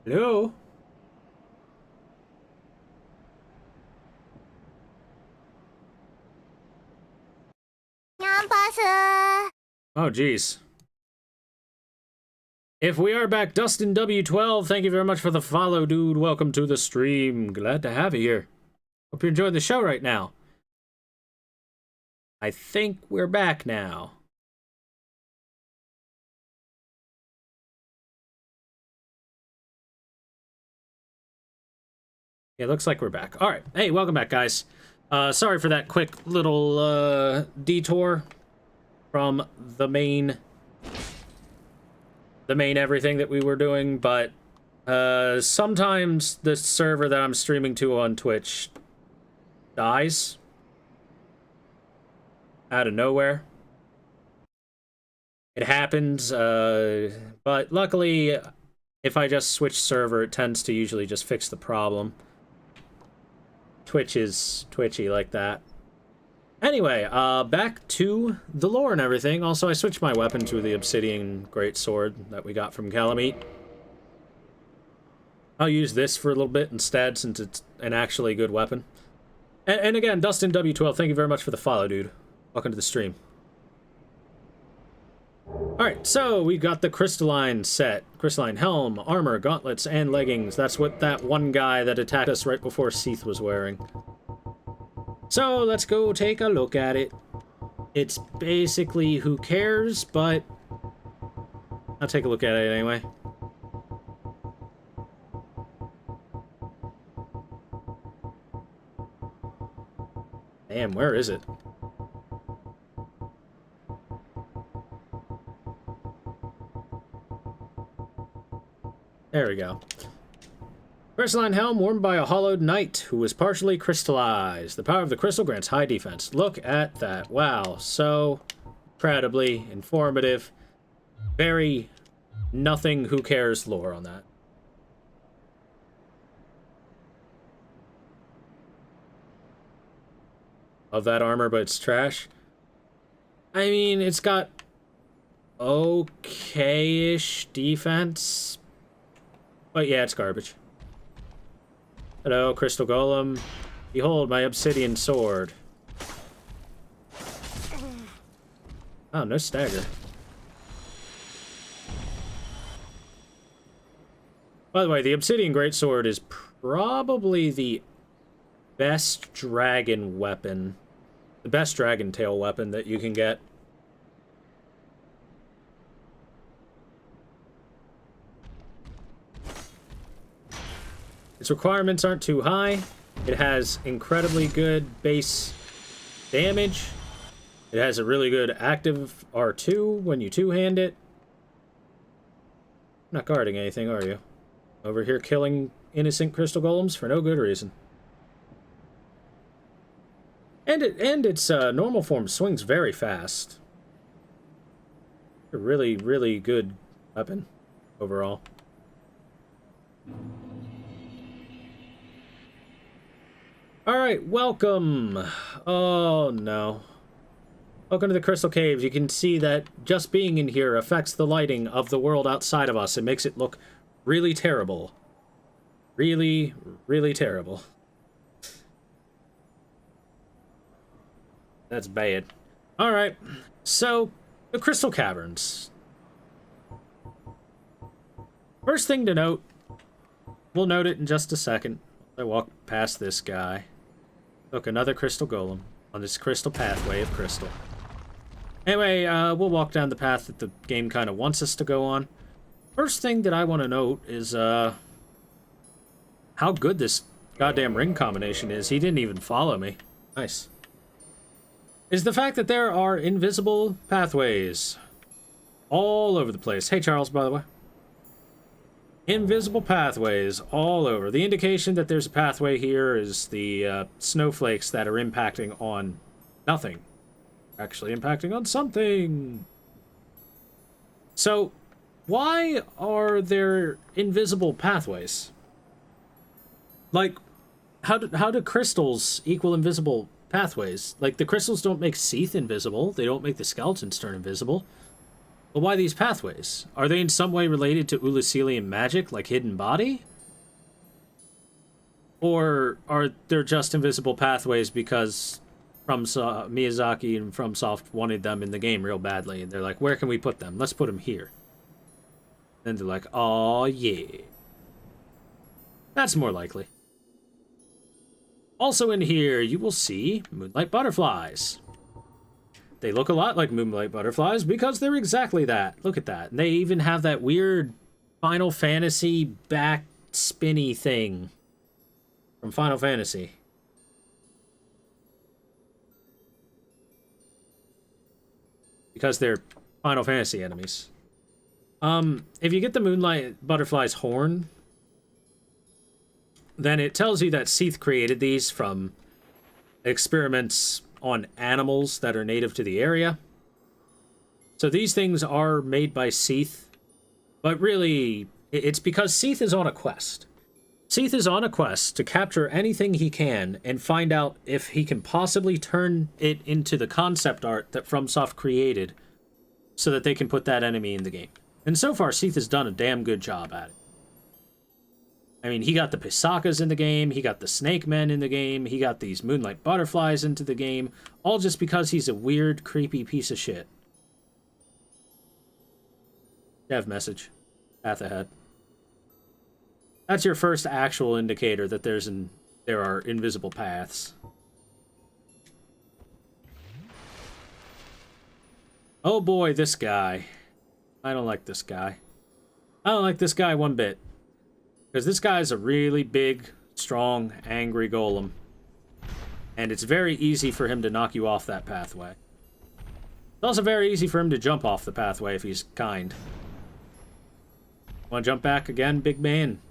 Hello? Oh, geez. If we are back, Dustin W12, thank you very much for the follow, dude. Welcome to the stream. Glad to have you here. Hope you're enjoying the show right now. I think we're back now. Yeah, looks like we're back. All right. Hey, welcome back, guys. Sorry for that quick little detour from the main everything that we were doing, but sometimes the server that I'm streaming to on Twitch dies out of nowhere. It happens, but luckily, if I just switch server, it tends to usually just fix the problem. Twitch is twitchy like that. Anyway, back to the lore and everything. Also, I switched my weapon to the Obsidian Greatsword that we got from Calamite. I'll use this for a little bit instead, since it's an actually good weapon. And again, Dustin W12, thank you very much for the follow, dude. Welcome to the stream. Alright, so we got the crystalline set. Crystalline helm, armor, gauntlets, and leggings. That's what that one guy that attacked us right before Seath was wearing. So, let's go take a look at it. It's basically who cares, but I'll take a look at it anyway. Damn, where is it? There we go. Crystalline helm worn by a hollowed knight who was partially crystallized. The power of the crystal grants high defense. Look at that. Wow. So incredibly informative. Very nothing who cares lore on that. Love that armor, but it's trash. I mean, it's got okay-ish defense. But yeah, it's garbage. Hello, Crystal Golem. Behold my obsidian sword. Oh, no stagger. By the way, the Obsidian Greatsword is probably the best dragon weapon. The best dragon tail weapon that you can get. Its requirements aren't too high. It has incredibly good base damage. It has a really good active R2 when you two-hand it. Not guarding anything, are you? Over here killing innocent crystal golems for no good reason. And its normal form swings very fast. A really, really good weapon overall. Alright, welcome! Oh, no. Welcome to the Crystal Caves. You can see that just being in here affects the lighting of the world outside of us. It makes it look really terrible. Really, really terrible. That's bad. Alright, so, the Crystal Caverns. First thing to note, we'll note it in just a second. I walk past this guy. Look, another crystal golem on this crystal pathway of crystal. Anyway, we'll walk down the path that the game kind of wants us to go on. First thing that I want to note is, how good this goddamn ring combination is. He didn't even follow me. Nice. Is the fact that there are invisible pathways all over the place. Hey, Charles, by the way. Invisible pathways all over. The indication that there's a pathway here is the snowflakes that are impacting on nothing. Actually impacting on something. So, why are there invisible pathways? Like, how do crystals equal invisible pathways? Like, the crystals don't make Seath invisible. They don't make the skeletons turn invisible. But why these pathways? Are they in some way related to Ulysselian magic, like Hidden Body? Or are there just invisible pathways because Miyazaki and FromSoft wanted them in the game real badly, and they're like, where can we put them? Let's put them here. Then they're like, oh yeah. That's more likely. Also in here, you will see moonlight butterflies. They look a lot like moonlight butterflies because they're exactly that. Look at that. And they even have that weird Final Fantasy back spinny thing from Final Fantasy. Because they're Final Fantasy enemies. If you get the moonlight butterfly's horn, then it tells you that Seath created these from experiments on animals that are native to the area. So these things are made by Seath, but really, it's because Seath is on a quest. Seath is on a quest to capture anything he can and find out if he can possibly turn it into the concept art that FromSoft created so that they can put that enemy in the game. And so far, Seath has done a damn good job at it. I mean, he got the Pisakas in the game, he got the Snake Men in the game, he got these Moonlight Butterflies into the game, all just because he's a weird, creepy piece of shit. Dev message. Path ahead. That's your first actual indicator that there are invisible paths. Oh boy, this guy. I don't like this guy. I don't like this guy one bit. Because this guy's a really big, strong, angry golem. And it's very easy for him to knock you off that pathway. It's also very easy for him to jump off the pathway if he's kind. Want to jump back again, big man?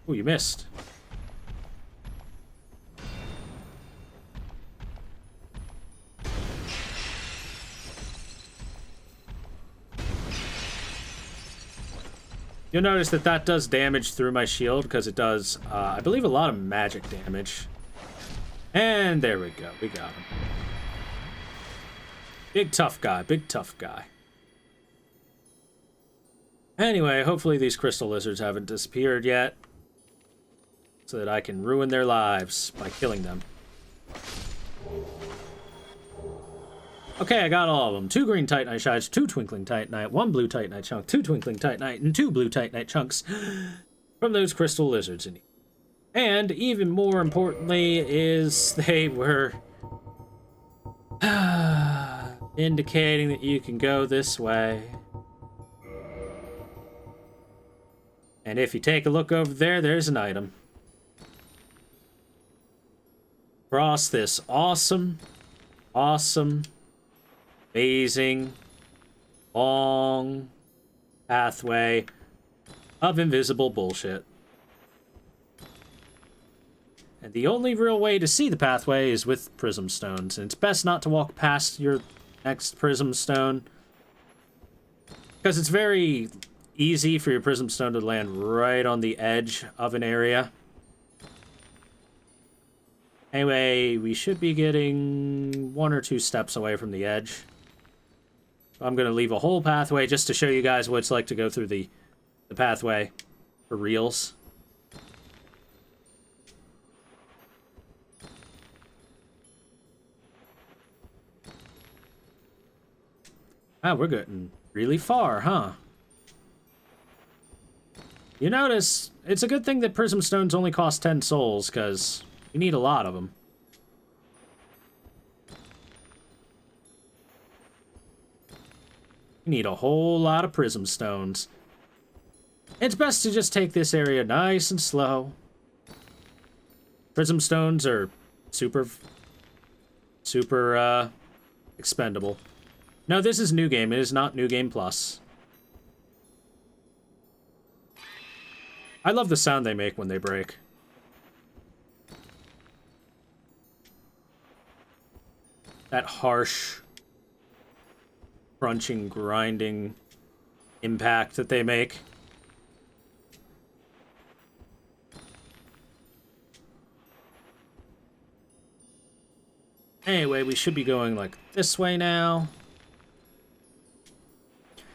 Ooh, you missed. You'll notice that that does damage through my shield, because it does, I believe, a lot of magic damage. And there we go. We got him. Big tough guy. Big tough guy. Anyway, hopefully these crystal lizards haven't disappeared yet, so that I can ruin their lives by killing them. Okay, I got all of them. 2 green Titanite shards, 2 twinkling Titanite, 1 blue Titanite chunk, 2 twinkling Titanite, and 2 blue Titanite chunks from those crystal lizards in here. And even more importantly is they were indicating that you can go this way. And if you take a look over there, there's an item. Across this awesome, amazing, long pathway of invisible bullshit. And the only real way to see the pathway is with prism stones. And it's best not to walk past your next prism stone, because it's very easy for your prism stone to land right on the edge of an area. Anyway, we should be getting 1 or 2 steps away from the edge. I'm going to leave a whole pathway just to show you guys what it's like to go through the pathway for reals. Ah, we're getting really far, huh? You notice, it's a good thing that prism stones only cost 10 souls, because you need a lot of them. You need a whole lot of prism stones. It's best to just take this area nice and slow. Prism stones are super expendable. No, this is New Game. It is not New Game Plus. I love the sound they make when they break. That harsh, crunching, grinding impact that they make. Anyway, we should be going like this way now.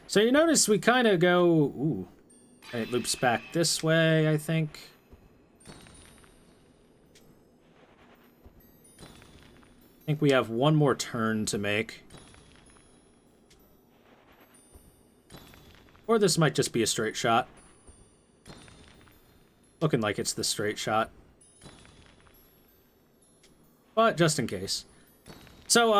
So you notice we kind of go... Ooh. And it loops back this way, I think. I think we have one more turn to make. Or this might just be a straight shot. Looking like it's the straight shot. But just in case. So,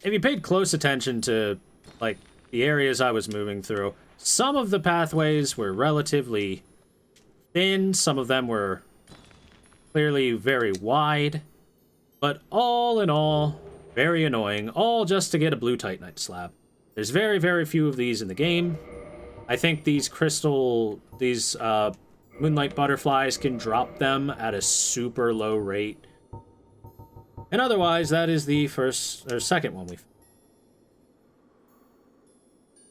if you paid close attention to, like, the areas I was moving through, some of the pathways were relatively thin, some of them were clearly very wide, but all in all, very annoying, all just to get a blue Titanite slab. There's very, very few of these in the game. I think these moonlight butterflies can drop them at a super low rate. And otherwise, that is the second one we found.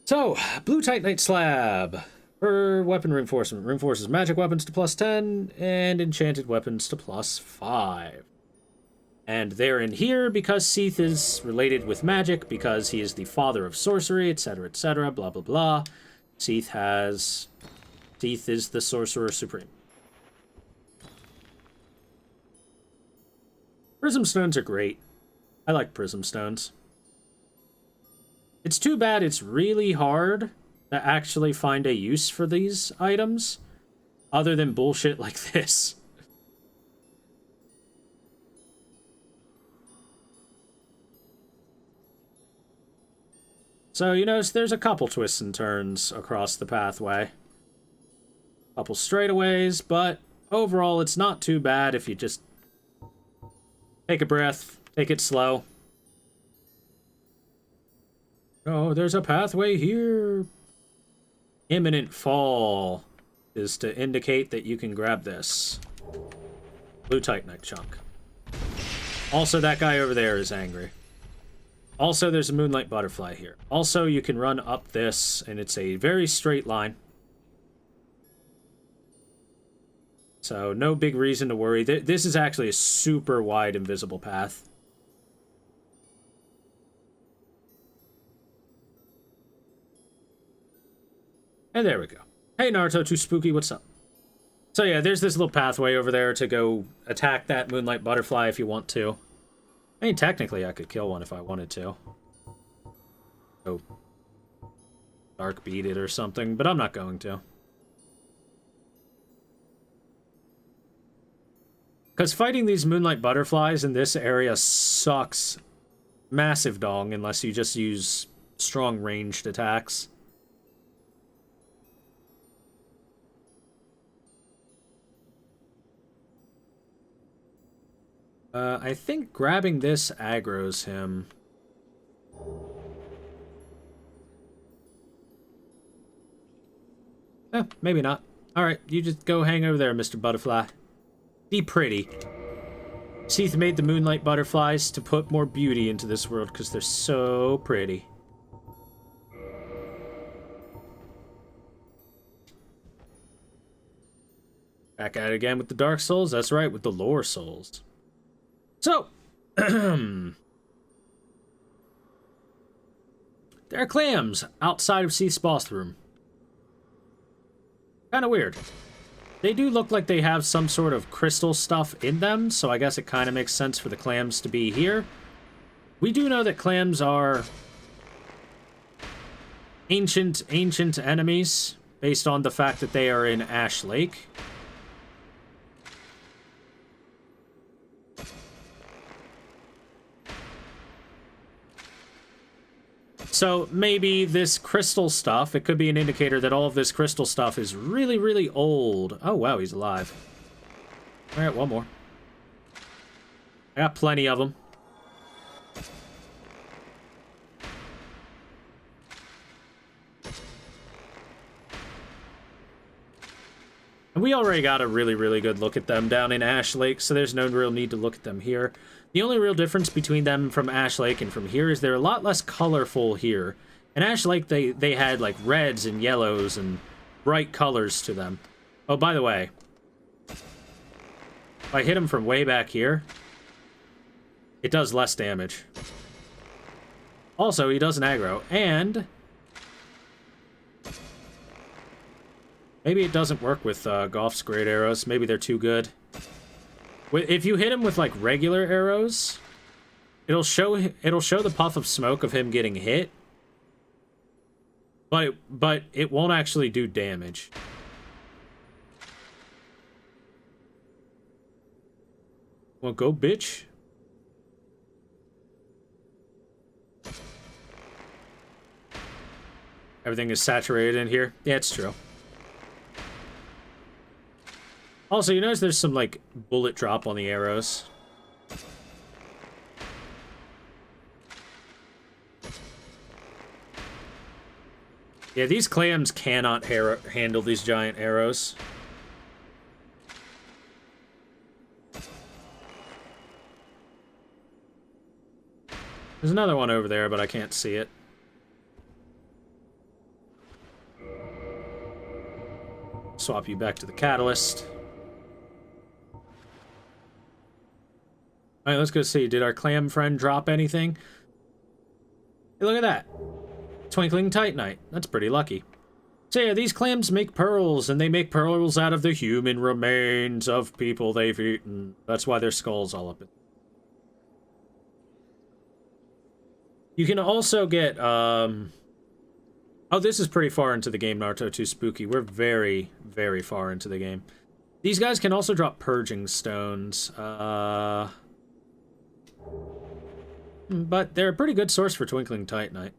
So, blue Titanite slab for weapon reinforcement. Reinforces magic weapons to +10 and enchanted weapons to +5. And they're in here because Seath is related with magic, because he is the father of sorcery, etc., blah, blah, blah. Seath is the sorcerer supreme. Prism stones are great. I like prism stones. It's too bad it's really hard to actually find a use for these items, other than bullshit like this. So, you notice there's a couple twists and turns across the pathway. Couple straightaways, but overall it's not too bad if you just take a breath, take it slow. Oh, there's a pathway here. Imminent fall is to indicate that you can grab this. Blue Titanite chunk. Also, that guy over there is angry. Also, there's a moonlight butterfly here. Also, you can run up this, and it's a very straight line. So, no big reason to worry. This is actually a super wide invisible path. And there we go. Hey, Naruto, too spooky, what's up? So yeah, there's this little pathway over there to go attack that moonlight butterfly if you want to. I mean, technically, I could kill one if I wanted to. Go dark beat it or something, but I'm not going to. Because fighting these moonlight butterflies in this area sucks massive dong unless you just use strong ranged attacks. I think grabbing this aggroes him. Maybe not. Alright, you just go hang over there, Mr. Butterfly. Be pretty. Seath made the moonlight butterflies to put more beauty into this world because they're so pretty. Back at it again with the Dark Souls. That's right, with the Lore Souls. So, there are clams outside of Seath's boss room. Kind of weird. They do look like they have some sort of crystal stuff in them, so I guess it kind of makes sense for the clams to be here. We do know that clams are ancient enemies, based on the fact that they are in Ash Lake. So maybe this crystal stuff, it could be an indicator that all of this crystal stuff is really, really old. Oh, wow, he's alive. All right, one more. I got plenty of them. And we already got a really, really good look at them down in Ash Lake, so there's no real need to look at them here. The only real difference between them from Ash Lake and from here is they're a lot less colorful here. In Ash Lake, they had, like, reds and yellows and bright colors to them. Oh, by the way, if I hit them from way back here, it does less damage. Also, he doesn't aggro, and maybe it doesn't work with Goff's great arrows. Maybe they're too good. If you hit him with like regular arrows, it'll show the puff of smoke of him getting hit, but it won't actually do damage. Well, go, bitch. Everything is saturated in here. Yeah, it's true. Also, you notice there's some, like, bullet drop on the arrows. Yeah, these clams cannot handle these giant arrows. There's another one over there, but I can't see it. Swap you back to the catalyst. Alright, let's go see. Did our clam friend drop anything? Hey, look at that. Twinkling Titanite. That's pretty lucky. So yeah, these clams make pearls, and they make pearls out of the human remains of people they've eaten. That's why their skull's all up in. You can also get, oh, this is pretty far into the game, Naruto 2 Spooky. We're very, very far into the game. These guys can also drop purging stones. But they're a pretty good source for Twinkling Titanite.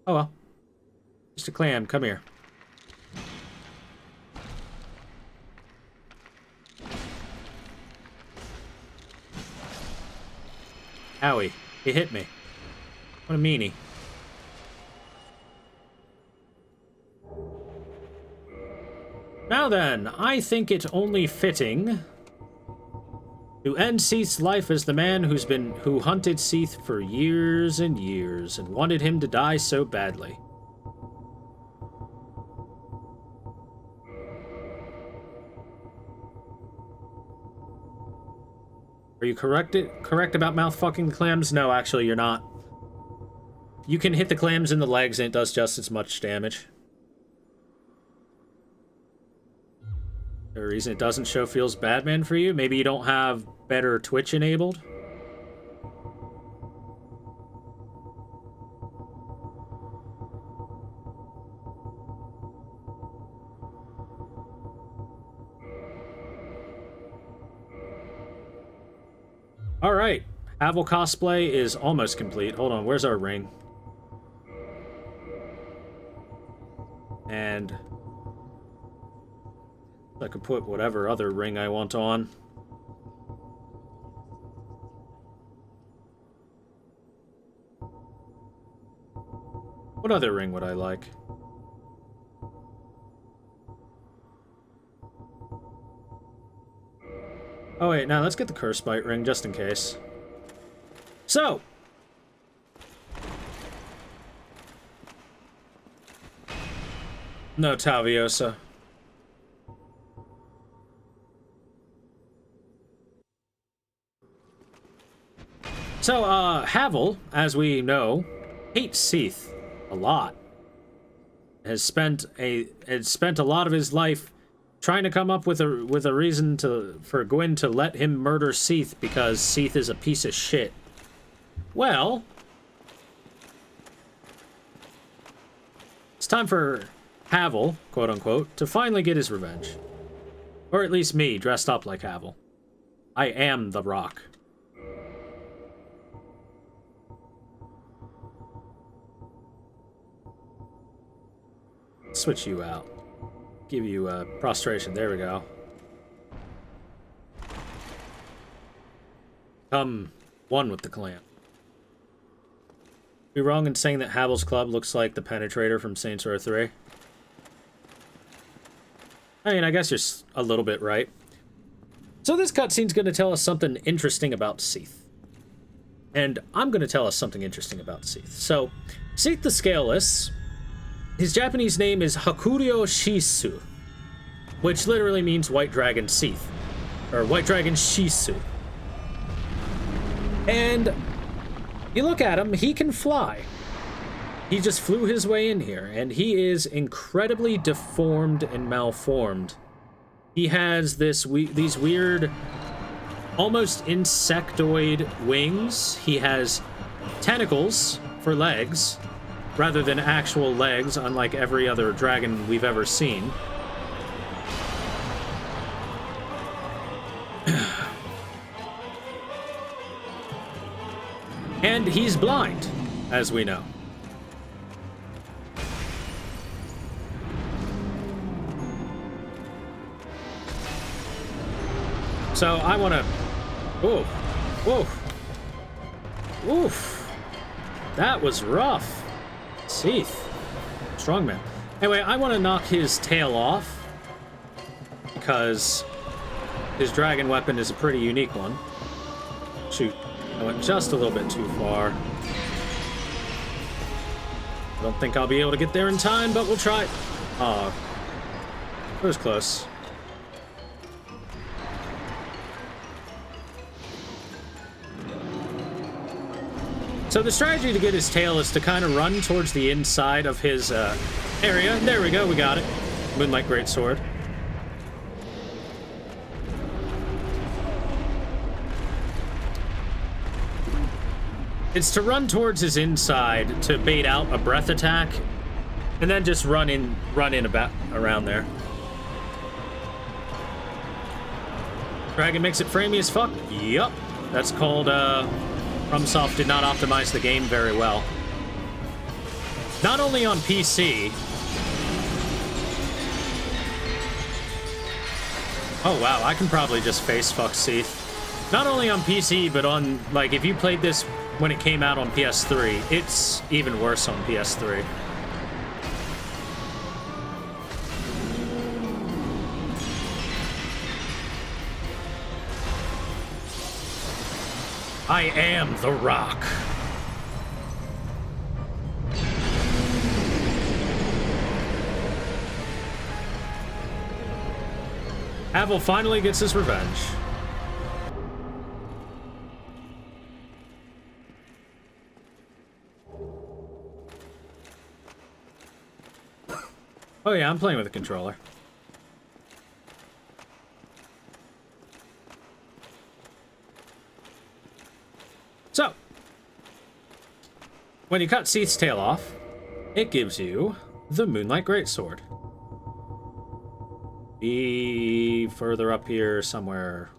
Oh well. Mr. Clam, come here. Owie, he hit me. What a meanie. Now then, I think it only fitting to end Seath's life as the man who hunted Seath for years and years and wanted him to die so badly. Are you correct about mouth fucking the clams? No, actually, you're not. You can hit the clams in the legs and it does just as much damage. The reason it doesn't show feels bad, man, for you? Maybe you don't have better Twitch enabled? Alright, Havel cosplay is almost complete. Hold on, where's our ring? And I could put whatever other ring I want on. What other ring would I like? Oh wait, now let's get the Curse Bite ring just in case. So! No Taviosa. So, Havel, as we know, hates Seath a lot. Has spent a lot of his life trying to come up with a reason for Gwyn to let him murder Seath because Seath is a piece of shit. Well, it's time for Havel, quote unquote, to finally get his revenge. Or at least me, dressed up like Havel. I am the Rock. Switch you out. Give you prostration. There we go. Come one with the clan. Be wrong in saying that Havel's club looks like the Penetrator from Saints Row 3. I mean, I guess you're a little bit right. So this cutscene's going to tell us something interesting about Seath. And I'm going to tell us something interesting about Seath. So, Seath the Scaleless, his Japanese name is Hakuryo Shisu, which literally means White Dragon Seath, or White Dragon Shisu. And you look at him, he can fly. He just flew his way in here, and he is incredibly deformed and malformed. He has these weird, almost insectoid wings. He has tentacles for legs, rather than actual legs, unlike every other dragon we've ever seen. And he's blind, as we know. So I want to... Whoa. Whoa. Oof. That was rough. Seath. Strongman. Anyway, I want to knock his tail off, because his dragon weapon is a pretty unique one. Shoot. I went just a little bit too far. I don't think I'll be able to get there in time, but we'll try. Oh. It was close. So the strategy to get his tail is to kind of run towards the inside of his area. There we go, we got it. Moonlight Greatsword. It's to run towards his inside to bait out a breath attack, and then just run in about around there. Dragon makes it framey as fuck. Yup. That's called FromSoft did not optimize the game very well. Not only on PC. Oh wow, I can probably just face fuck Seath. Not only on PC, but on, like, if you played this when it came out on PS3, it's even worse on PS3. I am the Rock. Havel finally gets his revenge. Oh yeah, I'm playing with a controller. So, when you cut Seath's tail off, it gives you the Moonlight Greatsword. Be further up here somewhere.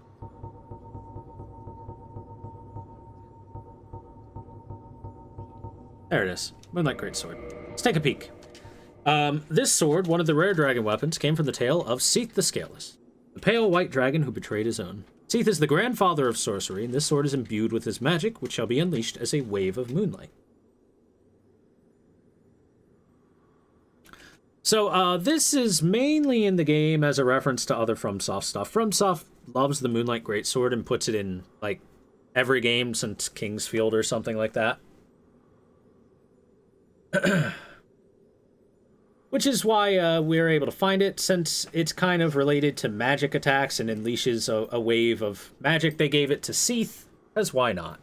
There it is. Moonlight Greatsword. Let's take a peek. This sword, one of the rare dragon weapons, came from the tale of Seath the Scaleless, the pale white dragon who betrayed his own. Seath is the grandfather of sorcery, and this sword is imbued with his magic, which shall be unleashed as a wave of moonlight. So, this is mainly in the game as a reference to other FromSoft stuff. FromSoft loves the Moonlight Greatsword and puts it in, like, every game since Kingsfield or something like that. Which is why we're able to find it, since it's kind of related to magic attacks and unleashes a wave of magic. They gave it to Seath, because why not?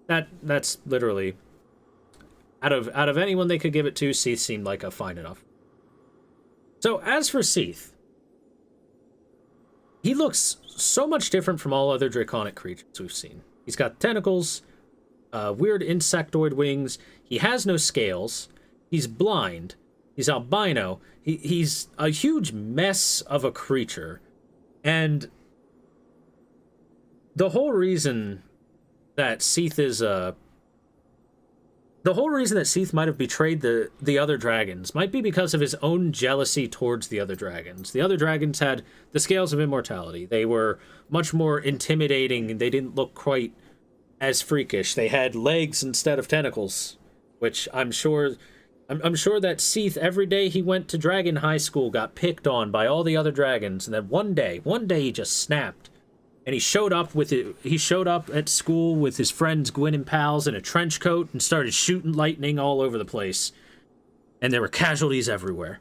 That's literally... Out of anyone they could give it to, Seath seemed like a fine enough. So, as for Seath, he looks so much different from all other draconic creatures we've seen. He's got tentacles, weird insectoid wings, he has no scales, he's blind, he's albino, he's a huge mess of a creature, and the whole reason that Seath is the whole reason that Seath might have betrayed the other dragons might be because of his own jealousy towards the other dragons. The other dragons had the scales of immortality. They were much more intimidating, and they didn't look quite as freakish. They had legs instead of tentacles, which I'm sure that Seath, every day he went to Dragon High School, got picked on by all the other dragons, and then one day he just snapped. And he showed up at school with his friends Gwyn and pals in a trench coat and started shooting lightning all over the place. And there were casualties everywhere.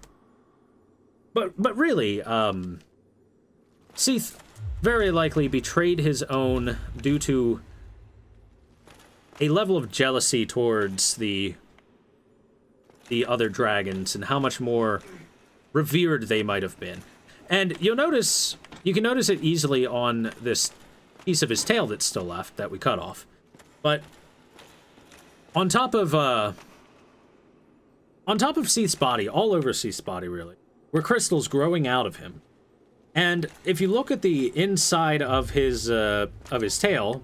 But really, Seath very likely betrayed his own due to a level of jealousy towards the other dragons and how much more revered they might have been. And you can notice it easily on this piece of his tail that's still left that we cut off. But on top of Seath's body, all over Seath's body really, were crystals growing out of him. And if you look at the inside of his tail,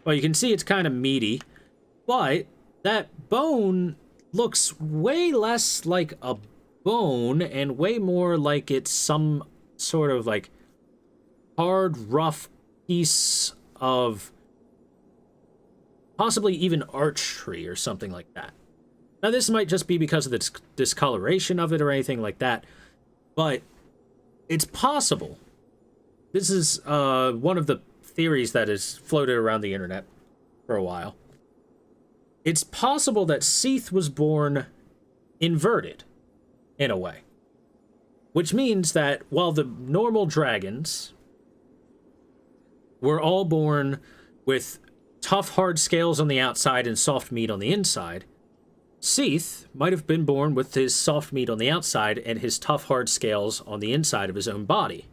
well, you can see it's kind of meaty, but that bone looks way less like a bone and way more like it's some sort of like hard, rough piece of possibly even archery or something like that. Now, this might just be because of the discoloration of it or anything like that, but it's possible. This is one of the theories that has floated around the internet for a while. It's possible that Seath was born inverted, in a way. Which means that while the normal dragons were all born with tough, hard scales on the outside and soft meat on the inside, Seath might have been born with his soft meat on the outside and his tough, hard scales on the inside of his own body.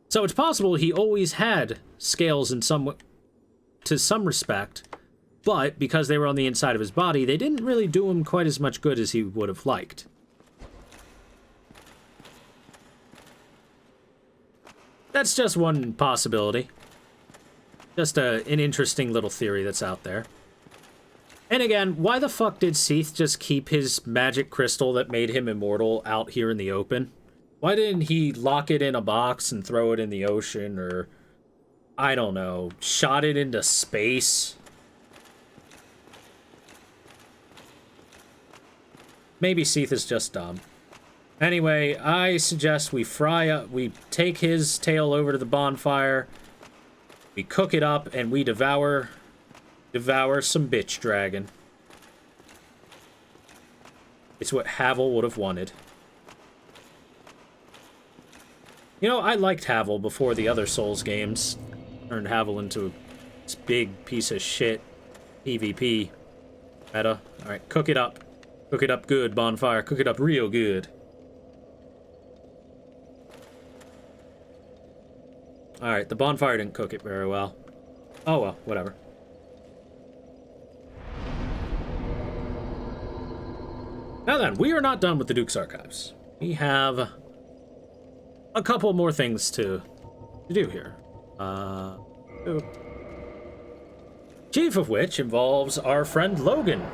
So it's possible he always had scales to some respect, but because they were on the inside of his body, they didn't really do him quite as much good as he would have liked. That's just one possibility. Just an interesting little theory that's out there. And again, why the fuck did Seath just keep his magic crystal that made him immortal out here in the open? Why didn't he lock it in a box and throw it in the ocean, or, I don't know, shot it into space? Maybe Seath is just dumb. Anyway, I suggest we take his tail over to the bonfire, we cook it up, and we devour some bitch dragon. It's what Havel would have wanted. You know, I liked Havel before the other Souls games turned Havel into this big piece of shit PvP meta. Alright, cook it up. Cook it up good, bonfire. Cook it up real good. Alright, the bonfire didn't cook it very well. Oh well, whatever. Now then, we are not done with the Duke's Archives. We have a couple more things to do here. Chief of which involves our friend Logan.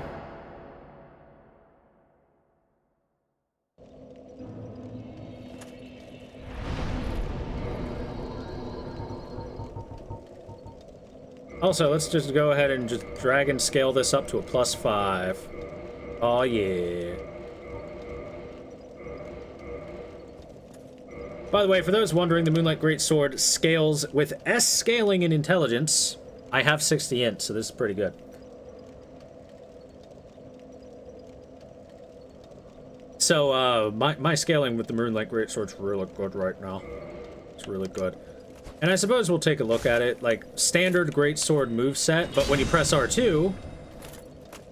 Also, let's just go ahead and just drag and scale this up to a +5. Oh yeah. By the way, for those wondering, the Moonlight Greatsword scales with S scaling in intelligence. I have 60 int, so this is pretty good. So, my scaling with the Moonlight Greatsword's really good right now. It's really good. And I suppose we'll take a look at it, like, standard Greatsword moveset, but when you press R2,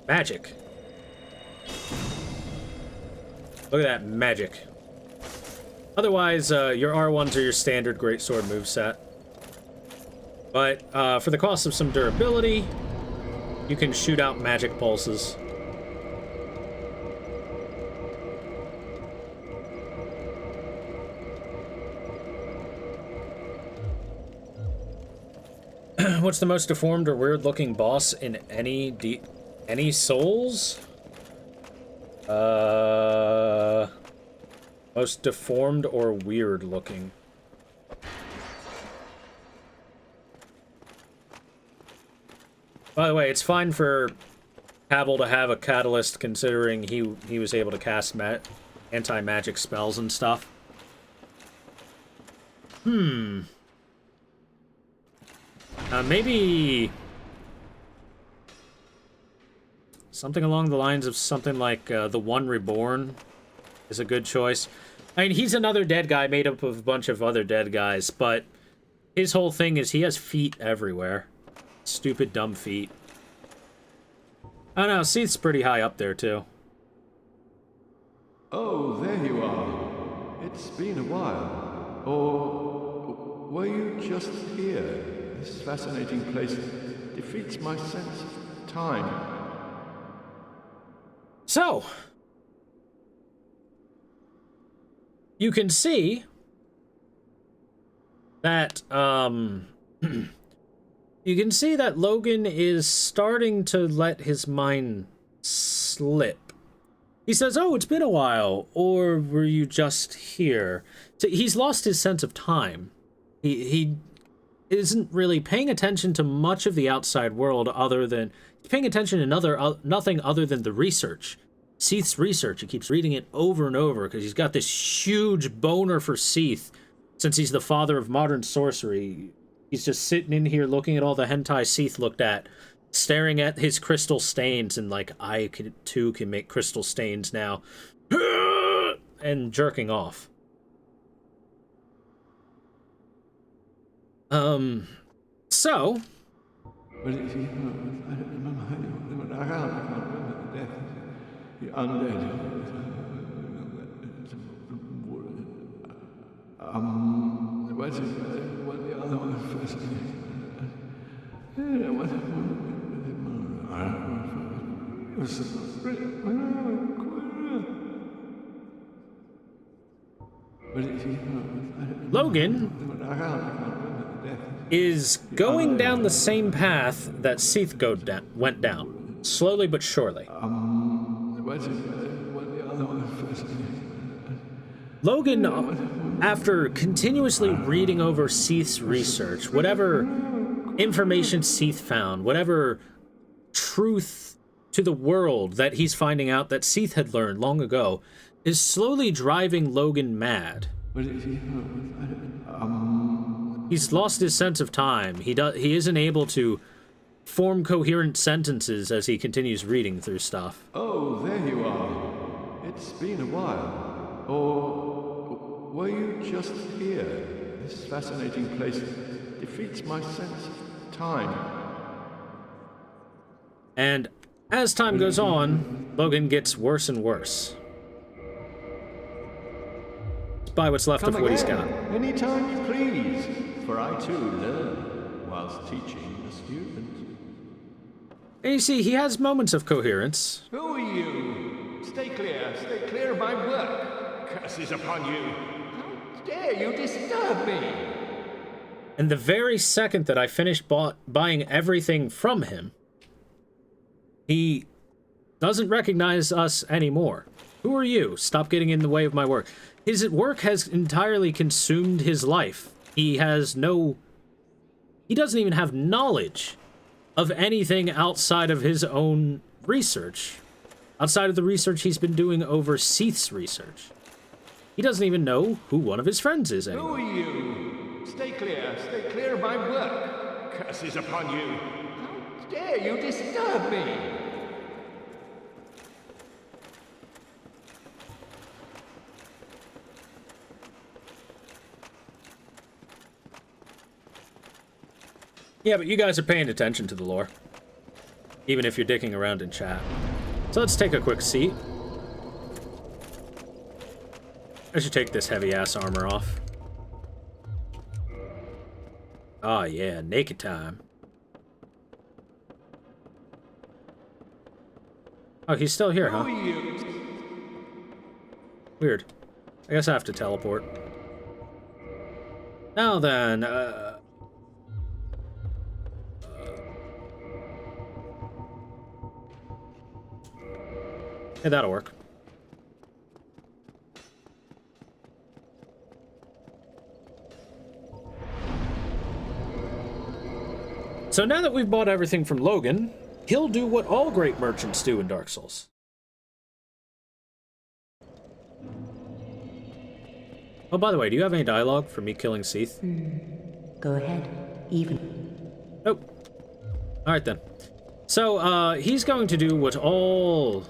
magic. Look at that magic. Otherwise, your R1s are your standard Greatsword moveset. But, for the cost of some durability, you can shoot out magic pulses. What's the most deformed or weird-looking boss in any Souls? Most deformed or weird-looking. By the way, it's fine for Havel to have a catalyst, considering he was able to cast anti-magic spells and stuff. Maybe something along the lines of something like the One Reborn is a good choice. I mean, he's another dead guy made up of a bunch of other dead guys, but his whole thing is he has feet everywhere. Stupid, dumb feet. Oh no, Seath's pretty high up there, too. Oh, there you are. It's been a while. Or were you just here? This fascinating place defeats my sense of time. So, you can see that, you can see that Logan is starting to let his mind slip. He says, oh, it's been a while, or were you just here? So he's lost his sense of time. He isn't really paying attention to much of the outside world other than... He's paying attention to nothing other than the research. Seath's research. He keeps reading it over and over because he's got this huge boner for Seath. Since he's the father of modern sorcery, he's just sitting in here looking at all the hentai Seath looked at, staring at his crystal stains, and like, too can make crystal stains now, and jerking off. So... What the other one first? Logan is going down the same path that Seath went down, slowly but surely. Logan, after continuously reading over Seath's research, whatever information Seath found, whatever truth to the world that he's finding out that Seath had learned long ago, is slowly driving Logan mad. He's lost his sense of time. He isn't able to form coherent sentences as he continues reading through stuff. Oh, there you are. It's been a while. Or were you just here? This fascinating place defeats my sense of time. And as time goes on, Logan gets worse and worse. By what's left of what he's got. Anytime you please, for I too learn whilst teaching the student. And you see, he has moments of coherence. Who are you? Stay clear of my work. Curses upon you. How dare you disturb me? And the very second that I finished buying everything from him, he doesn't recognize us anymore. Who are you? Stop getting in the way of my work. His work has entirely consumed his life. He doesn't even have knowledge of anything outside of his own research. Outside of the research he's been doing over Seath's research. He doesn't even know who one of his friends is anymore. Who are you? Stay clear of my work. Curses upon you. How dare you disturb me? Yeah, but you guys are paying attention to the lore. Even if you're dicking around in chat. So let's take a quick seat. I should take this heavy-ass armor off. Oh yeah, naked time. Oh, he's still here, huh? Weird. I guess I have to teleport. Now then, hey, that'll work. So now that we've bought everything from Logan, he'll do what all great merchants do in Dark Souls. Oh, by the way, do you have any dialogue for me killing Seath? Go ahead. Even. Nope. Alright then. So, he's going to do what all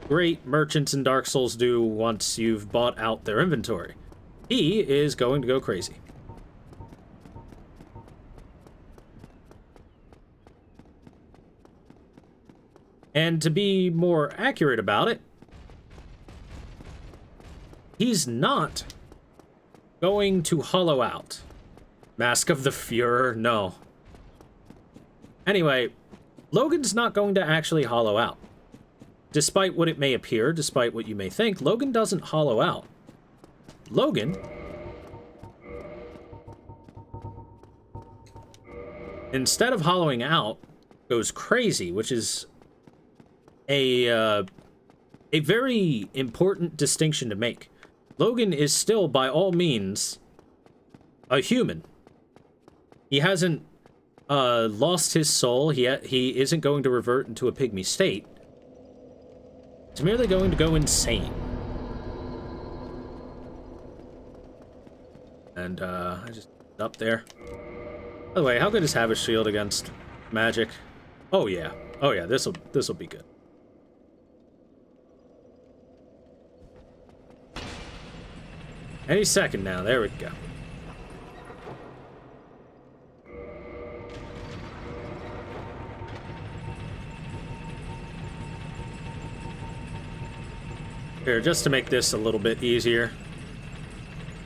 great merchants in Dark Souls do once you've bought out their inventory. He is going to go crazy. And to be more accurate about it, he's not going to hollow out. Mask of the Fuhrer, no. Anyway, Logan's not going to actually hollow out. Despite what it may appear, despite what you may think, Logan doesn't hollow out. Logan instead of hollowing out, goes crazy, which is a very important distinction to make. Logan is still, by all means, a human. He hasn't lost his soul. He isn't going to revert into a pygmy state. He's merely going to go insane. And I just up there. By the way, how good is Havish's shield against magic? Oh yeah. Oh yeah, this'll be good. Any second now. There we go. Here, just to make this a little bit easier.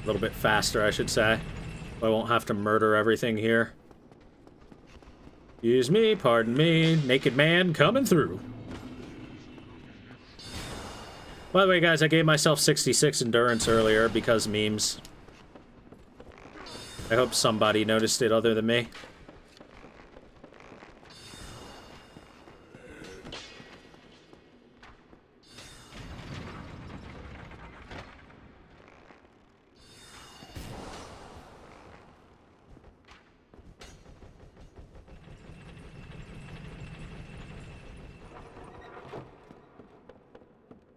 A little bit faster, I should say. I won't have to murder everything here. Excuse me, pardon me. Naked man coming through. By the way, guys, I gave myself 66 endurance earlier because memes. I hope somebody noticed it other than me.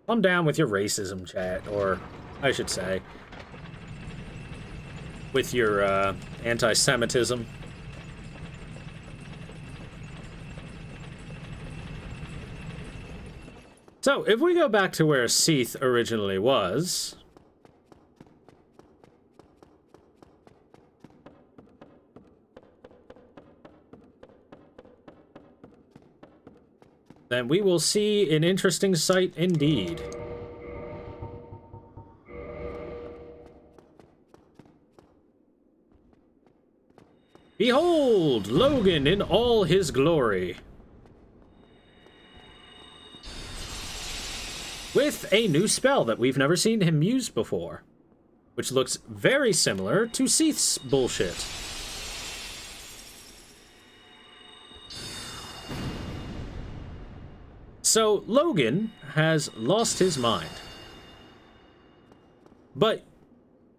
Calm down with your racism, chat, or I should say, with your anti-Semitism. So, if we go back to where Seath originally was, then we will see an interesting sight indeed. Behold, Logan in all his glory. With a new spell that we've never seen him use before, which looks very similar to Seath's bullshit. So, Logan has lost his mind. But,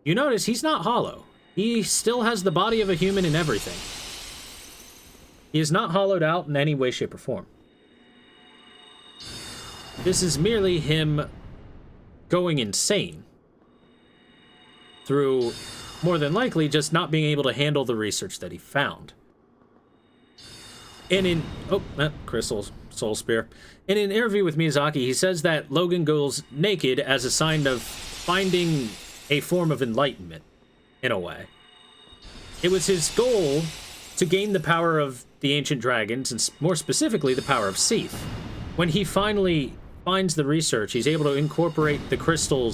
you notice he's not hollow. He still has the body of a human and everything. He is not hollowed out in any way, shape, or form. This is merely him going insane. Through, more than likely, just not being able to handle the research that he found. And in... Oh, Crystal's Soul Spear. In an interview with Miyazaki, he says that Logan goes naked as a sign of finding a form of enlightenment, in a way. It was his goal to gain the power of the ancient dragons, and more specifically, the power of Seath. When he finally finds the research, he's able to incorporate the crystal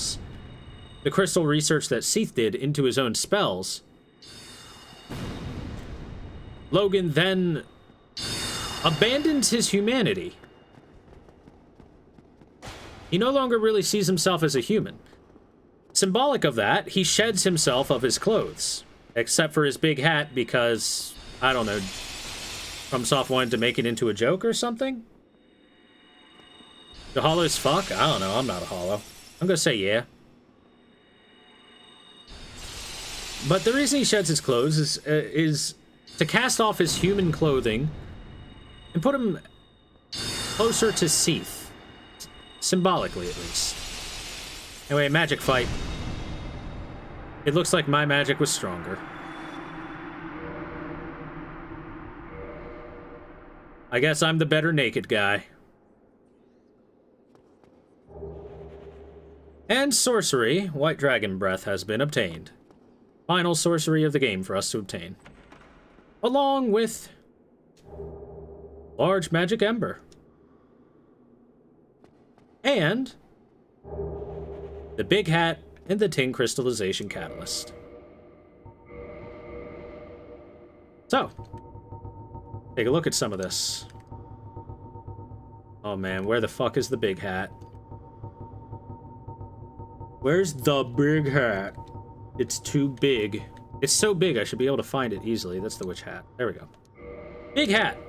research that Seath did into his own spells. Logan then abandons his humanity. He no longer really sees himself as a human. Symbolic of that, he sheds himself of his clothes. Except for his big hat because, I don't know, FromSoft wanted to make it into a joke or something? The hollow's fuck? I don't know, I'm not a hollow. I'm gonna say yeah. But the reason he sheds his clothes is to cast off his human clothing and put him closer to Seath. Symbolically, at least. Anyway, magic fight. It looks like my magic was stronger. I guess I'm the better naked guy. And sorcery, White Dragon Breath, has been obtained. Final sorcery of the game for us to obtain. Along with Large Magic Ember. and the big hat and the tin crystallization catalyst. So, take a look at some of this. Oh man, where the fuck is the big hat? Where's the big hat? It's too big. It's so big I should be able to find it easily. That's the witch hat. There we go. Big hat.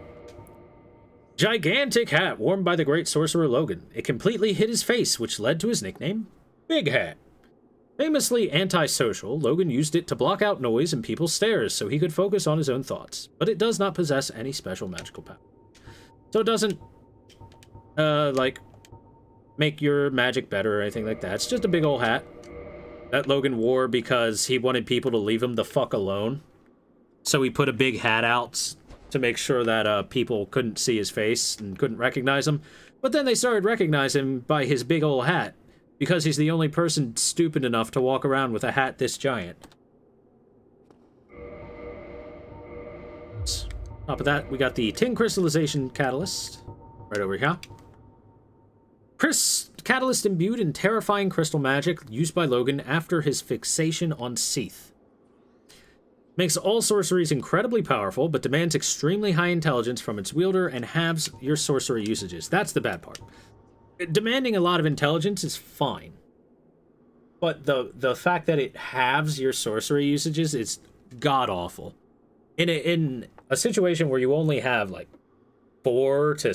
Gigantic hat worn by the great sorcerer Logan. It completely hid his face, which led to his nickname, Big Hat. Famously antisocial, Logan used it to block out noise and people's stares so he could focus on his own thoughts, but it does not possess any special magical power. So it doesn't, like, make your magic better or anything like that. It's just a big old hat that Logan wore because he wanted people to leave him the fuck alone. So he put a big hat out to make sure that people couldn't see his face and couldn't recognize him. But then they started recognizing him by his big old hat, because he's the only person stupid enough to walk around with a hat this giant. Top of that, we got the tin crystallization catalyst right over here. Catalyst imbued in terrifying crystal magic used by Logan after his fixation on Seath. Makes all sorceries incredibly powerful, but demands extremely high intelligence from its wielder and halves your sorcery usages. That's the bad part. Demanding a lot of intelligence is fine, but the fact that it halves your sorcery usages is god-awful. In a situation where you only have, like, 4 to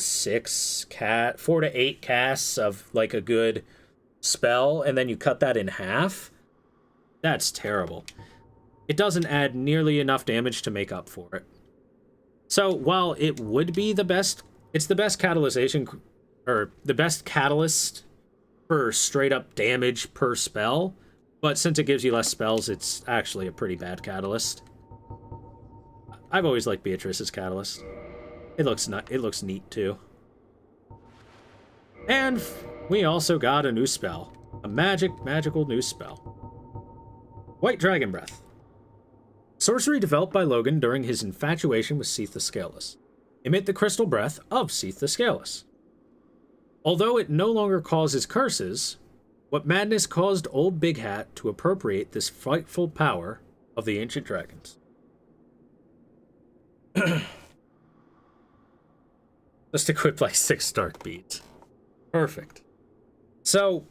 8 casts of, like, a good spell, and then you cut that in half, that's terrible. It doesn't add nearly enough damage to make up for it. So while it would be the best, it's the best catalyzation, or the best catalyst for straight up damage per spell, but since it gives you less spells, it's actually a pretty bad catalyst. I've always liked Beatrice's catalyst. It looks neat too. And we also got a new spell, a magical new spell. White Dragon Breath. Sorcery developed by Logan during his infatuation with Seath the Scaleless. Emit the crystal breath of Seath the Scaleless. Although it no longer causes curses, what madness caused old Big Hat to appropriate this frightful power of the ancient dragons. Just equipped like 6 dark beads. Perfect. So,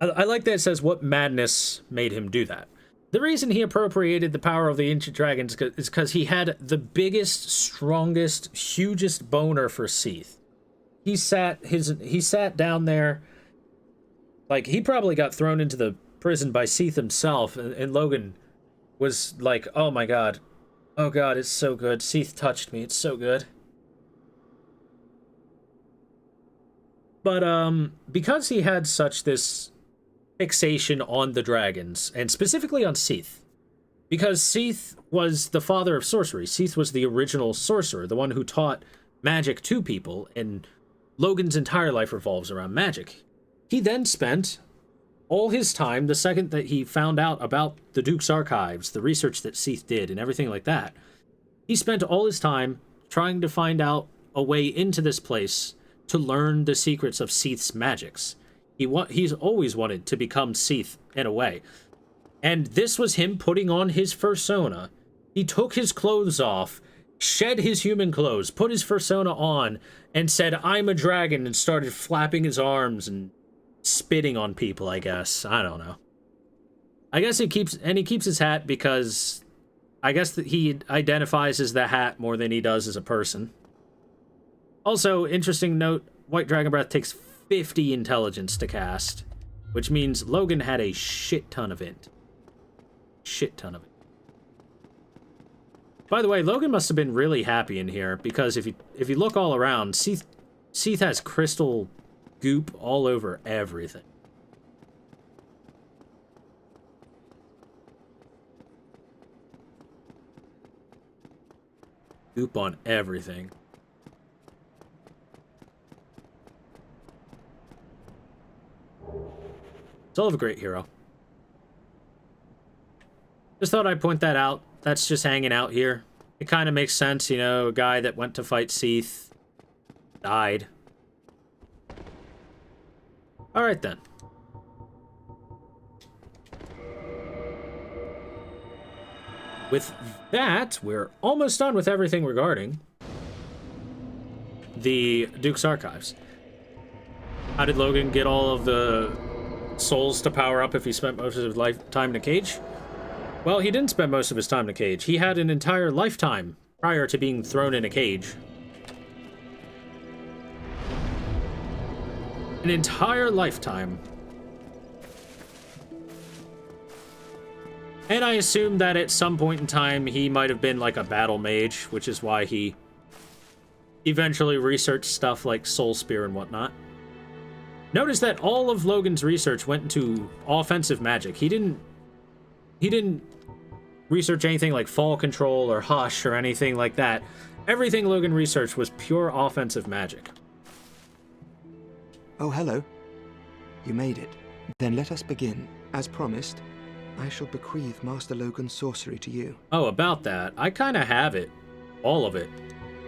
I like that it says what madness made him do that. The reason he appropriated the power of the ancient dragons is because he had the biggest, strongest, hugest boner for Seath. He sat down there, like, he probably got thrown into the prison by Seath himself, and Logan was like, oh my god, it's so good, Seath touched me, it's so good. But, because he had such this fixation on the dragons, and specifically on Seath, because Seath was the father of sorcery, Seath was the original sorcerer, the one who taught magic to people, and Logan's entire life revolves around magic. He then spent all his time, the second that he found out about the Duke's archives, the research that Seath did, and everything like that, he spent all his time trying to find out a way into this place to learn the secrets of Seath's magics. He's always wanted to become Seath in a way. And this was him putting on his fursona. He took his clothes off, shed his human clothes, put his fursona on, and said, I'm a dragon, and started flapping his arms and spitting on people, I guess. I don't know. I guess he keeps his hat because I guess that he identifies as the hat more than he does as a person. Also, interesting note, White Dragon Breath takes 50 intelligence to cast, which means Logan had a shit ton of it. Shit ton of it. By the way, Logan must have been really happy in here, because if you look all around, Seath has crystal goop all over everything. Goop on everything. Still have a great hero. Just thought I'd point that out. That's just hanging out here. It kind of makes sense, you know, a guy that went to fight Seath died. Alright then. With that, we're almost done with everything regarding the Duke's Archives. How did Logan get all of the souls to power up if he spent most of his lifetime in a cage? Well, he didn't spend most of his time in a cage. He had an entire lifetime prior to being thrown in a cage. An entire lifetime. And I assume that at some point in time he might have been like a battle mage, which is why he eventually researched stuff like Soul Spear and whatnot. Notice that all of Logan's research went into offensive magic. He didn't research anything like fall control or hush or anything like that. Everything Logan researched was pure offensive magic. Oh, hello. You made it. Then let us begin. As promised, I shall bequeath Master Logan's sorcery to you. Oh, about that. I kind of have it. All of it.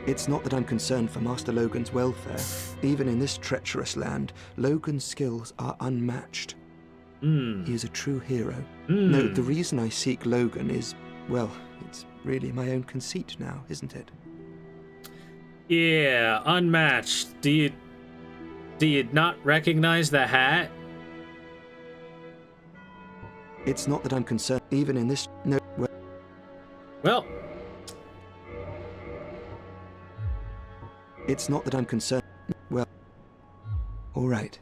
It's not that I'm concerned for Master Logan's welfare. Even in this treacherous land, Logan's skills are unmatched. He is a true hero. No, the reason I seek Logan is, well, it's really my own conceit now, isn't it? Yeah, unmatched. Do you not recognize the hat? It's not that I'm concerned. Even in this... No, Well... It's not that I'm concerned. Well... All right.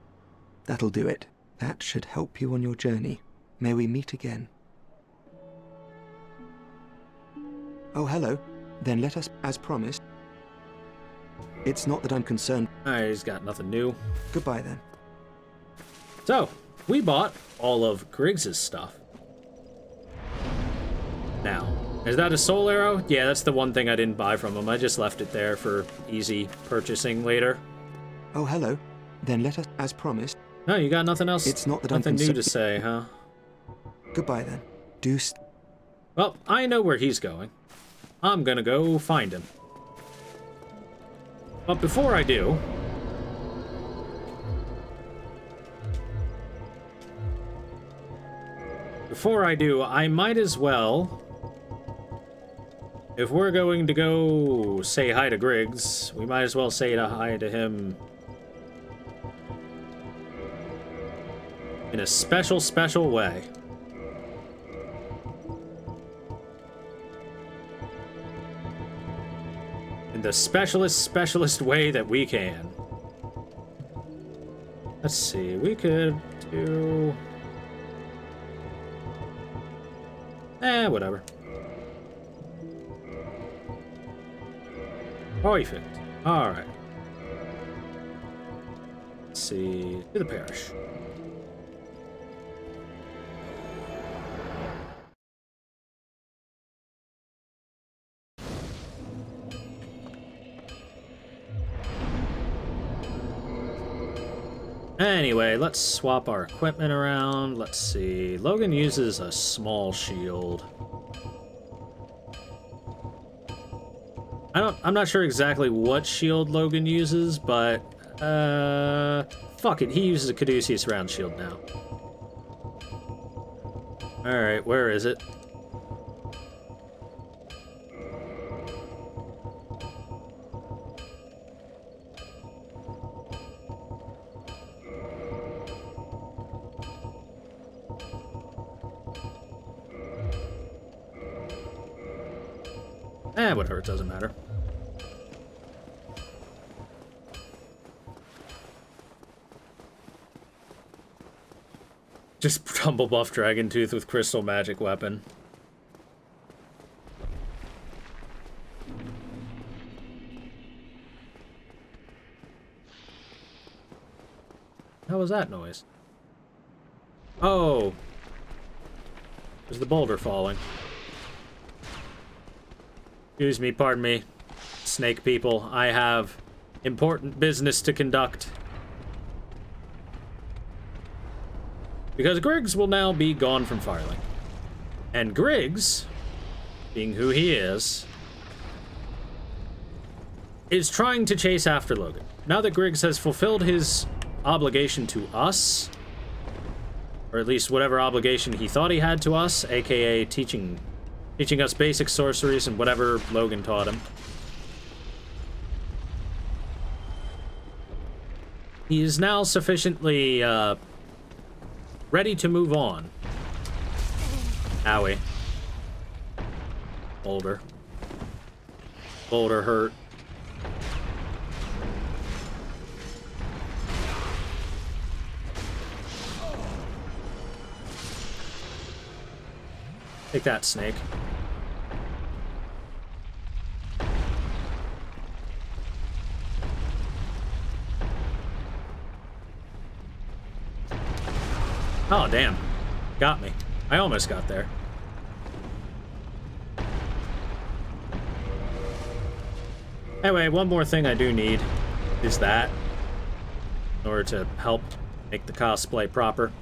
That'll do it. That should help you on your journey. May we meet again. Oh, hello. Then let us, as promised. It's not that I'm concerned. Alright, he's got nothing new. Goodbye, then. So, we bought all of Griggs's stuff. Now, is that a soul arrow? Yeah, that's the one thing I didn't buy from him. I just left it there for easy purchasing later. Oh, hello. Then let us, as promised. No, you got nothing else? It's not that I'm nothing new concerned. to say, huh? Goodbye, then. Deuce. Well, I know where he's going. I'm gonna go find him. But before I do... I might as well... If we're going to go say hi to Griggs, we might as well say hi to him... in a special, special way. In the specialist way that we can. Let's see, we could do... whatever. Perfect. Alright. Let's see, to the parish. Anyway, let's swap our equipment around. Let's see. Logan uses a small shield. I'm not sure exactly what shield Logan uses, but fuck it. He uses a Caduceus round shield now. Alright, where is it? Whatever, it doesn't matter. Just tumble buff Dragon Tooth with Crystal Magic Weapon. How was that noise? Oh. There's the boulder falling. Excuse me, pardon me, snake people. I have important business to conduct. Because Griggs will now be gone from Firelink. And Griggs, being who he is trying to chase after Logan. Now that Griggs has fulfilled his obligation to us, or at least whatever obligation he thought he had to us, aka teaching us basic sorceries and whatever Logan taught him. He is now sufficiently ready to move on. Owie. Boulder. Boulder hurt. Take that, snake. Oh, damn. Got me. I almost got there. Anyway, one more thing I do need is that in order to help make the cosplay proper.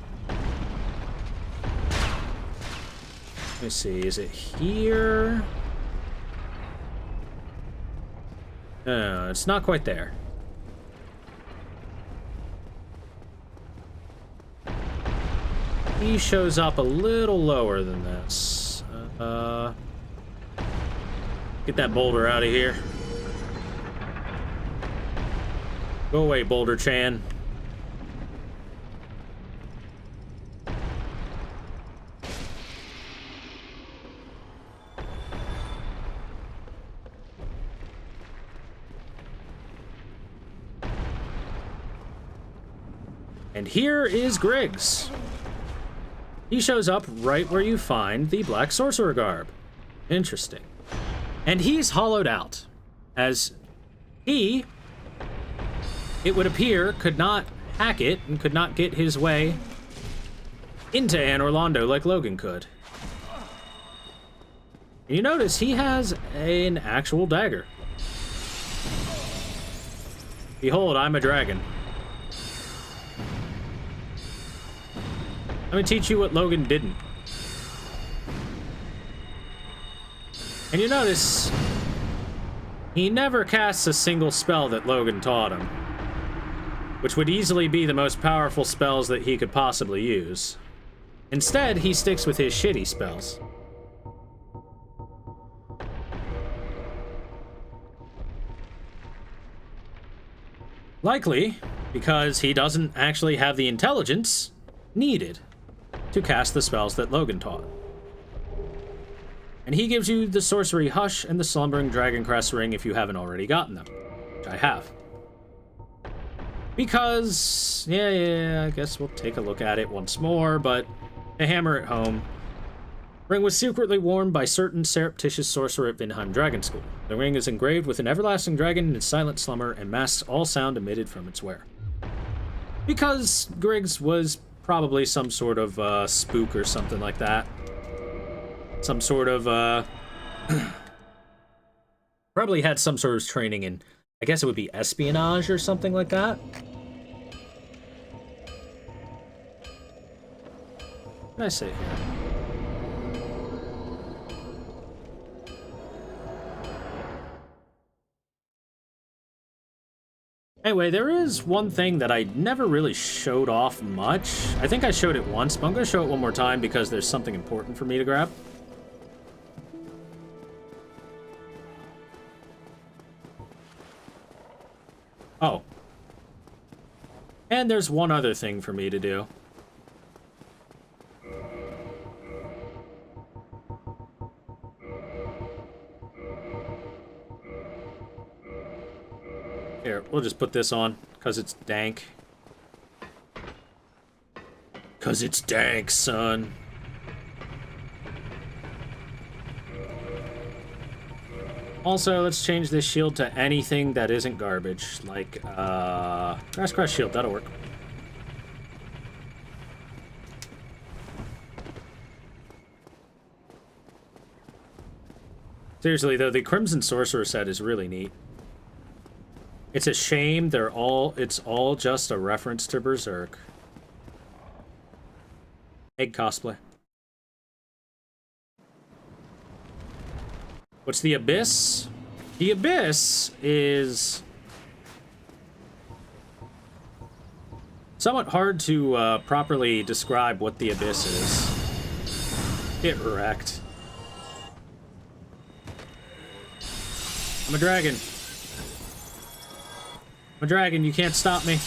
Let me see, is it here? No, it's not quite there. He shows up a little lower than this. Get that boulder out of here. Go away, Boulder Chan. And here is Griggs. He shows up right where you find the Black Sorcerer garb. Interesting. And he's hollowed out, as he, it would appear, could not hack it and could not get his way into Anor Londo like Logan could. And you notice he has an actual dagger. Behold, I'm a dragon. Let me teach you what Logan didn't. And you notice he never casts a single spell that Logan taught him, which would easily be the most powerful spells that he could possibly use. Instead, he sticks with his shitty spells. Likely because he doesn't actually have the intelligence needed to cast the spells that Logan taught. And he gives you the Sorcery Hush and the Slumbering Dragon Crest Ring if you haven't already gotten them, which I have. Because, yeah, I guess we'll take a look at it once more, but to hammer it home, ring was secretly worn by certain surreptitious sorcerer at Vinheim Dragon School. The ring is engraved with an everlasting dragon in its silent slumber and masks all sound emitted from its wear. Because Griggs was probably some sort of spook or something like that. Some sort of, probably had some sort of training in, I guess it would be espionage or something like that. What did I say here? Anyway, there is one thing that I never really showed off much. I think I showed it once, but I'm going to show it one more time because there's something important for me to grab. Oh. And there's one other thing for me to do. Here, we'll just put this on, because it's dank. Because it's dank, son. Also, let's change this shield to anything that isn't garbage, like, Grass Crest Shield, that'll work. Seriously, though, the Crimson Sorcerer set is really neat. It's a shame it's all just a reference to Berserk. Egg cosplay. What's the Abyss? The Abyss is Somewhat hard to properly describe what the abyss is. Get wrecked. I'm a dragon. I'm a dragon, you can't stop me.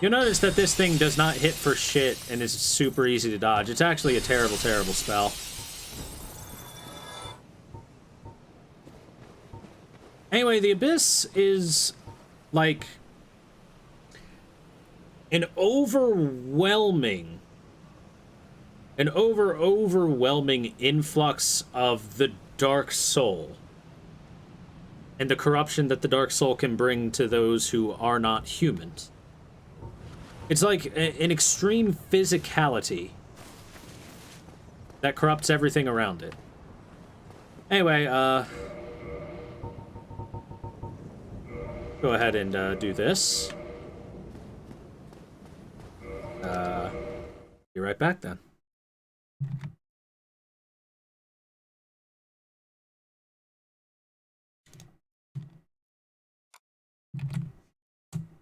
You'll notice that this thing does not hit for shit and is super easy to dodge. It's actually a terrible, terrible spell. Anyway, the Abyss is like an overwhelming influx of the Dark Soul and the corruption that the Dark Soul can bring to those who are not humans. It's like an extreme physicality that corrupts everything around it. Anyway, go ahead and do this. Be right back then.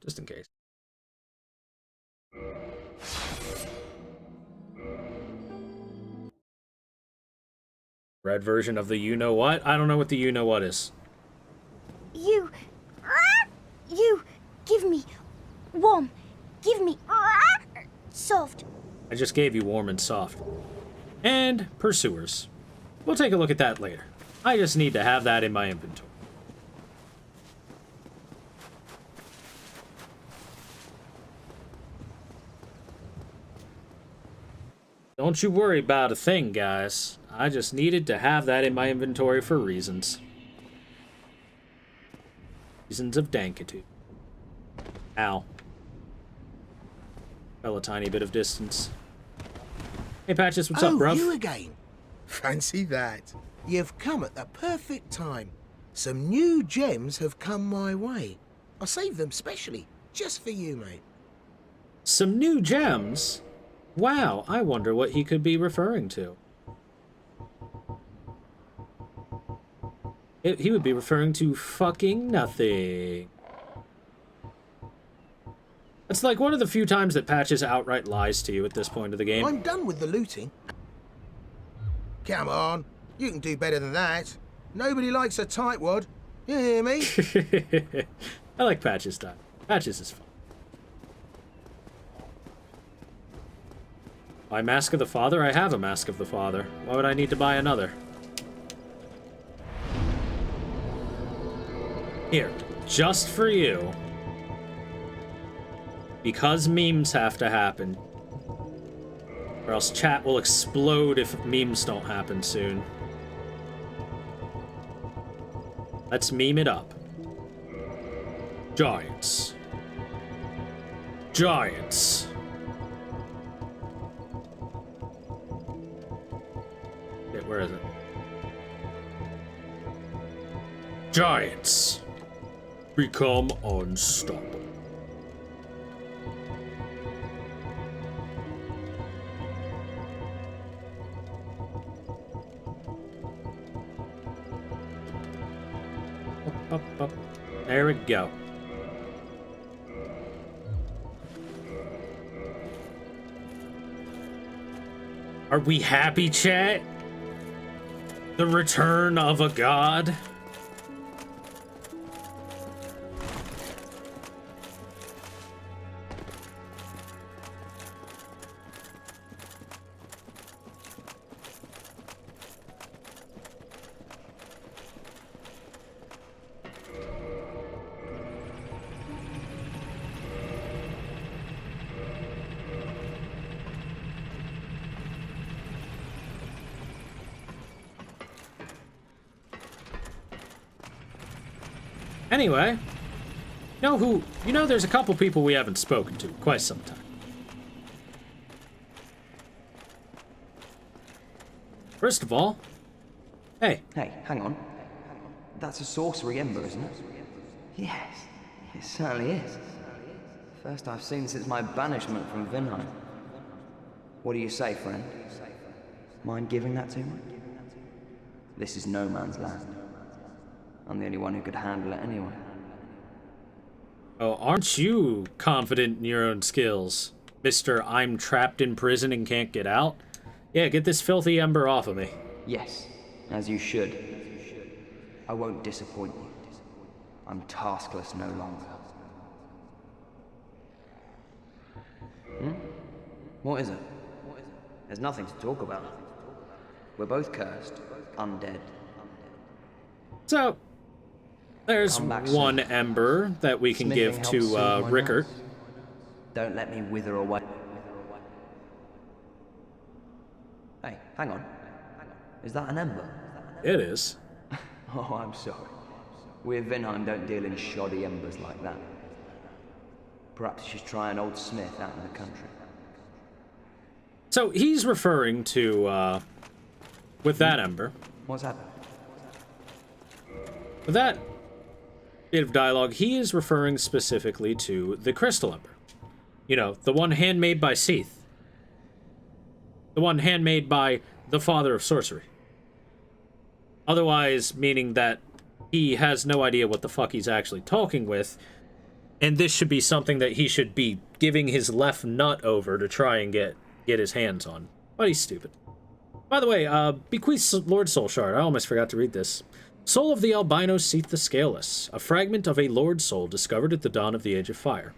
Just in case. Red version of the you-know-what? I don't know what the you-know-what is. You give me warm, give me soft. I just gave you warm and soft. And pursuers. We'll take a look at that later. I just need to have that in my inventory. Don't you worry about a thing, guys. I just needed to have that in my inventory for reasons. Reasons of dankitude. Ow. Fell a tiny bit of distance. Hey, Patches, what's up, bruv? Oh, you again? Fancy that. You've come at the perfect time. Some new gems have come my way. I saved them specially, just for you, mate. Some new gems? Wow, I wonder what he could be referring to. He would be referring to fucking nothing. It's like one of the few times that Patches outright lies to you at this point of the game. I'm done with the looting. Come on, you can do better than that. Nobody likes a tightwad. You hear me? I like Patches' style. Patches is fun. Buy Mask of the Father? I have a Mask of the Father. Why would I need to buy another? Here, just for you. Because memes have to happen. Or else chat will explode if memes don't happen soon. Let's meme it up. Giants. Giants. Okay, where is it? Giants. Become unstoppable. Up. There we go. Are we happy, chat? The return of a god? Anyway, you know there's a couple people we haven't spoken to quite some time. First of all, hey. Hey, hang on. That's a sorcery ember, isn't it? Yes, it certainly is. First I've seen since my banishment from Vinheim. What do you say, friend? Mind giving that to me? This is no man's land. I'm the only one who could handle it anyway. Oh, aren't you confident in your own skills, Mr. I'm trapped in prison and can't get out? Yeah, get this filthy ember off of me. Yes, as you should. I won't disappoint you. I'm taskless no longer. What is it? There's nothing to talk about. We're both cursed, undead. So, there's Come back one soon. ember that we can Smithing give helps to soothe my Rickert. nerves. Don't let me wither away. Hey, hang on. Is that an ember? It is. Oh, I'm sorry. We of Vinheim don't deal in shoddy embers like that. Perhaps you should try an old smith out in the country. So he's referring to, with that ember, What's happened? with that bit of dialogue, he is referring specifically to the crystal ember. You know, the one handmade by Seath. The one handmade by the father of sorcery. Otherwise, meaning that he has no idea what the fuck he's actually talking with, and this should be something that he should be giving his left nut over to try and get his hands on. But he's stupid. By the way, bequeaths Lord Soul Shard. I almost forgot to read this. Soul of the albino Seath the Scaleless, a fragment of a Lord Soul discovered at the dawn of the Age of Fire.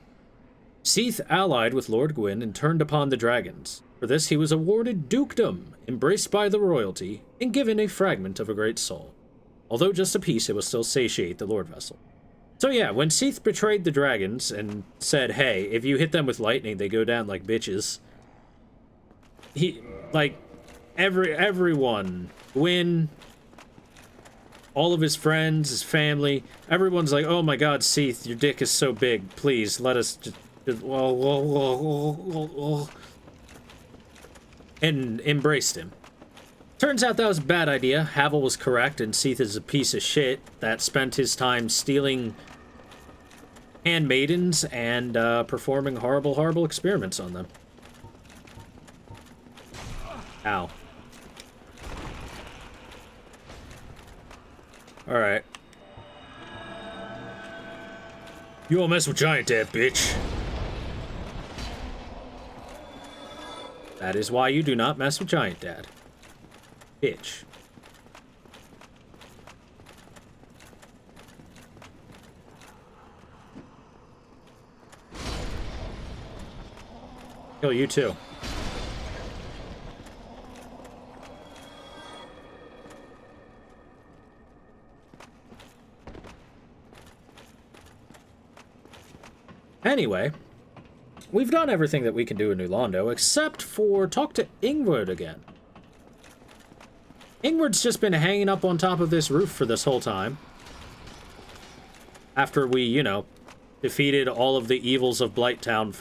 Seath allied with Lord Gwyn and turned upon the dragons. For this he was awarded dukedom, embraced by the royalty, and given a fragment of a great soul. Although just a piece, it will still satiate the Lord Vessel. So yeah, when Seath betrayed the dragons and said, hey, if you hit them with lightning, they go down like bitches. He, like, everyone, Gwyn, all of his friends, his family, everyone's like, oh my god, Seath, your dick is so big, please, let us just and embraced him. Turns out that was a bad idea. Havel was correct, and Seath is a piece of shit that spent his time stealing handmaidens and performing horrible, horrible experiments on them. Ow. Alright. You won't mess with Giant Dad, bitch. That is why you do not mess with Giant Dad. Bitch. Kill you too. Anyway, we've done everything that we can do in New Londo, except for talk to Ingward again. Ingward's just been hanging up on top of this roof for this whole time. After we, you know, defeated all of the evils of Blighttown,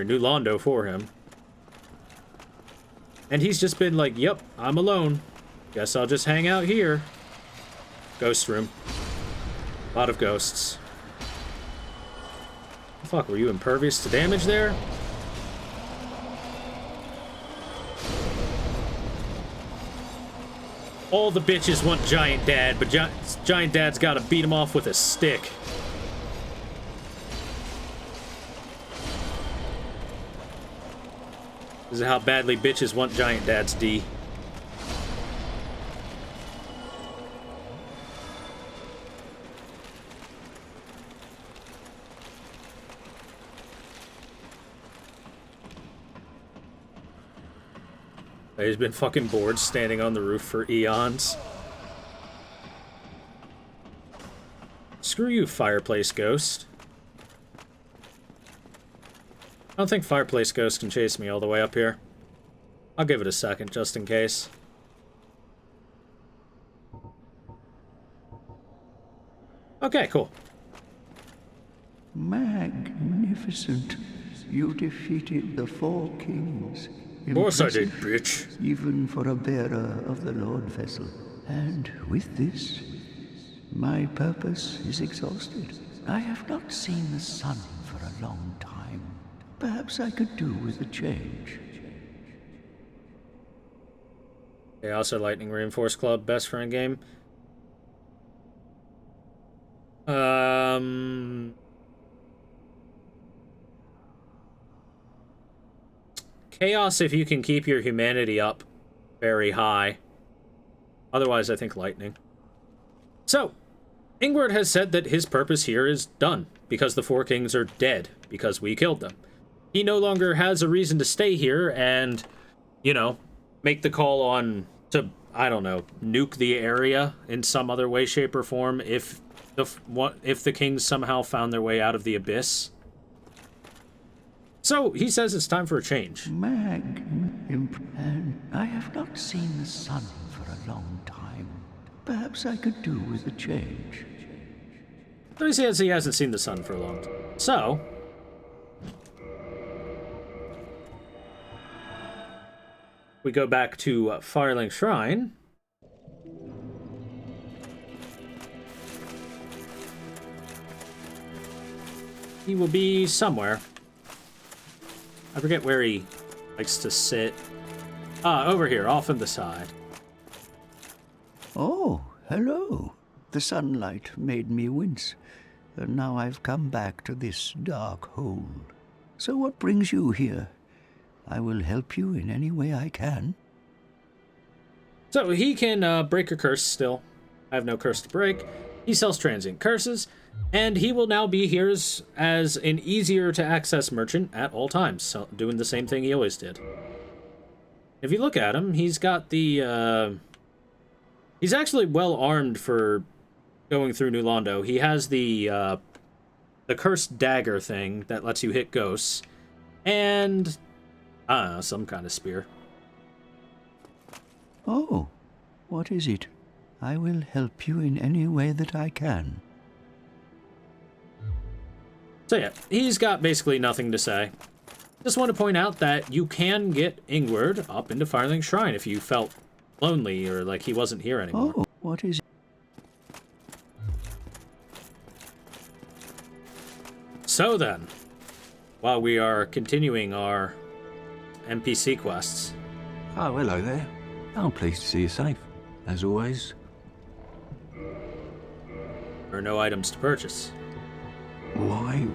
New Londo for him. And he's just been like, yep, I'm alone. Guess I'll just hang out here. Ghost room. A lot of ghosts. Fuck, were you impervious to damage there? All the bitches want Giant Dad, but Giant Dad's gotta beat him off with a stick. This is how badly bitches want Giant Dad's D. He's been fucking bored standing on the roof for eons. Screw you, Fireplace Ghost. I don't think Fireplace Ghost can chase me all the way up here. I'll give it a second, just in case. Okay, cool. Magnificent. You defeated the four kings. Of course I did, Impressive, bitch. even for a bearer of the Lord Vessel. And with this, my purpose is exhausted. I have not seen the sun for a long time. Perhaps I could do with a change. Okay, also Lightning Reinforced Club, best friend game. chaos if you can keep your humanity up very high. Otherwise, I think lightning. So, Ingward has said that his purpose here is done, because the Four Kings are dead, because we killed them. He no longer has a reason to stay here and, you know, make the call on to, I don't know, nuke the area in some other way, shape, or form if the kings somehow found their way out of the abyss. So, he says it's time for a change. And I have not seen the sun for a long time. Perhaps I could do with a change. So he says he hasn't seen the sun for a long time. So, we go back to Firelink Shrine. He will be somewhere. I forget where he likes to sit. Ah, over here, off on the side. Oh, hello. The sunlight made me wince, and now I've come back to this dark hole. So what brings you here? I will help you in any way I can. So he can break a curse still. I have no curse to break. He sells transient curses, and he will now be here as an easier to access merchant at all times, so doing the same thing he always did. If you look at him, he's got the he's actually well armed for going through New Londo. He has the cursed dagger thing that lets you hit ghosts, and I don't know, some kind of spear. Oh, what is it? I will help you in any way that I can. So yeah, he's got basically nothing to say. Just want to point out that you can get Ingward up into Firelink Shrine if you felt lonely or like he wasn't here anymore. Oh, what is it? So then, while we are continuing our NPC quests. Oh, hello there. I'm pleased to see you safe, as always. There are no items to purchase. Why?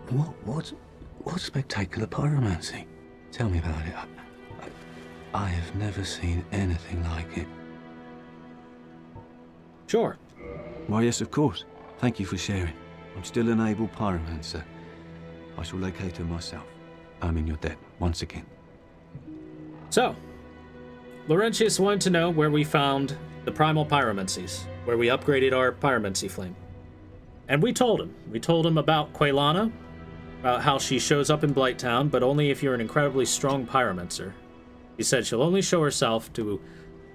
What spectacular pyromancy? Tell me about it. I have never seen anything like it. Sure. Why, yes, of course. Thank you for sharing. I'm still an able pyromancer. I shall locate her myself. I mean, you're dead, once again. So, Laurentius wanted to know where we found the primal pyromancies, where we upgraded our pyromancy flame. And we told him. We told him about Quelana, about how she shows up in Blighttown, but only if you're an incredibly strong pyromancer. He said she'll only show herself to...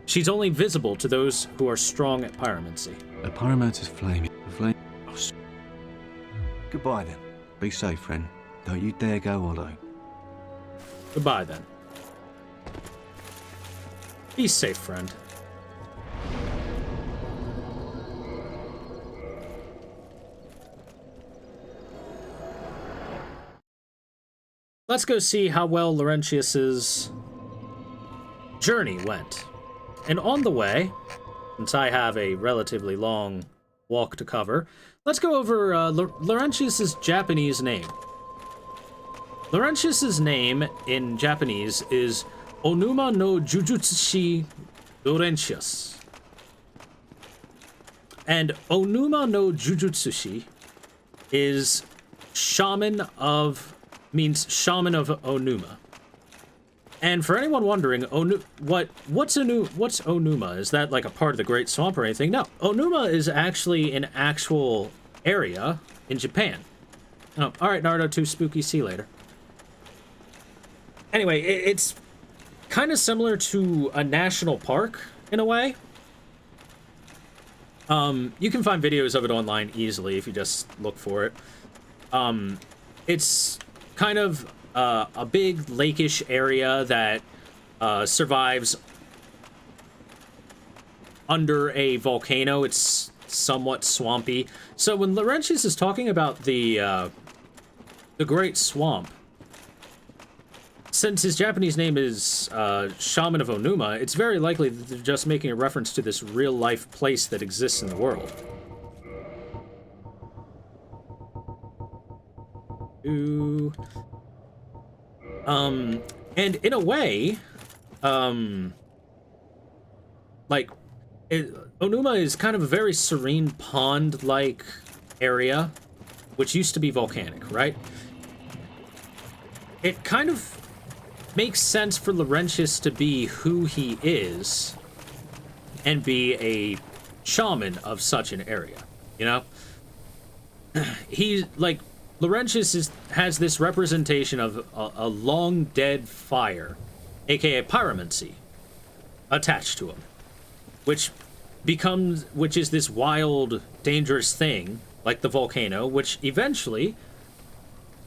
She's only visible to those who are strong at pyromancy. A pyromancer's flame. Oh, goodbye then. Be safe, friend. Don't you dare go hollow. Goodbye then. Be safe, friend. Let's go see how well Laurentius's journey went. And on the way, since I have a relatively long walk to cover, let's go over Laurentius's Japanese name. Laurentius's name in Japanese is Onuma no Jujutsushi Laurentius. And Onuma no Jujutsushi is means shaman of Onuma. And for anyone wondering, what's Onuma? Is that like a part of the Great Swamp or anything? No, Onuma is actually an actual area in Japan. Oh, all right, Naruto 2 Spooky, see you later. Anyway, it's kind of similar to a national park in a way. You can find videos of it online easily if you just look for it. It's kind of a big lakeish area that survives under a volcano. It's somewhat swampy. So when Laurentius is talking about the Great Swamp, since his Japanese name is Shaman of Onuma, it's very likely that they're just making a reference to this real-life place that exists in the world. Ooh. And in a way, like, Onuma is kind of a very serene pond-like area, which used to be volcanic, right? It kind of makes sense for Laurentius to be who he is and be a shaman of such an area, you know? He's, like, Laurentius has this representation of a long-dead fire, aka pyromancy, attached to him, which is this wild, dangerous thing, like the volcano, which eventually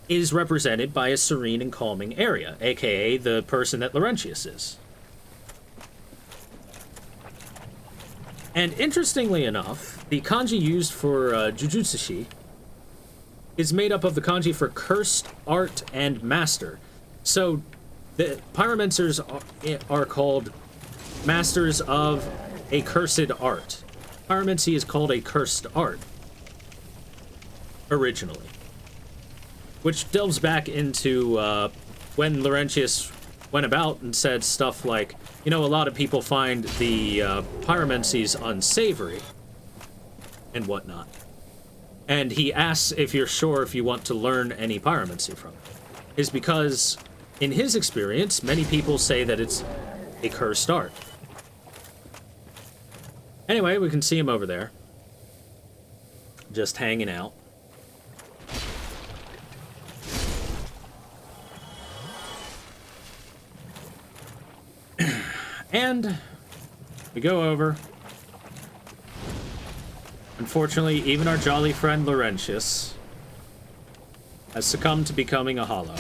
is represented by a serene and calming area, aka the person that Laurentius is. And interestingly enough, the kanji used for Jujutsushi is made up of the kanji for cursed, art, and master. So the pyromancers are called masters of a cursed art. Pyromancy is called a cursed art, originally. Which delves back into when Laurentius went about and said stuff like, you know, a lot of people find the pyromancies unsavory and whatnot. And he asks if you're sure if you want to learn any pyromancy from it. Is because, in his experience, many people say that it's a cursed art. Anyway, we can see him over there. Just hanging out. And we go over. Unfortunately, even our jolly friend Laurentius has succumbed to becoming a hollow.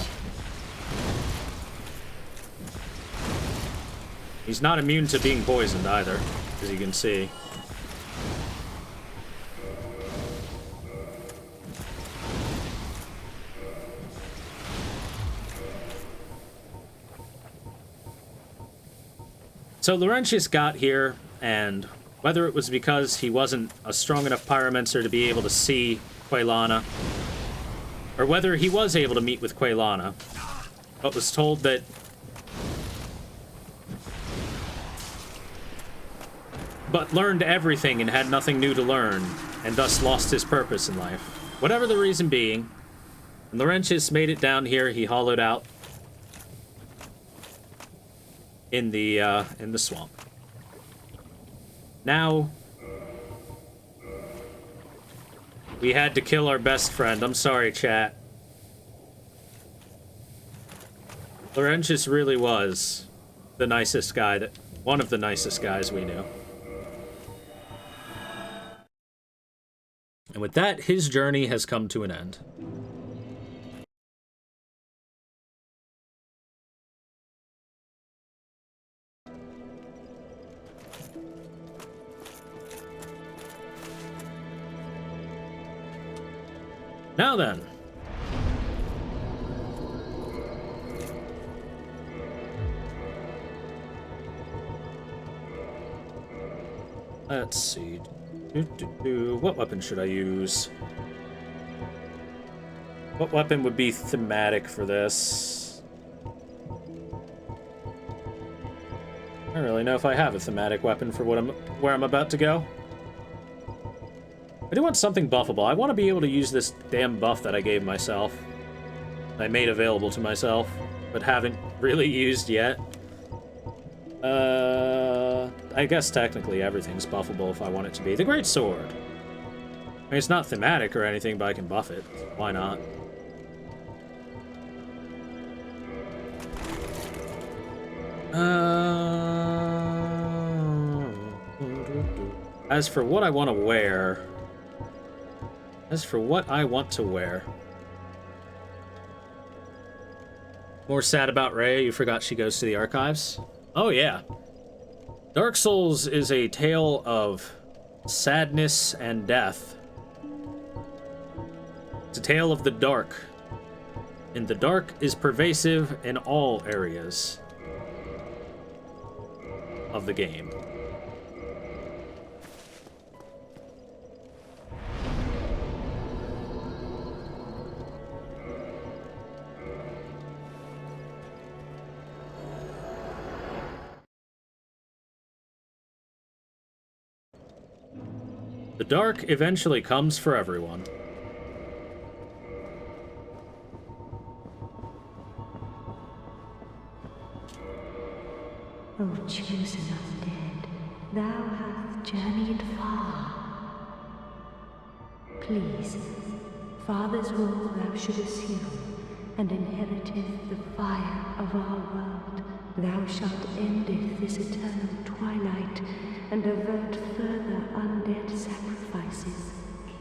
He's not immune to being poisoned either, as you can see. So Laurentius got here, and whether it was because he wasn't a strong enough pyromancer to be able to see Quaylana, or whether he was able to meet with Quaylana, but was told that but learned everything and had nothing new to learn, and thus lost his purpose in life. Whatever the reason being, when Laurentius made it down here, he hollowed out in the swamp. Now, we had to kill our best friend. I'm sorry, chat. Laurentius really was the nicest guy, one of the nicest guys we knew. And with that, his journey has come to an end. Now then. Let's see. What weapon should I use? What weapon would be thematic for this? I don't really know if I have a thematic weapon for where I'm about to go. I do want something buffable. I want to be able to use this damn buff that I gave myself. I made available to myself, but haven't really used yet. I guess technically everything's buffable if I want it to be. The Great Sword. I mean, it's not thematic or anything, but I can buff it. Why not? As for what I want to wear... More sad about Rhea, you forgot she goes to the archives? Oh yeah. Dark Souls is a tale of sadness and death. It's a tale of the dark. And the dark is pervasive in all areas of the game. The dark eventually comes for everyone. O chosen undead, thou hast journeyed far. Please, Father's role thou should assume, and inheriteth the fire of our world. Thou shalt endeth this eternal twilight, and avert further undead sacrifices.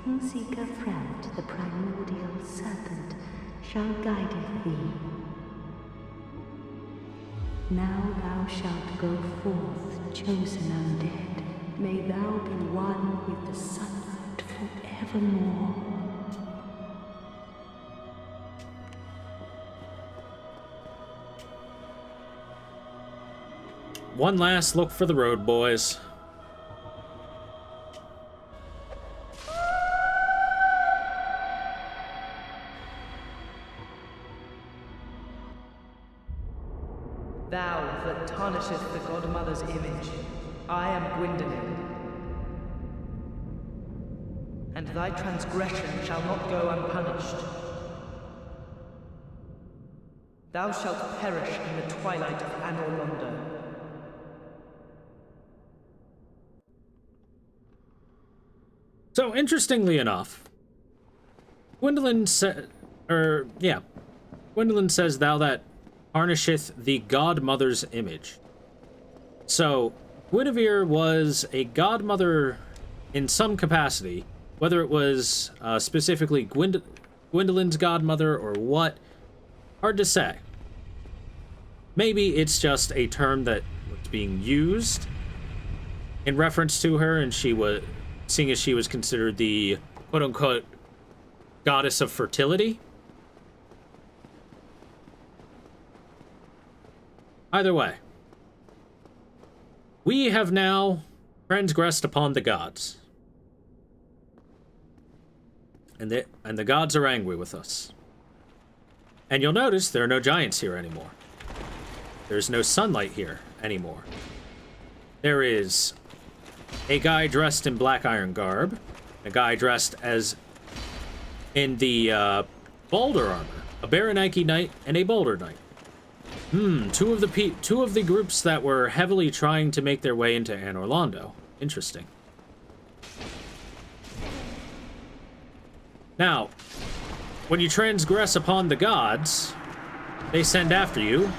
Kingseeker Frant, the primordial serpent, shall guideth thee. Now thou shalt go forth, chosen undead. May thou be one with the sunlight forevermore. One last look for the road, boys. Thou that tarnisheth the Godmother's image, I am Gwyndolin. And thy transgression shall not go unpunished. Thou shalt perish in the twilight of Anor Londo. So, interestingly enough, Gwyndolin says, thou that tarnisheth the Godmother's image. So, Guinevere was a godmother in some capacity, whether it was specifically Gwyndolin's godmother or what, hard to say. Maybe it's just a term that was being used in reference to her, and she was, seeing as she was considered the quote-unquote goddess of fertility. Either way, we have now transgressed upon the gods. And the gods are angry with us. And you'll notice there are no giants here anymore. There's no sunlight here anymore. There is a guy dressed in black iron garb, a guy dressed as in the Boulder armor, a Baranike knight and a Boulder knight. Two of the groups that were heavily trying to make their way into Anor Londo. Interesting. Now, when you transgress upon the gods, they send after you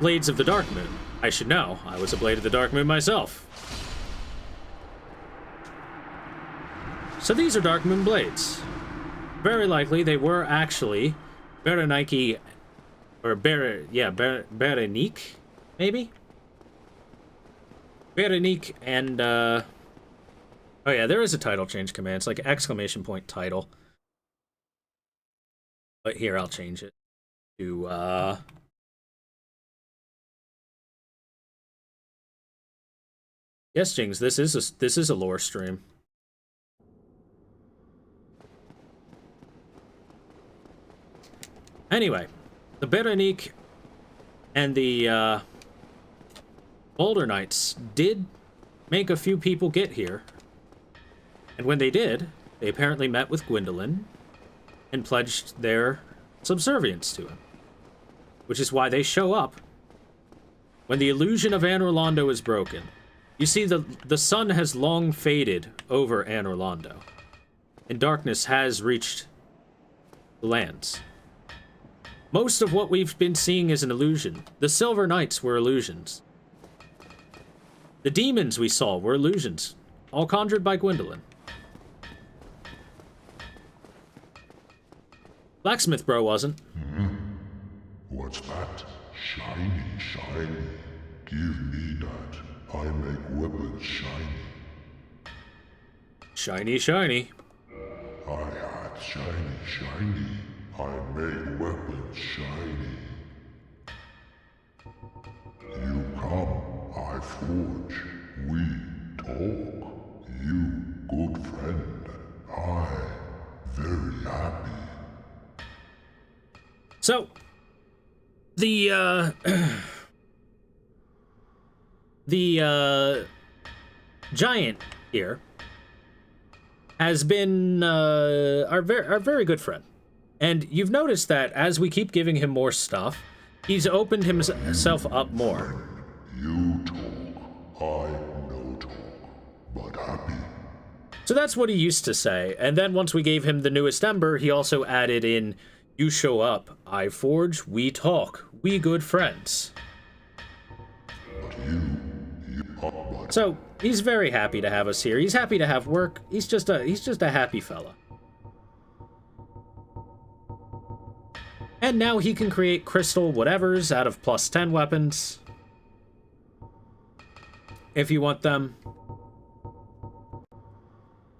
Blades of the Dark Moon. I should know. I was a Blade of the Dark Moon myself. So these are Dark Moon blades. Very likely they were actually Baranike, or Baranike, maybe? Baranike and, oh yeah, there is a title change command. It's like exclamation point title. But here, I'll change it to, yes, Jings, this is a lore stream. Anyway, the Baranike and the Boulder Knights did make a few people get here. And when they did, they apparently met with Gwyndolin and pledged their subservience to him. Which is why they show up when the illusion of Anor Londo is broken. You see, the sun has long faded over Anor Londo, and darkness has reached the lands. Most of what we've been seeing is an illusion. The Silver Knights were illusions. The demons we saw were illusions, all conjured by Gwyndolin. Blacksmith Bro wasn't. What's that? Shiny, shiny. Give me that. I make weapons shiny. Shiny, shiny. I had shiny, shiny. I make weapons shiny. You come, I forge. We talk. You, good friend. I, very happy. So, the giant here has been our very good friend. And you've noticed that as we keep giving him more stuff, he's opened himself up more. You talk, I no talk, but happy. So that's what he used to say. And then once we gave him the newest ember, he also added in, you show up, I forge, we talk, we good friends. But you are So he's very happy to have us here. He's happy to have work. He's just a happy fella. And now he can create crystal whatevers out of +10 weapons. If you want them.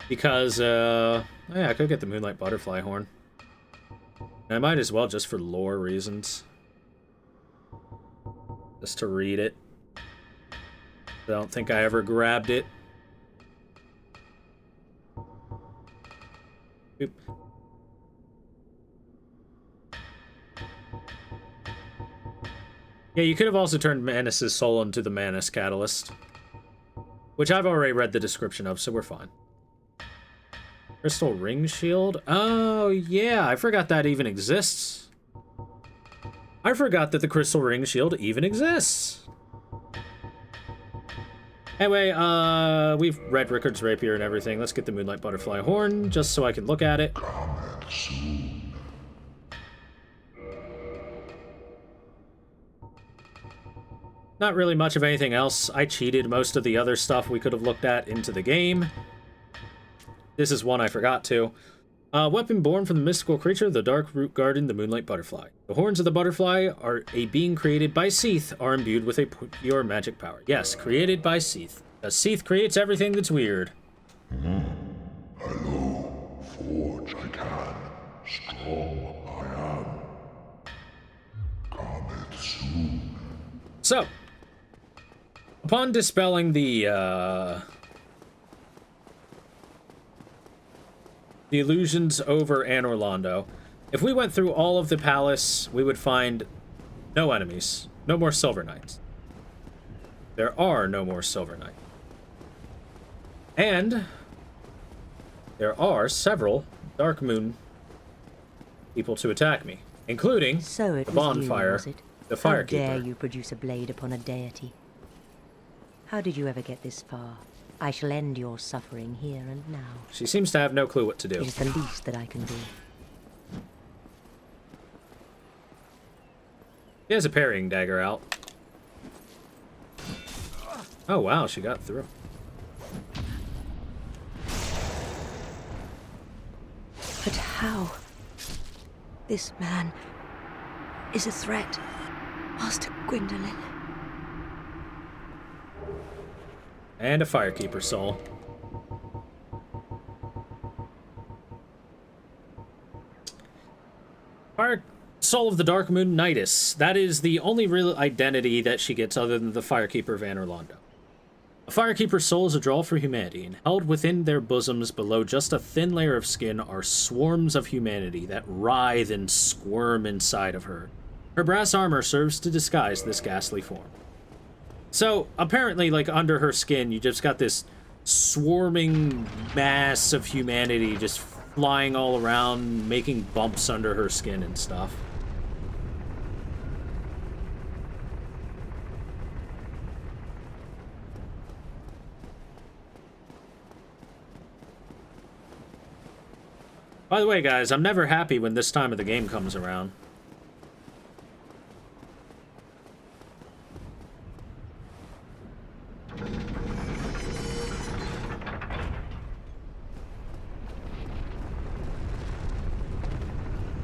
Because, yeah, I could get the Moonlight Butterfly Horn. I might as well, just for lore reasons. Just to read it. I don't think I ever grabbed it. Oop. Yeah, you could have also turned Manus' soul into the Manus Catalyst. Which I've already read the description of, so we're fine. Crystal Ring Shield? Oh, yeah, I forgot that even exists. I forgot that the Crystal Ring Shield even exists. Anyway, we've read Rickard's Rapier and everything. Let's get the Moonlight Butterfly Horn, just so I can look at it. coming soon. Not really much of anything else. I cheated most of the other stuff we could have looked at into the game. This is one I forgot to. Weapon born from the mystical creature, the dark root guardian, the Moonlight Butterfly. The horns of the butterfly are a being created by Seath, are imbued with a pure magic power. Yes, created by Seath. Seath creates everything that's weird. Hello, forge I can, strong I am. Cometh soon. So, upon dispelling the illusions over Anor Londo, if we went through all of the palace, we would find no enemies. No more Silver Knights. There are no more Silver Knights. And there are several Dark Moon people to attack me, including So it the was bonfire, you, was it? the How Firekeeper. dare you produce a blade upon a deity? How did you ever get this far? I shall end your suffering here and now. She seems to have no clue what to do. It is the least that I can do. She has a parrying dagger out. Oh wow, she got through. But how? This man is a threat, Master Gwendolyn. And a Firekeeper soul. Fire Soul of the Dark Moon Nidus. That is the only real identity that she gets other than the Firekeeper of Anor Londo. A Firekeeper's soul is a draw for humanity, and held within their bosoms below just a thin layer of skin are swarms of humanity that writhe and squirm inside of her. Her brass armor serves to disguise this ghastly form. So, apparently, like, under her skin, you just got this swarming mass of humanity just flying all around, making bumps under her skin and stuff. By the way, guys, I'm never happy when this time of the game comes around.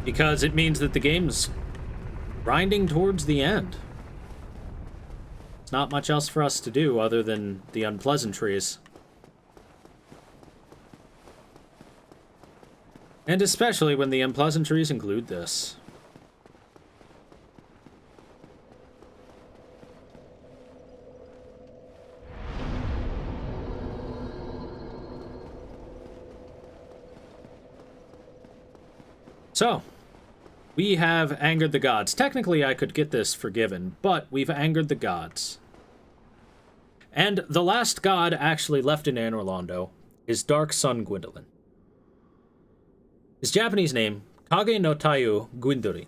Because it means that the game's grinding towards the end. There's not much else for us to do other than the unpleasantries. And especially when the unpleasantries include this. So, we have angered the gods. Technically, I could get this forgiven, but we've angered the gods. And the last god actually left in Anor Londo is Dark Sun Gwendolyn. His Japanese name, Kage no Taiyu Gwindori,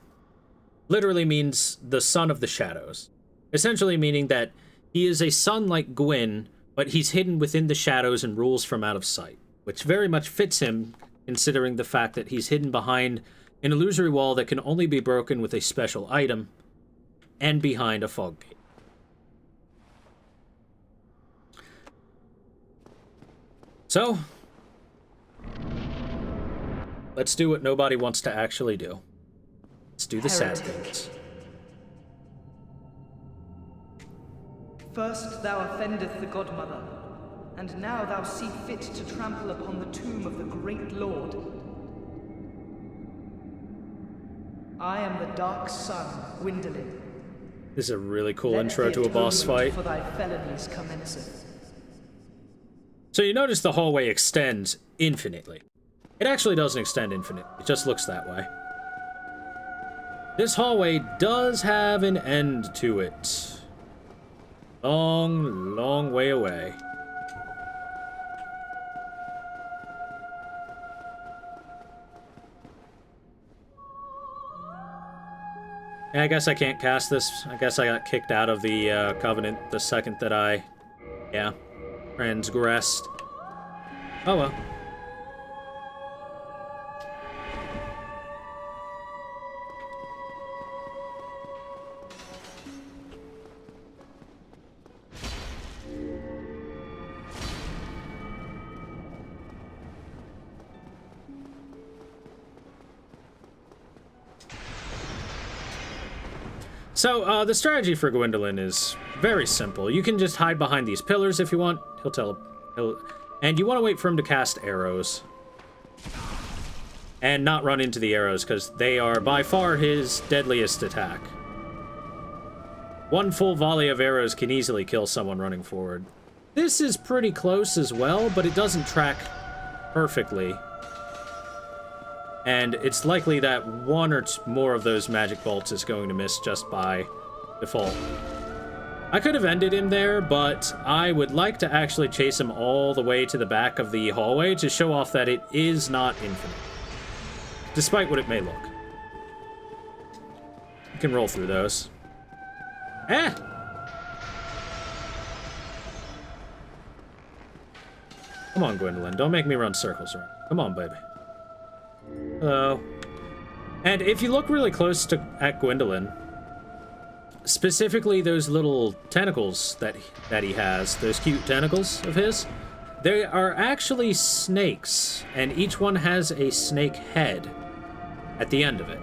literally means the son of the shadows, essentially meaning that he is a son like Gwyn, but he's hidden within the shadows and rules from out of sight, which very much fits him, considering the fact that he's hidden behind an illusory wall that can only be broken with a special item, and behind a fog gate. So, let's do what nobody wants to actually do. Let's do the sad things. First thou offendeth the Godmother, and now thou see fit to trample upon the tomb of the great Lord. I am the Dark Sun, Gwyndolin. This is a really cool intro to a boss fight. For thy felonies commenceth. So you notice the hallway extends infinitely. It actually doesn't extend infinitely, it just looks that way. This hallway does have an end to it. Long, long way away. Yeah, I guess I can't cast this. I guess I got kicked out of the Covenant the second that I, transgressed. Oh well. So, the strategy for Gwyndolin is very simple. You can just hide behind these pillars if you want. And you want to wait for him to cast arrows. And not run into the arrows, because they are by far his deadliest attack. One full volley of arrows can easily kill someone running forward. This is pretty close as well, but it doesn't track perfectly. And it's likely that one or more of those magic bolts is going to miss just by default. I could have ended him there, but I would like to actually chase him all the way to the back of the hallway to show off that it is not infinite, despite what it may look. You can roll through those. Eh! Come on, Gwyndolin, don't make me run circles around. Come on, baby. Hello. And if you look really close at Gwyndolin, specifically those little tentacles that he has, those cute tentacles of his, they are actually snakes, and each one has a snake head at the end of it.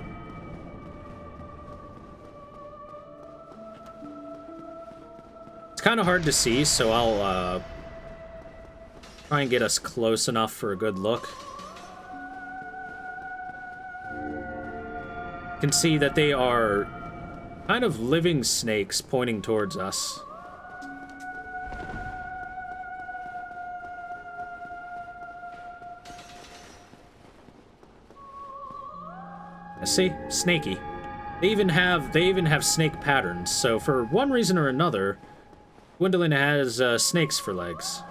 It's kind of hard to see, so I'll try and get us close enough for a good look. You can see that they are kind of living snakes pointing towards us. See? Snaky. They even have snake patterns, so for one reason or another, Gwyndolin has snakes for legs.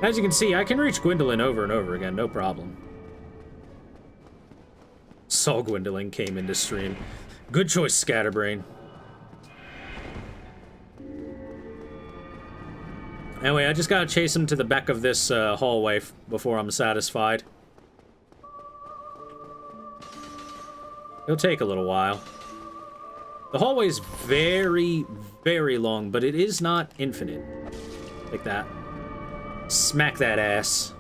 As you can see, I can reach Gwyndolin over and over again, no problem. Saw Gwyndolin came into stream. Good choice, Scatterbrain. Anyway, I just gotta chase him to the back of this hallway before I'm satisfied. It'll take a little while. The hallway's very, very long, but it is not infinite. Like that. Smack that ass.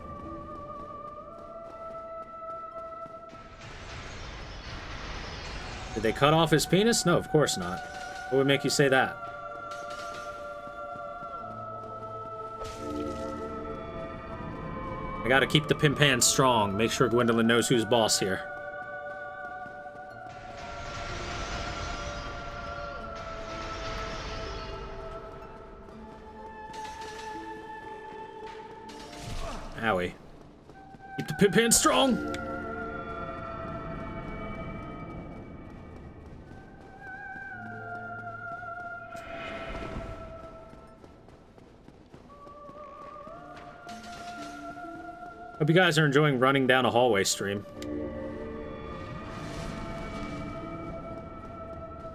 Did they cut off his penis? No, of course not. What would make you say that? I gotta keep the pimp hand strong. Make sure Gwyndolin knows who's boss here. Owie. Keep the pimp hand strong! Hope you guys are enjoying running down a hallway stream.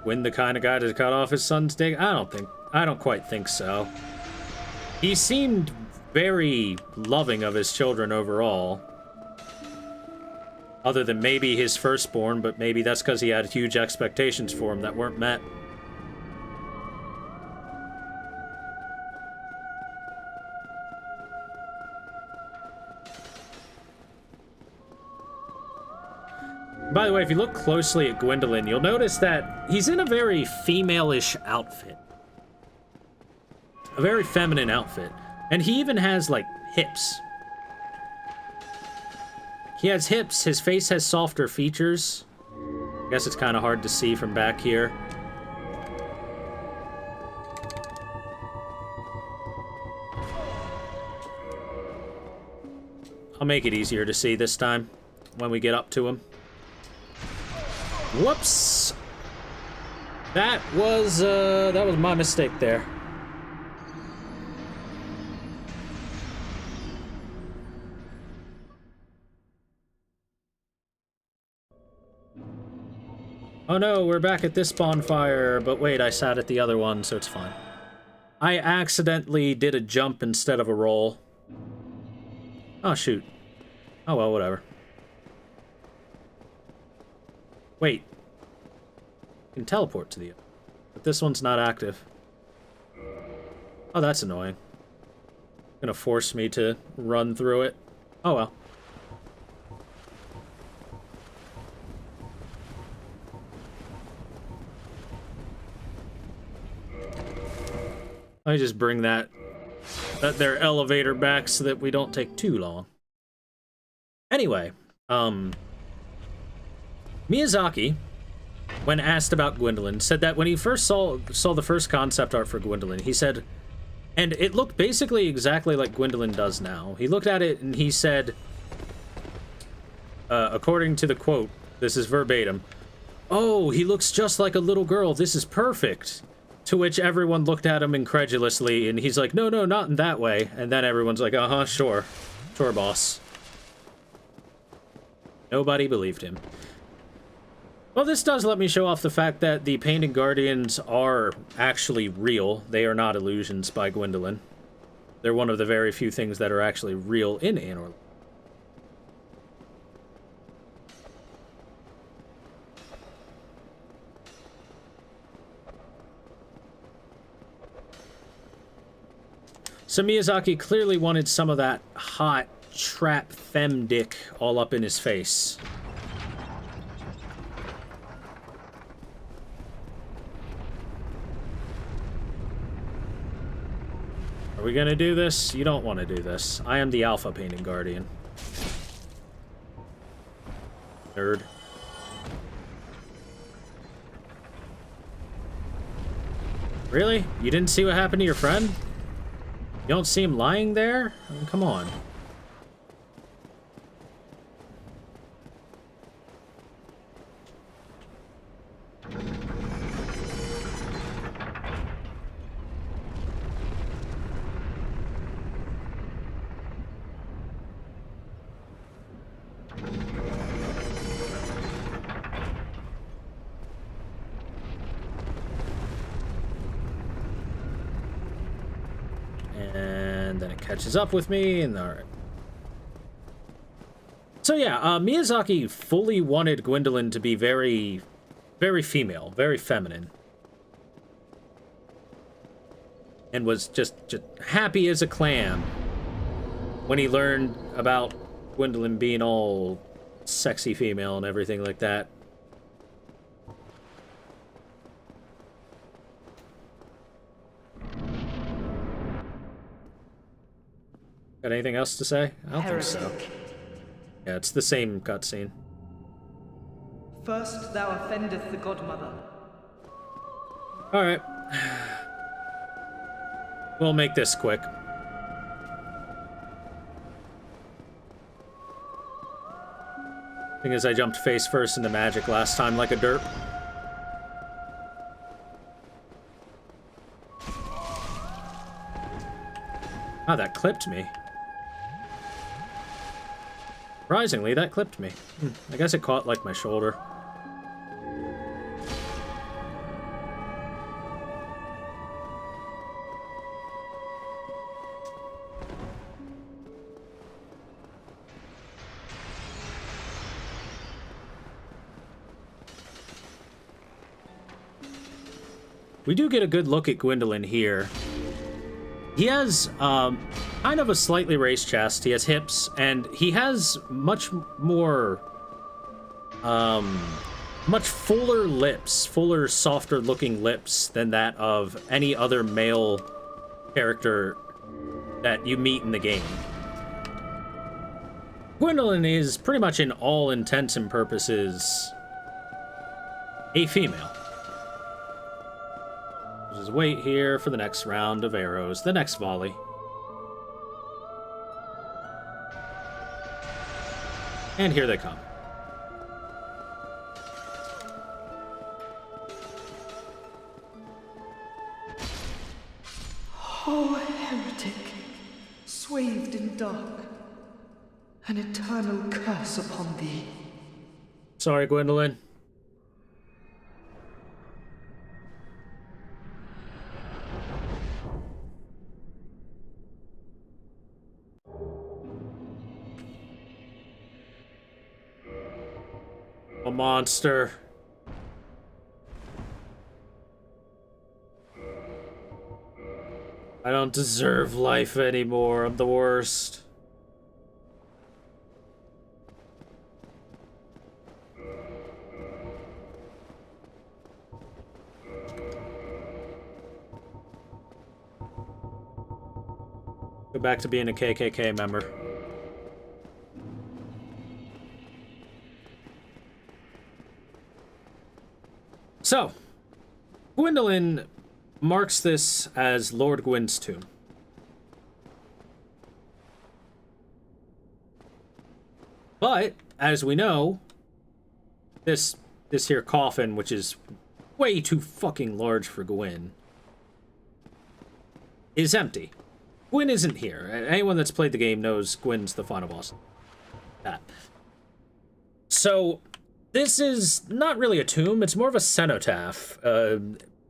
Gwyn the kind of guy to cut off his son's dick? I don't quite think so. He seemed very loving of his children overall. Other than maybe his firstborn, but maybe that's because he had huge expectations for him that weren't met. By the way, if you look closely at Gwendolyn, you'll notice that he's in a very female-ish outfit. A very feminine outfit. And he even has, like, hips. He has hips, his face has softer features. I guess it's kind of hard to see from back here. I'll make it easier to see this time when we get up to him. Whoops! That was my mistake there. Oh no, we're back at this bonfire, but wait, I sat at the other one, so it's fine. I accidentally did a jump instead of a roll. Oh shoot. Oh well, whatever. Wait. You can teleport to the other, but this one's not active. Oh, that's annoying. Gonna force me to run through it. Oh well. Let me just bring that their elevator back so that we don't take too long. Anyway, Miyazaki, when asked about Gwendolyn, said that when he first saw the first concept art for Gwendolyn, he said, and it looked basically exactly like Gwendolyn does now. He looked at it and he said, according to the quote, this is verbatim, "Oh, he looks just like a little girl. This is perfect." To which everyone looked at him incredulously, and he's like, no, not in that way. And then everyone's like, uh-huh, sure. Sure, boss. Nobody believed him. Well, this does let me show off the fact that the Painted Guardians are actually real. They are not illusions by Gwendolyn. They're one of the very few things that are actually real in Anor. So Miyazaki clearly wanted some of that hot trap femme dick all up in his face. Are we gonna do this? You don't want to do this. I am the Alpha Painted Guardian. Nerd. Really? You didn't see what happened to your friend? You don't see him lying there? I mean, come on. And then it catches up with me, and alright. So yeah, Miyazaki fully wanted Gwendolyn to be very, very female, very feminine. And was just happy as a clam when he learned about Gwendolyn being all sexy female and everything like that. Got anything else to say? I don't think so. Yeah, it's the same cutscene. First thou offendeth the godmother. Alright. We'll make this quick. Thing is, I jumped face first into magic last time like a derp. Ah, that clipped me. Surprisingly, that clipped me. I guess it caught, like, my shoulder. We do get a good look at Gwendolyn here. He has kind of a slightly raised chest. He has hips, and he has much more, much fuller lips, fuller, softer looking lips than that of any other male character that you meet in the game. Gwendolyn is pretty much, in all intents and purposes, a female. Just wait here for the next round of arrows, the next volley. And here they come. Oh, heretic, swathed in dark, an eternal curse upon thee. Sorry, Gwendolyn. A monster. I don't deserve life anymore. I'm the worst. Go back to being a KKK member. So, Gwendolyn marks this as Lord Gwyn's tomb. But, as we know, this here coffin, which is way too fucking large for Gwyn, is empty. Gwyn isn't here. Anyone that's played the game knows Gwyn's the final boss. That. So, this is not really a tomb, it's more of a cenotaph.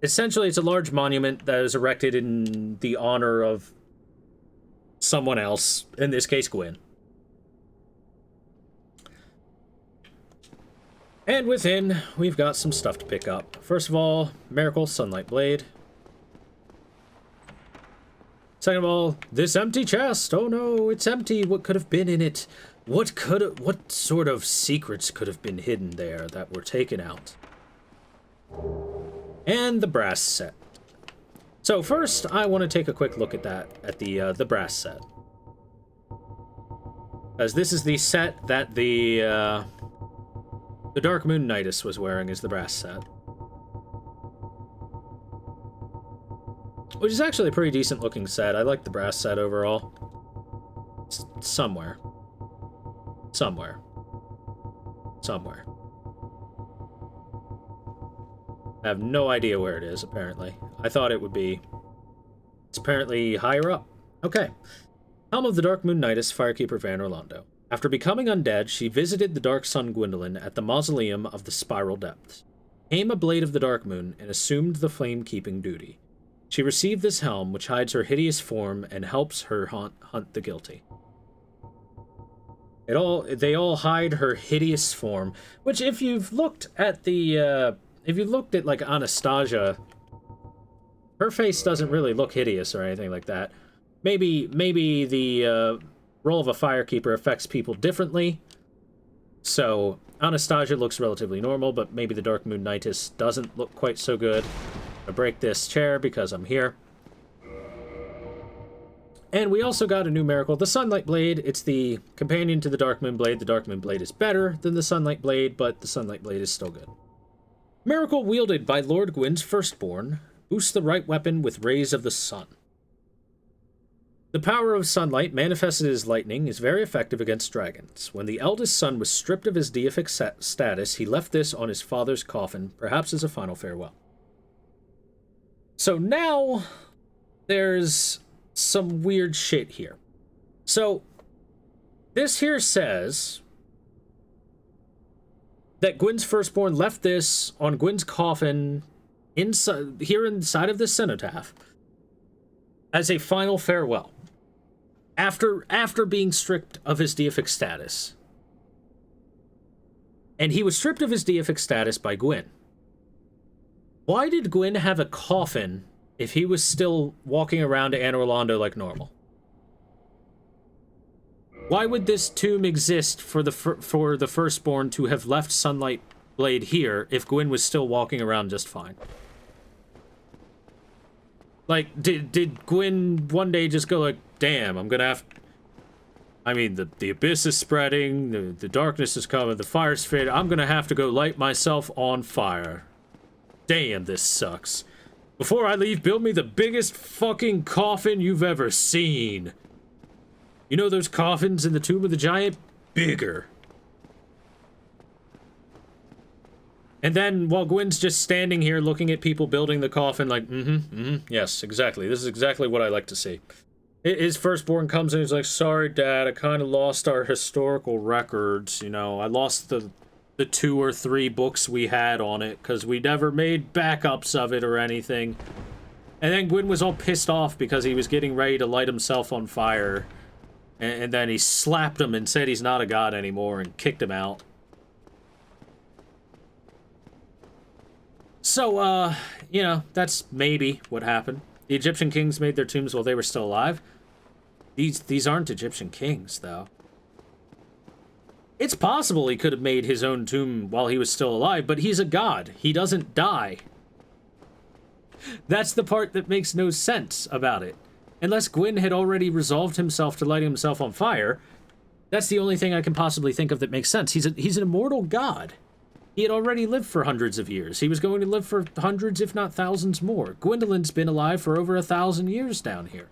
Essentially, it's a large monument that is erected in the honor of someone else, in this case, Gwyn. And within, we've got some stuff to pick up. First of all, Miracle Sunlight Blade. Second of all, this empty chest. Oh no, it's empty. What could have been in it? What sort of secrets could have been hidden there that were taken out? And the brass set. So first, I want to take a quick look at the brass set, as this is the set that the Dark Moon Knightus was wearing, is the brass set, which is actually a pretty decent looking set. I like the brass set overall. It's somewhere. I have no idea where it is, apparently. I thought it would be. It's apparently higher up. Okay. Helm of the Dark Moon Knightus, Firekeeper Van Orlando. After becoming undead, she visited the Dark Sun Gwendolyn at the Mausoleum of the Spiral Depths, became a Blade of the Dark Moon, and assumed the flame-keeping duty. She received this helm, which hides her hideous form and helps her hunt the guilty. They all hide her hideous form, which if you've looked at like Anastasia, her face doesn't really look hideous or anything like that. Maybe the role of a Firekeeper affects people differently. So Anastasia looks relatively normal, but maybe the Dark Moon Knightus doesn't look quite so good. I break this chair because I'm here. And we also got a new miracle, the Sunlight Blade. It's the companion to the Dark Moon Blade. The Dark Moon Blade is better than the Sunlight Blade, but the Sunlight Blade is still good. Miracle wielded by Lord Gwyn's firstborn. Boosts the right weapon with rays of the sun. The power of sunlight, manifested as lightning, is very effective against dragons. When the eldest son was stripped of his deific status, he left this on his father's coffin, perhaps as a final farewell. So now, there's some weird shit here. So, this here says, that Gwyn's firstborn left this on Gwyn's coffin inside of this cenotaph as a final farewell. After being stripped of his deific status. And he was stripped of his deific status by Gwyn. Why did Gwyn have a coffin if he was still walking around Anor Londo like normal? Why would this tomb exist for the firstborn to have left Sunlight Blade here if Gwyn was still walking around just fine? Like, did Gwyn one day just go like, damn, I'm gonna have... I mean, the abyss is spreading, the darkness is coming, the fire's fading, I'm gonna have to go light myself on fire. Damn, this sucks. Before I leave, build me the biggest fucking coffin you've ever seen. You know those coffins in the Tomb of the Giant? Bigger. And then, while Gwyn's just standing here looking at people building the coffin like, yes, exactly. This is exactly what I like to see. His firstborn comes in and he's like, sorry, Dad, I kind of lost our historical records, you know. I lost the 2 or 3 books we had on it because we never made backups of it or anything. And then Gwyn was all pissed off because he was getting ready to light himself on fire. And then he slapped him and said he's not a god anymore and kicked him out. So, you know, that's maybe what happened. The Egyptian kings made their tombs while they were still alive. These aren't Egyptian kings, though. It's possible he could have made his own tomb while he was still alive, but he's a god. He doesn't die. That's the part that makes no sense about it. Unless Gwyn had already resolved himself to lighting himself on fire, that's the only thing I can possibly think of that makes sense. He's an immortal god. He had already lived for hundreds of years. He was going to live for hundreds, if not thousands more. Gwendolyn's been alive for over 1,000 years down here.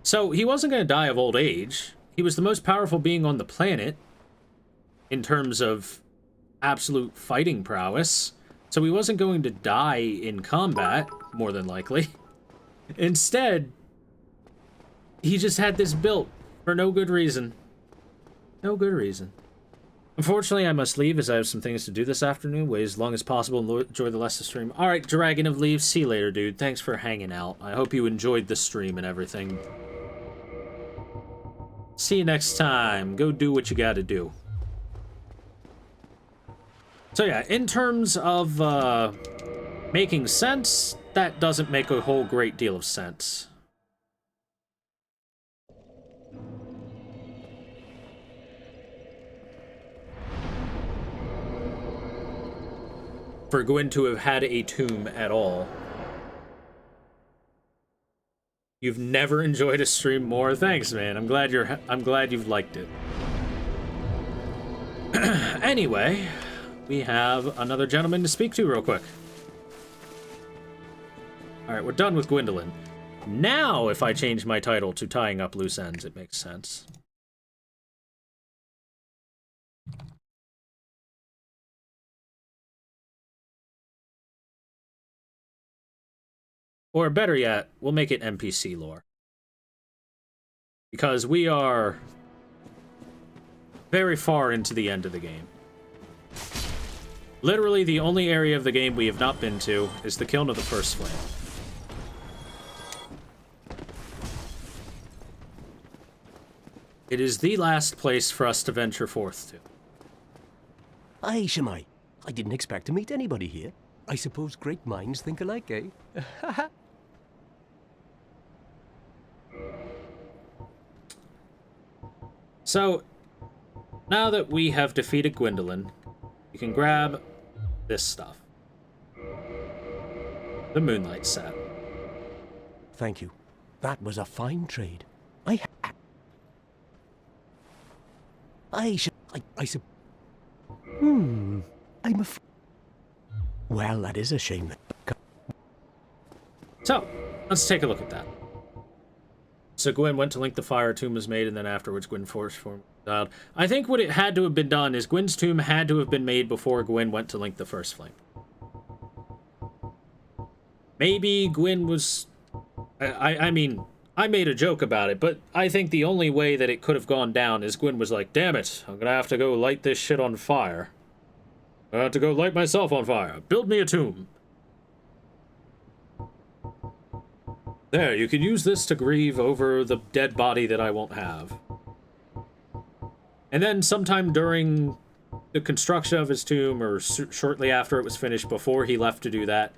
So, he wasn't going to die of old age. He was the most powerful being on the planet in terms of absolute fighting prowess. So he wasn't going to die in combat, more than likely. Instead, he just had this built for no good reason. No good reason. Unfortunately, I must leave as I have some things to do this afternoon. Wait as long as possible and enjoy the rest of the stream. Alright, Dragon of Leaves, see you later, dude. Thanks for hanging out. I hope you enjoyed the stream and everything. See you next time. Go do what you gotta do. So yeah, in terms of making sense, that doesn't make a whole great deal of sense. For Gwyn to have had a tomb at all. You've never enjoyed a stream more. Thanks, man. I'm glad you've liked it. Anyway, we have another gentleman to speak to real quick. Alright, we're done with Gwendolyn. Now, if I change my title to Tying Up Loose Ends, it makes sense. Or better yet, we'll make it NPC lore. Because we are very far into the end of the game. Literally, the only area of the game we have not been to is the Kiln of the First Flame. It is the last place for us to venture forth to. Aye, Shemai. I didn't expect to meet anybody here. I suppose great minds think alike, eh? So, now that we have defeated Gwendolyn, we can grab this stuff. The Moonlight Set. Thank you. That was a fine trade. Well, that is a shame. So, let's take a look at that. So Gwyn went to link the fire, a tomb was made, and then afterwards Gwyn forced form dialed. I think what it had to have been done is Gwyn's tomb had to have been made before Gwyn went to link the first flame. Maybe Gwyn was... I mean, I made a joke about it, but I think the only way that it could have gone down is Gwyn was like, damn it, I'm gonna have to go light this shit on fire. I have to go light myself on fire. Build me a tomb. There, you can use this to grieve over the dead body that I won't have. And then sometime during the construction of his tomb, or shortly after it was finished, before he left to do that,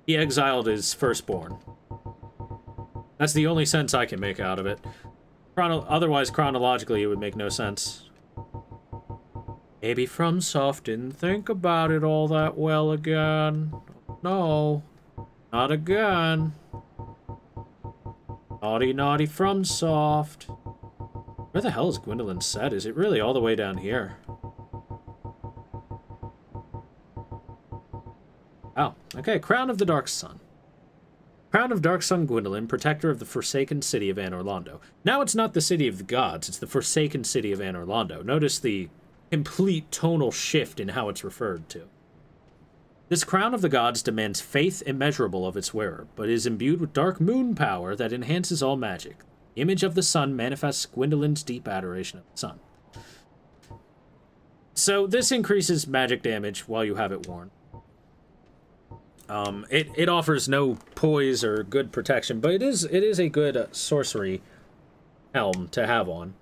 he exiled his firstborn. That's the only sense I can make out of it. Otherwise, chronologically, it would make no sense. Maybe FromSoft didn't think about it all that well again. No, not again. Naughty, naughty FromSoft. Where the hell is Gwendolyn's set? Is it really all the way down here? Oh, okay. Crown of the Dark Sun. Crown of Dark Sun Gwendolyn, protector of the forsaken city of Anor Londo. Now it's not the city of the gods, it's the forsaken city of Anor Londo. Notice the complete tonal shift in how it's referred to. This crown of the gods demands faith immeasurable of its wearer, but is imbued with dark moon power that enhances all magic. The image of the sun manifests Gwendolyn's deep adoration of the sun. So this increases magic damage while you have it worn. It offers no poise or good protection, but it is a good sorcery helm to have on.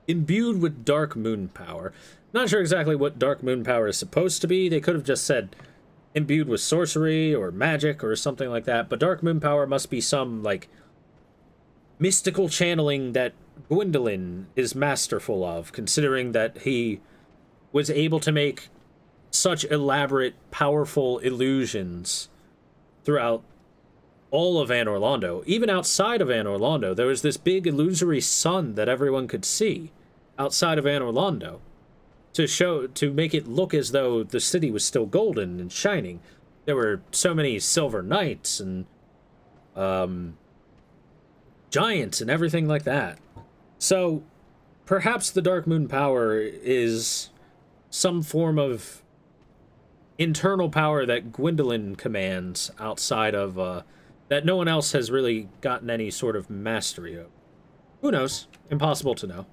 Imbued with dark moon power. Not sure exactly what dark moon power is supposed to be. They could have just said imbued with sorcery or magic or something like that, but dark moon power must be some, like, mystical channeling that Gwendolyn is masterful of, considering that he was able to make such elaborate, powerful illusions throughout all of Anor Londo. Even outside of Anor Londo, there was this big illusory sun that everyone could see outside of Anor Londo to make it look as though the city was still golden and shining. There were so many silver knights and giants and everything like that. So perhaps the dark moon power is some form of internal power that Gwendolyn commands outside of that no one else has really gotten any sort of mastery of. Who knows? Impossible to know.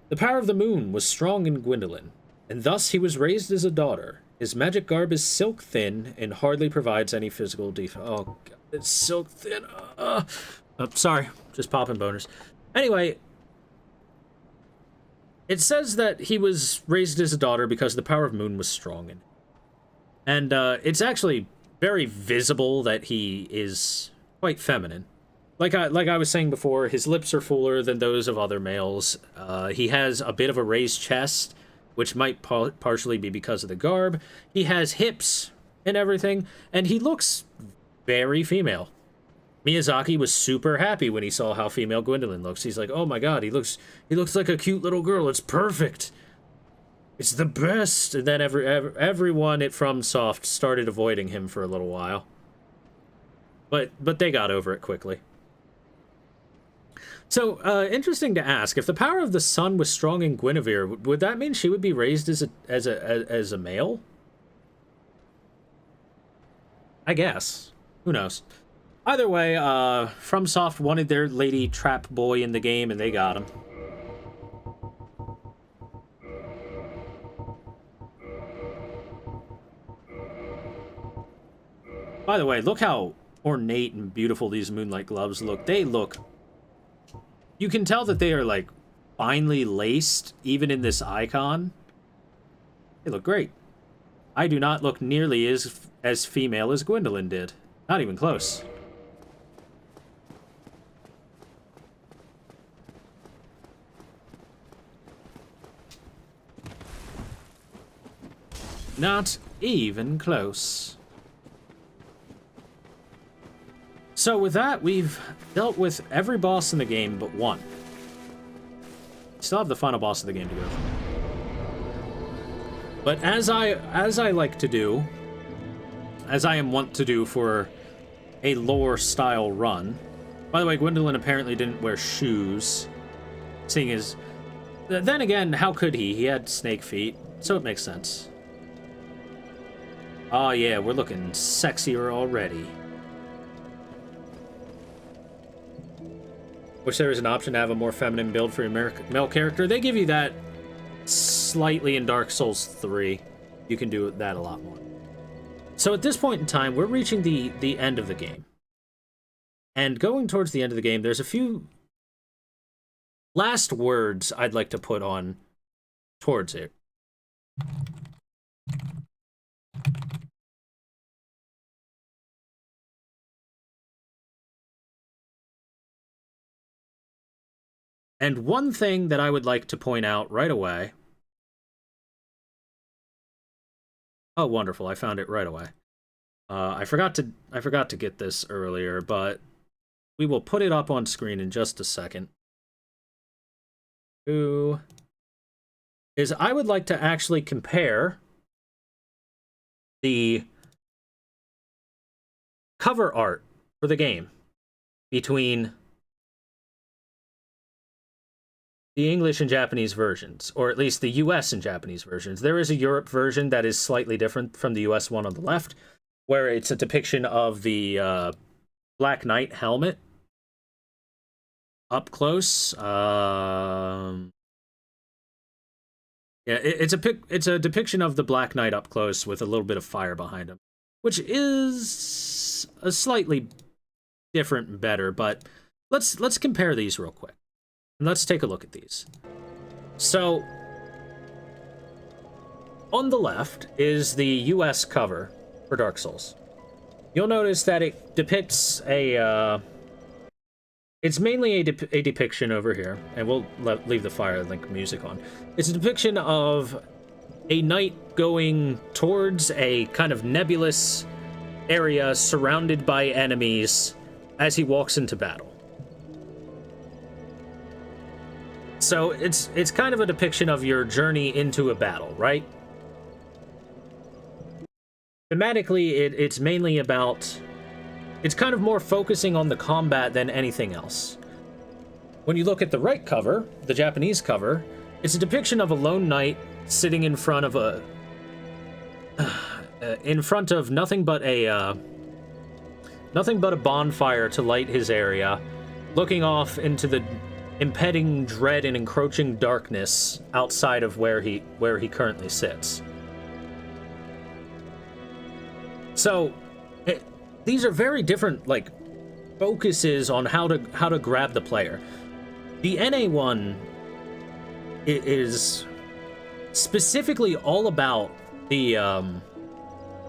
The power of the moon was strong in Gwendolyn, and thus he was raised as a daughter. His magic garb is silk thin and hardly provides any physical defense. Oh, God, it's silk thin. Sorry, just popping boners. Anyway, it says that he was raised as a daughter because the power of moon was strong in him. And it's actually very visible that he is quite feminine. Like I was saying before, his lips are fuller than those of other males. He has a bit of a raised chest, which might partially be because of the garb. He has hips and everything, and he looks very female. Miyazaki was super happy when he saw how female Gwendolyn looks. He's like, oh my god, he looks like a cute little girl. It's perfect. It's the best. And then everyone at FromSoft started avoiding him for a little while. But they got over it quickly. So, interesting to ask, if the power of the sun was strong in Guinevere, would that mean she would be raised as a male? I guess. Who knows? Either way, FromSoft wanted their lady trap boy in the game, and they got him. By the way, look how ornate and beautiful these moonlight gloves look. They look... You can tell that they are, like, finely laced, even in this icon. They look great. I do not look nearly as female as Gwendolyn did. Not even close. Not even close. So with that, we've dealt with every boss in the game but one. Still have the final boss of the game to go through. But as I like to do, as I am wont to do for a lore-style run... By the way, Gwendolyn apparently didn't wear shoes, seeing as... Then again, how could he? He had snake feet, so it makes sense. Oh yeah, we're looking sexier already. Wish there was an option to have a more feminine build for your male character. They give you that slightly in Dark Souls 3. You can do that a lot more. So at this point in time, we're reaching the end of the game. And going towards the end of the game, there's a few last words I'd like to put on towards it. And one thing that I would like to point out right away... Oh, wonderful, I found it right away. I forgot to get this earlier, but we will put it up on screen in just a second. I would like to actually compare the cover art for the game between the English and Japanese versions, or at least the US and Japanese versions. There is a Europe version that is slightly different from the US one on the left, where it's a depiction of the Black Knight helmet up close. Yeah, it's a depiction of the Black Knight up close with a little bit of fire behind him, which is a slightly different and better, but let's compare these real quick. And let's take a look at these. So, on the left is the US cover for Dark Souls. You'll notice that it depicts a, it's mainly a depiction over here, and we'll leave the Fire Link music on. It's a depiction of a knight going towards a kind of nebulous area surrounded by enemies as he walks into battle. So it's kind of a depiction of your journey into a battle, right? Thematically, it's mainly about... It's kind of more focusing on the combat than anything else. When you look at the right cover, the Japanese cover, it's a depiction of a lone knight sitting in front of a... nothing but a bonfire to light his area, looking off into the impending dread and encroaching darkness outside of where he currently sits. So these are very different, like, focuses on how to grab the player. The NA one is specifically all about the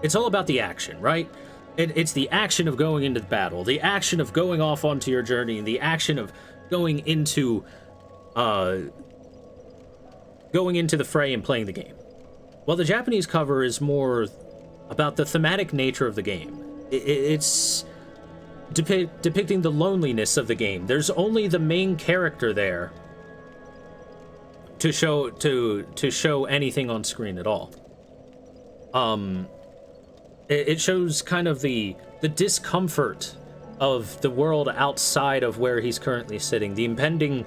it's all about the action, right? It's the action of going into the battle, the action of going off onto your journey, and the action of going into the fray and playing the game. Well, the Japanese cover is more about the thematic nature of the game. It's depicting the loneliness of the game. There's only the main character there to show anything on screen at all. It shows kind of the discomfort of the world outside of where he's currently sitting, the impending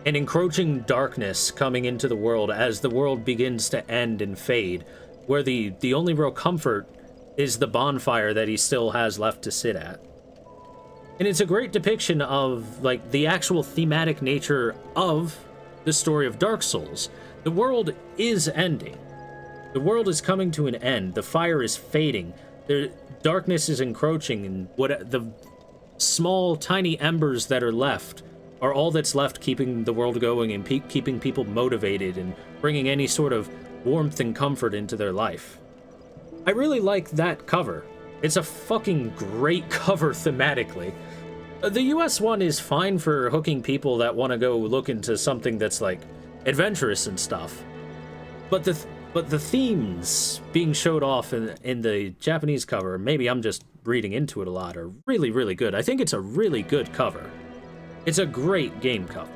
and encroaching darkness coming into the world as the world begins to end and fade, where the only real comfort is the bonfire that he still has left to sit at. And it's a great depiction of, like, the actual thematic nature of the story of Dark Souls. The world is ending. The world is coming to an end. The fire is fading. The darkness is encroaching, and what the small, tiny embers that are left are all that's left keeping the world going and keeping people motivated and bringing any sort of warmth and comfort into their life. I really like that cover. It's a fucking great cover thematically. The US one is fine for hooking people that want to go look into something that's, like, adventurous and stuff. But the themes being showed off in the Japanese cover, maybe I'm just reading into it a lot, are really, really good. I think it's a really good cover. It's a great game cover.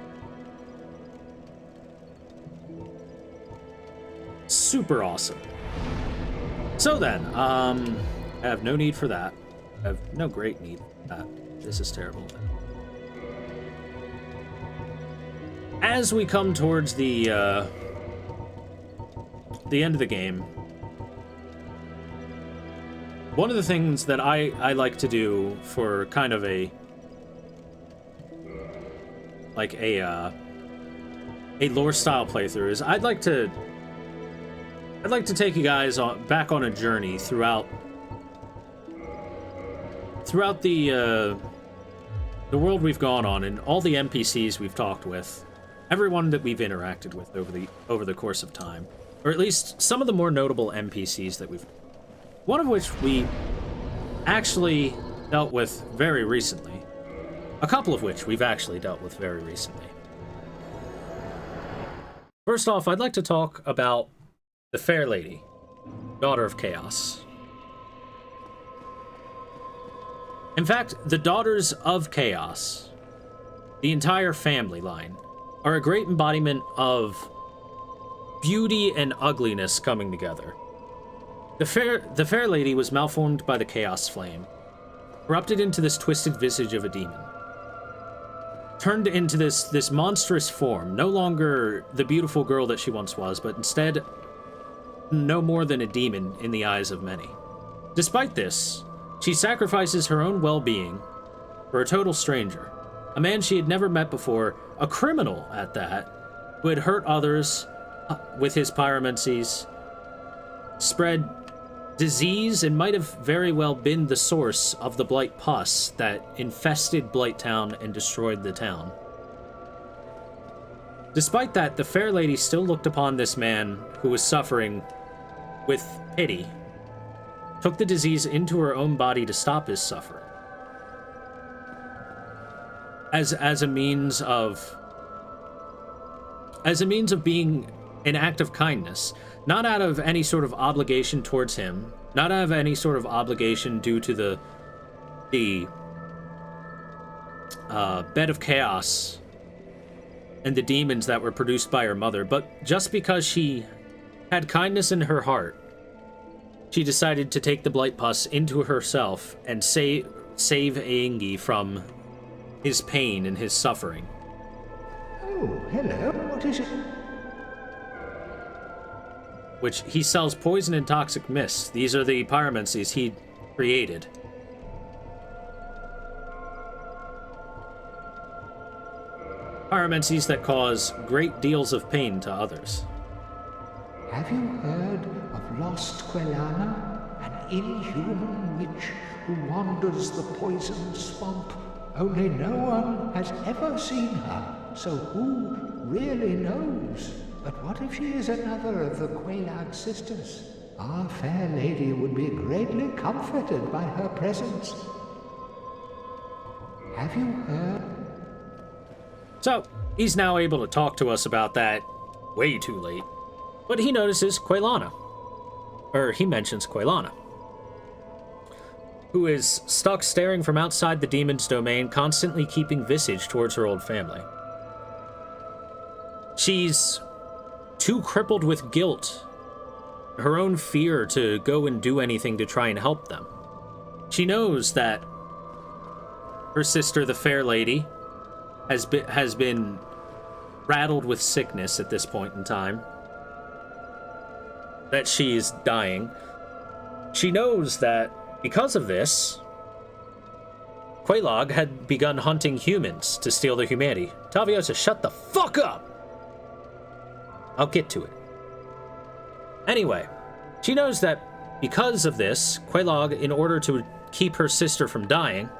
Super awesome. So then, I have no need for that. I have no great need for that. This is terrible. As we come towards the end of the game, one of the things that I like to do for kind of a like a lore style playthrough is I'd like to take you guys back on a journey throughout the world we've gone on and all the NPCs we've talked with, everyone that we've interacted with over the course of time, or at least some of the more notable NPCs that one of which we actually dealt with very recently, a couple of which we've actually dealt with very recently. First off, I'd like to talk about the Fair Lady, Daughter of Chaos. In fact, the Daughters of Chaos, the entire family line, are a great embodiment of beauty and ugliness coming together. The Fair Lady was malformed by the Chaos Flame, corrupted into this twisted visage of a demon, turned into this monstrous form, no longer the beautiful girl that she once was, but instead no more than a demon in the eyes of many. Despite this, she sacrifices her own well-being for a total stranger, a man she had never met before, a criminal at that, who had hurt others with his pyromancies, spread disease, and might have very well been the source of the blight pus that infested Blighttown and destroyed the town. Despite that, the Fair Lady still looked upon this man who was suffering with pity, took the disease into her own body to stop his suffering, as a means of being an act of kindness, not out of any sort of obligation towards him, not out of any sort of obligation due to the bed of chaos and the demons that were produced by her mother, but just because she had kindness in her heart, she decided to take the blight pus into herself and save Aengi from his pain and his suffering. Oh, hello. What is it? Which he sells poison and toxic mists. These are the pyromancies he created. Pyromancies that cause great deals of pain to others. Have you heard of Lost Quelana, an inhuman witch who wanders the poisoned swamp? Only no one has ever seen her, so who really knows? But what if she is another of the Quelaag sisters? Our fair lady would be greatly comforted by her presence. Have you heard? So, he's now able to talk to us about that way too late. But he notices Quelana. Or he mentions Quelana, who is stuck staring from outside the demon's domain, constantly keeping visage towards her old family. She's too crippled with guilt, her own fear, to go and do anything to try and help them. She knows that her sister, the Fair Lady, has been rattled with sickness at this point in time, that she is dying. She knows that because of this, Quelaag had begun hunting humans to steal their humanity. Taviosa, shut the fuck up! I'll get to it. Anyway, she knows that because of this, Quelaag, in order to keep her sister from dying,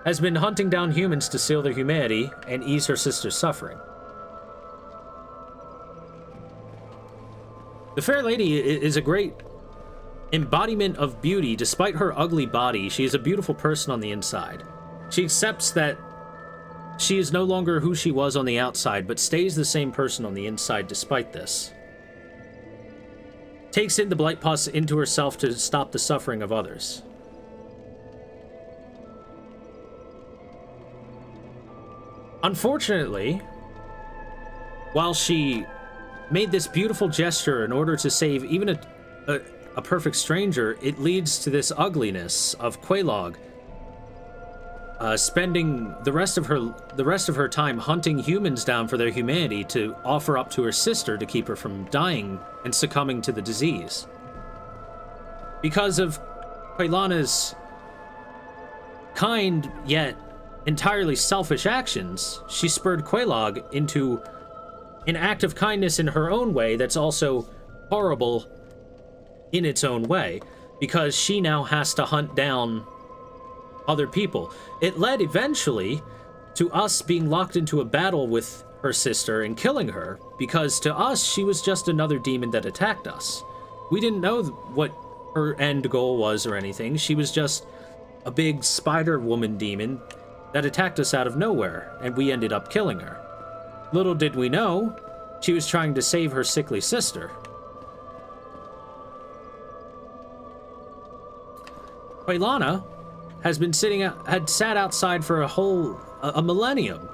has been hunting down humans to steal their humanity and ease her sister's suffering. The Fair Lady is a great embodiment of beauty. Despite her ugly body, she is a beautiful person on the inside. She accepts that she is no longer who she was on the outside, but stays the same person on the inside despite this. Takes in the blight pus into herself to stop the suffering of others. Unfortunately, while she made this beautiful gesture in order to save even a perfect stranger, it leads to this ugliness of Quelaag spending the rest of her time hunting humans down for their humanity to offer up to her sister to keep her from dying and succumbing to the disease. Because of Quelana's kind yet entirely selfish actions, she spurred Quelaag into an act of kindness in her own way that's also horrible in its own way, because she now has to hunt down other people. It led eventually to us being locked into a battle with her sister and killing her, because to us, she was just another demon that attacked us. We didn't know what her end goal was or anything. She was just a big spider woman demon that attacked us out of nowhere, and we ended up killing her. Little did we know, she was trying to save her sickly sister. Quaylana had sat outside for a millennium,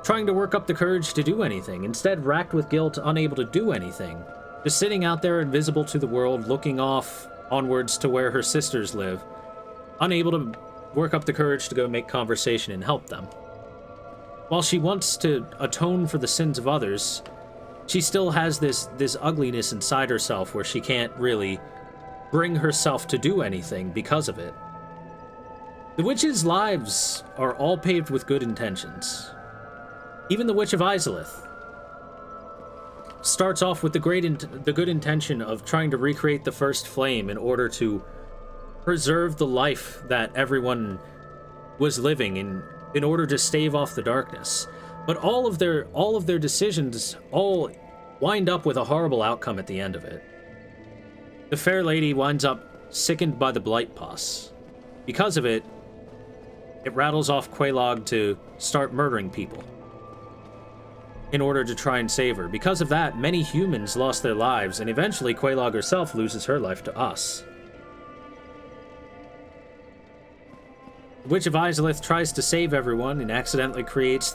trying to work up the courage to do anything, instead racked with guilt, unable to do anything. Just sitting out there invisible to the world, looking off onwards to where her sisters live, unable to work up the courage to go make conversation and help them. While she wants to atone for the sins of others, she still has this ugliness inside herself where she can't really bring herself to do anything because of it. The witches' lives are all paved with good intentions. Even the Witch of Izalith starts off with the good intention of trying to recreate the first flame in order to preserve the life that everyone was living in order to stave off the darkness. But all of their decisions all wind up with a horrible outcome at the end of it. The fair lady winds up sickened by the blight pus. Because of it, it rattles off Quelaag to start murdering people in order to try and save her. Because of that, many humans lost their lives, and eventually Quelaag herself loses her life to us. The Witch of Izalith tries to save everyone and accidentally creates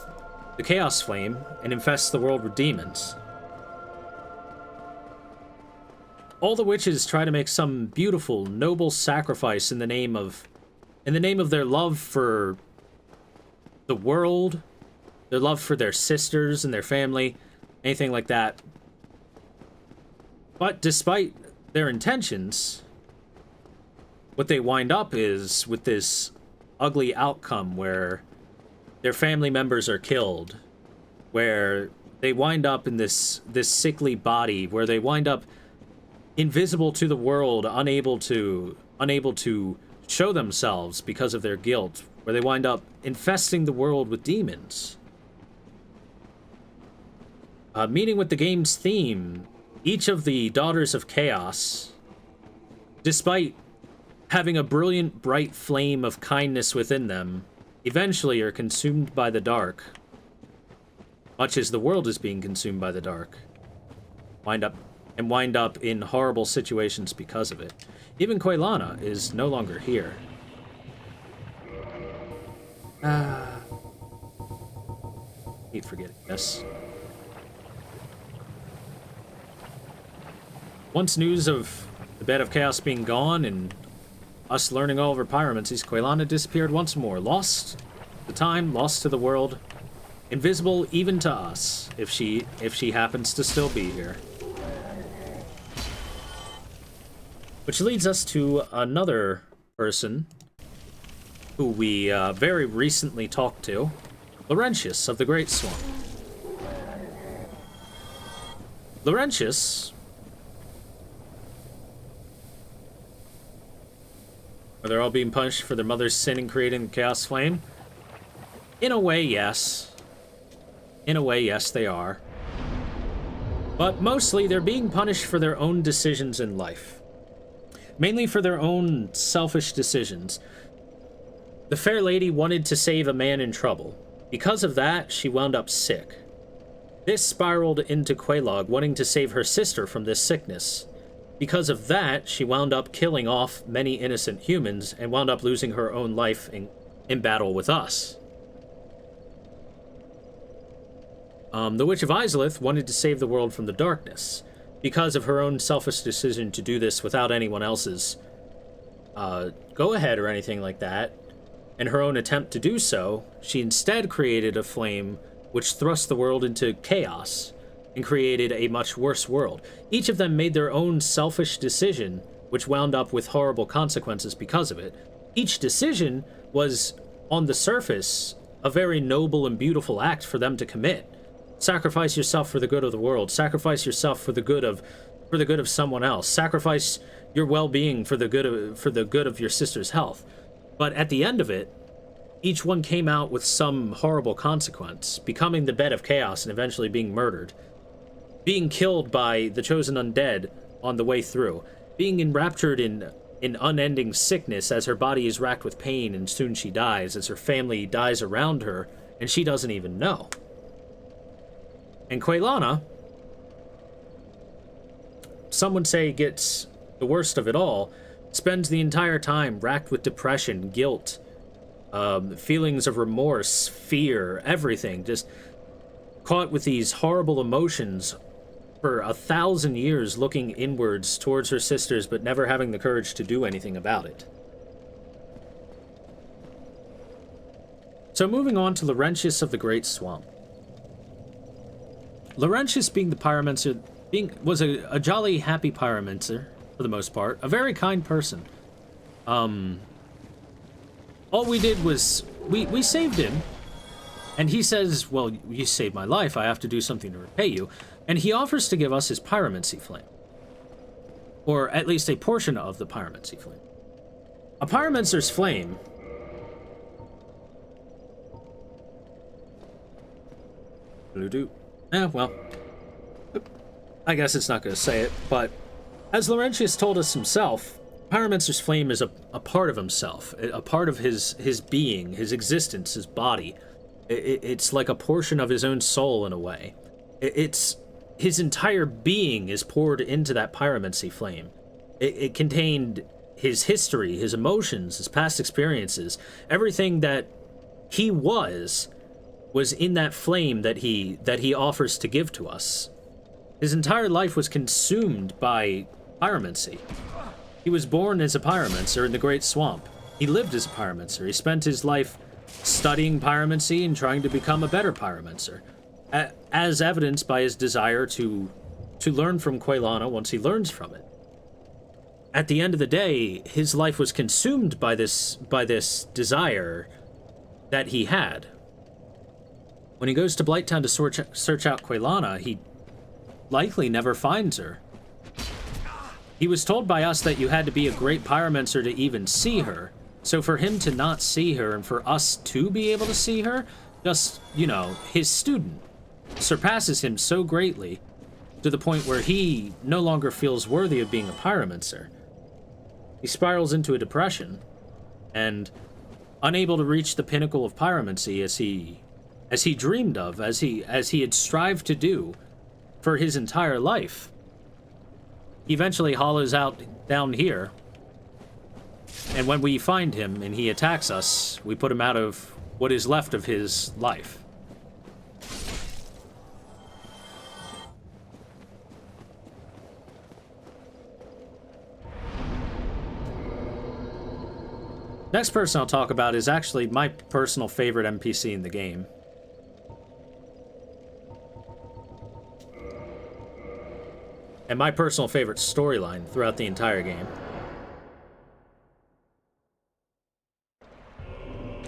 the Chaos Flame and infests the world with demons. All the witches try to make some beautiful, noble sacrifice in the name of their love for the world, their love for their sisters and their family, anything like that. But despite their intentions, what they wind up is with this ugly outcome where their family members are killed, where they wind up in this sickly body, where they wind up invisible to the world, unable to show themselves because of their guilt, where they wind up infesting the world with demons. Meaning with the game's theme, each of the Daughters of Chaos, despite having a brilliant, bright flame of kindness within them, eventually are consumed by the dark, much as the world is being consumed by the dark. Wind up in horrible situations because of it. Even Quaylana is no longer here. Keep forgetting this. Once news of the Bed of Chaos being gone and us learning all of her pyromancies, Quaylana disappeared once more, lost to time, lost to the world, invisible even to us, if she happens to still be here. Which leads us to another person who we very recently talked to, Laurentius of the Great Swamp. Laurentius, are they all being punished for their mother's sin in creating the Chaos Flame? In a way, yes. In a way, yes, they are. But mostly, they're being punished for their own decisions in life. Mainly for their own selfish decisions. The fair lady wanted to save a man in trouble. Because of that, she wound up sick. This spiraled into Quelaag wanting to save her sister from this sickness. Because of that, she wound up killing off many innocent humans and wound up losing her own life in battle with us. The Witch of Izalith wanted to save the world from the darkness. Because of her own selfish decision to do this without anyone else's go-ahead or anything like that, and her own attempt to do so, she instead created a flame which thrust the world into chaos and created a much worse world. Each of them made their own selfish decision, which wound up with horrible consequences because of it. Each decision was on the surface, a very noble and beautiful act for them to commit. Sacrifice yourself for the good of the world. Sacrifice yourself for the good of someone else. Sacrifice your well-being for the good of your sister's health. But at the end of it, each one came out with some horrible consequence, becoming the bed of chaos and eventually being murdered, being killed by the chosen undead on the way through, being enraptured in unending sickness as her body is racked with pain and soon she dies, as her family dies around her and she doesn't even know. And Quaylana, some would say, gets the worst of it all, spends the entire time racked with depression, guilt, feelings of remorse, fear, everything, just caught with these horrible emotions for 1,000 years, looking inwards towards her sisters, but never having the courage to do anything about it. So moving on to Laurentius of the Great Swamp. Laurentius, being the pyromancer, was a jolly, happy pyromancer, for the most part. A very kind person. All we did was, we saved him, and he says, well, you saved my life, I have to do something to repay you. And he offers to give us his pyromancy flame. Or at least a portion of the pyromancy flame. A pyromancer's flame well, I guess it's not going to say it, but as Laurentius told us himself, Pyromancer's flame is a part of himself, a part of his being, his existence, his body. It's like a portion of his own soul in a way. It's his entire being is poured into that pyromancy flame. It contained his history, his emotions, his past experiences, everything that he was in that flame that he offers to give to us. His entire life was consumed by pyromancy. He was born as a pyromancer in the Great Swamp. He lived as a pyromancer. He spent his life studying pyromancy and trying to become a better pyromancer, as evidenced by his desire to learn from Quaylana once he learns from it. At the end of the day, his life was consumed by this desire that he had. When he goes to Blighttown to search out Quaylana, he likely never finds her. He was told by us that you had to be a great pyromancer to even see her, so for him to not see her and for us to be able to see her, just, his student, surpasses him so greatly to the point where he no longer feels worthy of being a pyromancer. He spirals into a depression, and unable to reach the pinnacle of pyromancy as he dreamed of, as he had strived to do for his entire life, he eventually hollows out down here. And when we find him and he attacks us, we put him out of what is left of his life. Next person I'll talk about is actually my personal favorite NPC in the game. And my personal favorite storyline throughout the entire game.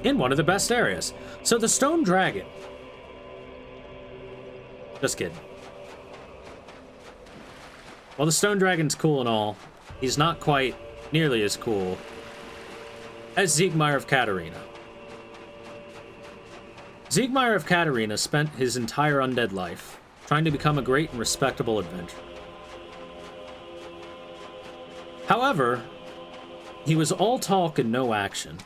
In one of the best areas. So the Stone Dragon. Just kidding. While the Stone Dragon's cool and all, he's not quite nearly as cool as Siegmeyer of Katarina. Siegmeyer of Katarina spent his entire undead life trying to become a great and respectable adventurer. However, he was all talk and no action.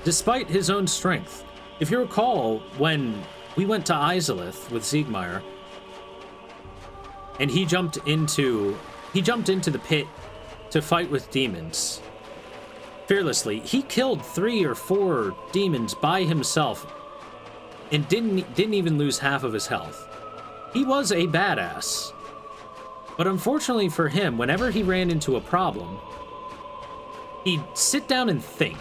Despite his own strength, if you recall, when we went to Izalith with Siegmeyer, and he jumped into the pit to fight with demons fearlessly, he killed 3 or 4 demons by himself and didn't even lose half of his health. He was a badass. But unfortunately for him, whenever he ran into a problem, he'd sit down and think.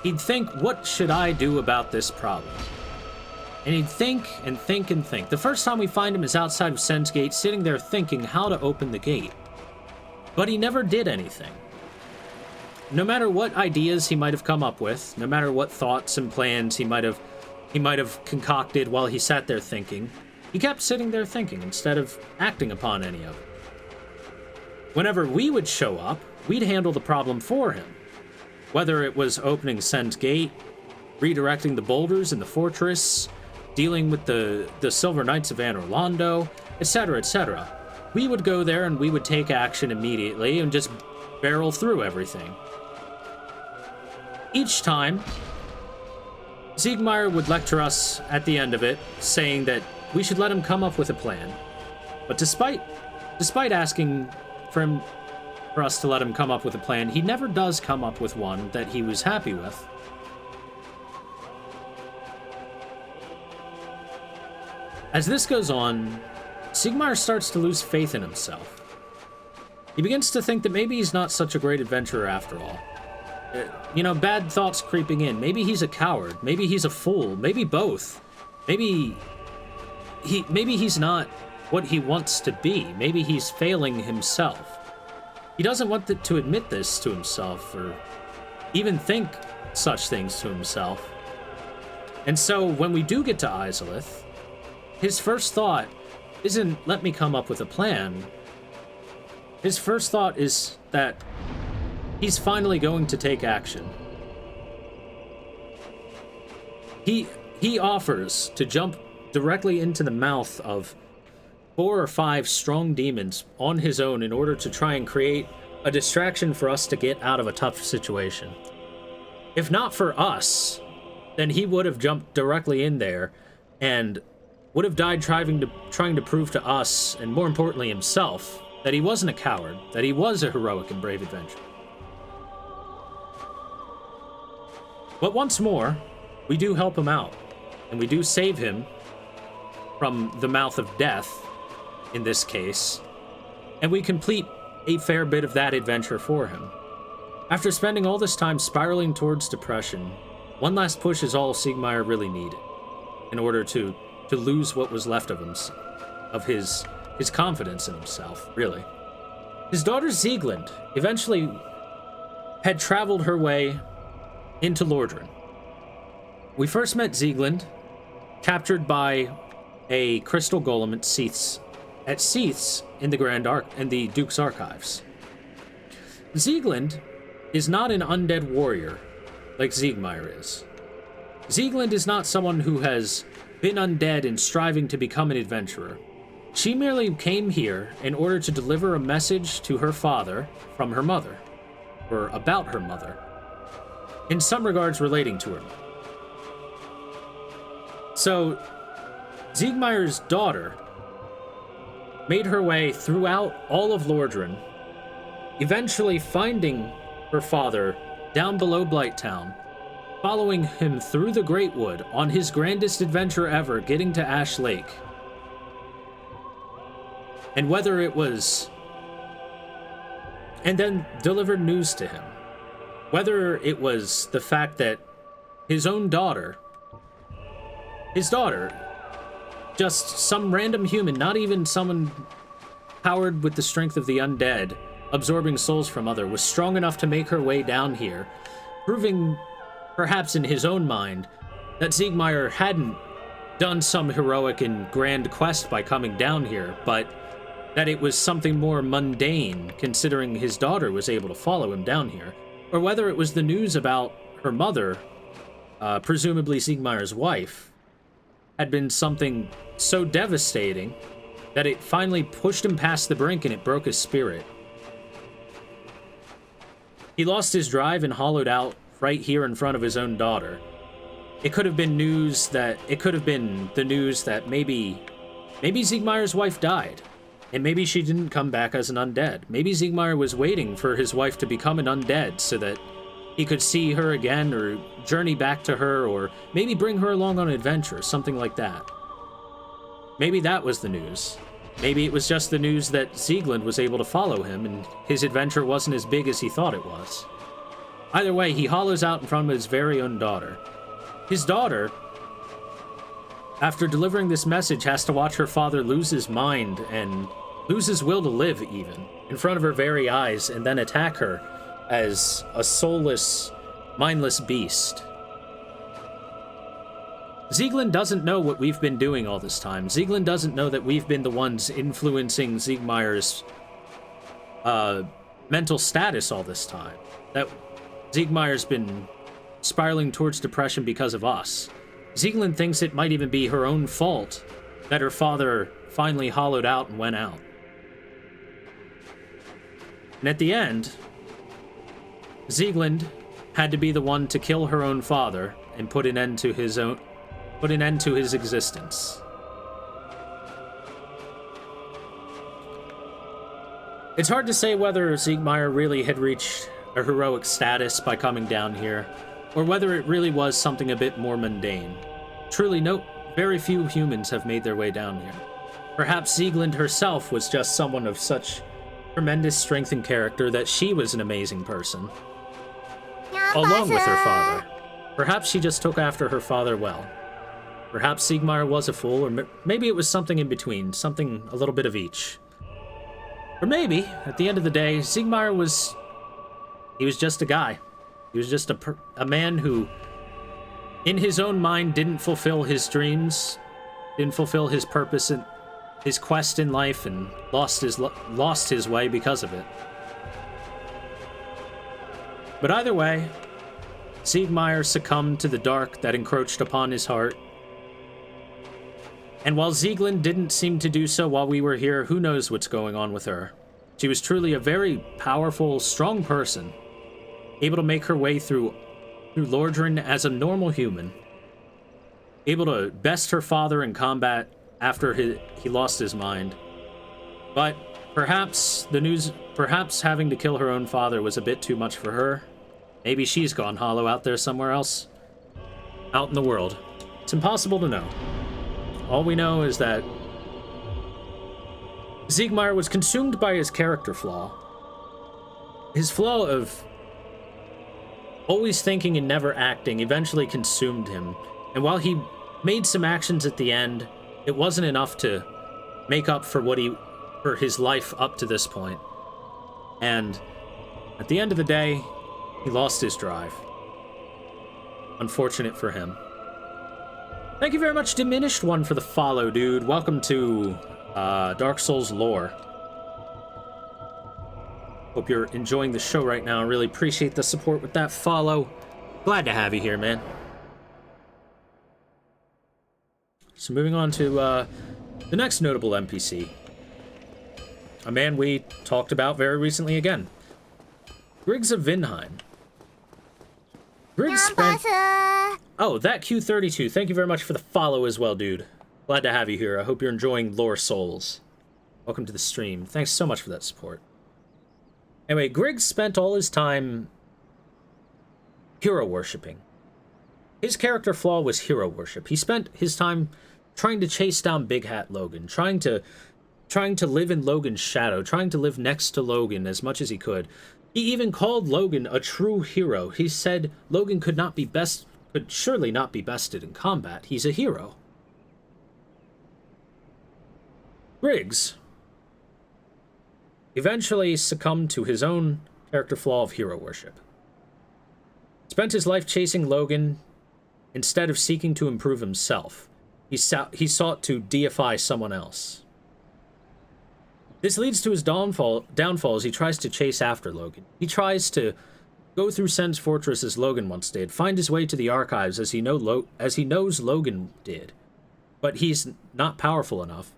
He'd think, what should I do about this problem? And he'd think and think and think. The first time we find him is outside of Sen's Gate, sitting there thinking how to open the gate. But he never did anything. no matter what ideas he might have come up with, no matter what thoughts and plans he might have concocted while he sat there thinking, he kept sitting there thinking instead of acting upon any of it. Whenever we would show up, we'd handle the problem for him. Whether it was opening Send's Gate, redirecting the boulders in the fortress, dealing with the Silver Knights of Anor Londo, etc., etc. We would go there and we would take action immediately and just barrel through everything. Each time, Siegmeyer would lecture us at the end of it, saying that we should let him come up with a plan. But despite asking for us to let him come up with a plan, he never does come up with one that he was happy with. As this goes on, Siegmeyer starts to lose faith in himself. He begins to think that maybe he's not such a great adventurer after all. Bad thoughts creeping in. Maybe he's a coward. Maybe he's a fool. Maybe both. Maybe he's not what he wants to be. Maybe he's failing himself. He doesn't want to admit this to himself or even think such things to himself. And so when we do get to Izalith, his first thought isn't, let me come up with a plan. His first thought is that he's finally going to take action. He offers to jump directly into the mouth of 4 or 5 strong demons on his own in order to try and create a distraction for us to get out of a tough situation. If not for us, then he would have jumped directly in there and would have died trying to prove to us, and more importantly himself, that he wasn't a coward, that he was a heroic and brave adventurer. But once more, we do help him out, and we do save him from the mouth of death, in this case, and we complete a fair bit of that adventure for him. After spending all this time spiraling towards depression, one last push is all Siegmeyer really needed in order to lose what was left of him, of his confidence in himself, really. His daughter Sieglind eventually had traveled her way into Lordran. We first met Sieglind, captured by a crystal golem at Seath's in the Duke's Archives. Sieglind is not an undead warrior like Siegmeyer is. Sieglind is not someone who has been undead and striving to become an adventurer. She merely came here in order to deliver a message to her father from her mother, or about her mother, in some regards relating to her. So, Siegmeyer's daughter made her way throughout all of Lordran, eventually finding her father down below Blighttown, following him through the Great Wood on his grandest adventure ever, getting to Ash Lake. And then delivered news to him. Whether it was the fact that his own daughter, just some random human, not even someone powered with the strength of the undead, absorbing souls from other, was strong enough to make her way down here, proving, perhaps in his own mind, that Siegmeyer hadn't done some heroic and grand quest by coming down here, but that it was something more mundane, considering his daughter was able to follow him down here. Or whether it was the news about her mother, presumably Siegmeyer's wife, had been something so devastating that it finally pushed him past the brink and it broke his spirit. He lost his drive and hollowed out right here in front of his own daughter. It could have been the news that maybe Siegmeyer's wife died, and maybe she didn't come back as an undead. Maybe Siegmeyer was waiting for his wife to become an undead so that he could see her again, or journey back to her, or maybe bring her along on an adventure, something like that. Maybe that was the news. Maybe it was just the news that Sieglind was able to follow him, and his adventure wasn't as big as he thought it was. Either way, he hollows out in front of his very own daughter. His daughter, after delivering this message, has to watch her father lose his mind and lose his will to live, even, in front of her very eyes, and then attack her as a soulless, mindless beast. Sieglin doesn't know what we've been doing all this time. Sieglin doesn't know that we've been the ones influencing Siegmeyer's mental status all this time. That Siegmeyer's been spiraling towards depression because of us. Sieglin thinks it might even be her own fault that her father finally hollowed out and went out. And at the end, Sieglin had to be the one to kill her own father and put an end to his existence. It's hard to say whether Siegmeyer really had reached a heroic status by coming down here, or whether it really was something a bit more mundane. Truly, very few humans have made their way down here. Perhaps Sieglinde herself was just someone of such tremendous strength and character that she was an amazing person, along with her father. Perhaps she just took after her father well. Perhaps Siegmeyer was a fool, or maybe it was something in between, something a little bit of each. Or maybe, at the end of the day, Siegmeyer was just a guy. He was just a man who, in his own mind, didn't fulfill his dreams, didn't fulfill his purpose and his quest in life, and lost his way because of it. But either way, Siegmeyer succumbed to the dark that encroached upon his heart. And while Sieglinde didn't seem to do so while we were here, who knows what's going on with her. She was truly a very powerful, strong person, able to make her way through Lordran as a normal human, able to best her father in combat after he lost his mind. But perhaps having to kill her own father was a bit too much for her. Maybe she's gone hollow out there somewhere else, out in the world. It's impossible to know. All we know is that Siegmeyer was consumed by his character flaw. His flaw of always thinking and never acting eventually consumed him. And while he made some actions at the end, it wasn't enough to make up for his life up to this point. And at the end of the day, he lost his drive. Unfortunate for him. Thank you very much, Diminished One, for the follow, dude. Welcome to Dark Souls lore. Hope you're enjoying the show right now. I really appreciate the support with that follow. Glad to have you here, man. So moving on to the next notable NPC. A man we talked about very recently again. Griggs of Vinheim. Griggs spent... Oh, that Q32. Thank you very much for the follow as well, dude. Glad to have you here. I hope you're enjoying Lore Souls. Welcome to the stream. Thanks so much for that support. Anyway, Griggs spent all his time hero worshipping. His character flaw was hero worship. He spent his time trying to chase down Big Hat Logan, trying to live in Logan's shadow, trying to live next to Logan as much as he could. He even called Logan a true hero. He said Logan could surely not be bested in combat. He's a hero. Griggs eventually succumbed to his own character flaw of hero worship. Spent his life chasing Logan instead of seeking to improve himself. He sought to deify someone else. This leads to his downfall as he tries to chase after Logan. He tries to go through Sen's Fortress as Logan once did, find his way to the archives as he knows Logan did. But he's not powerful enough.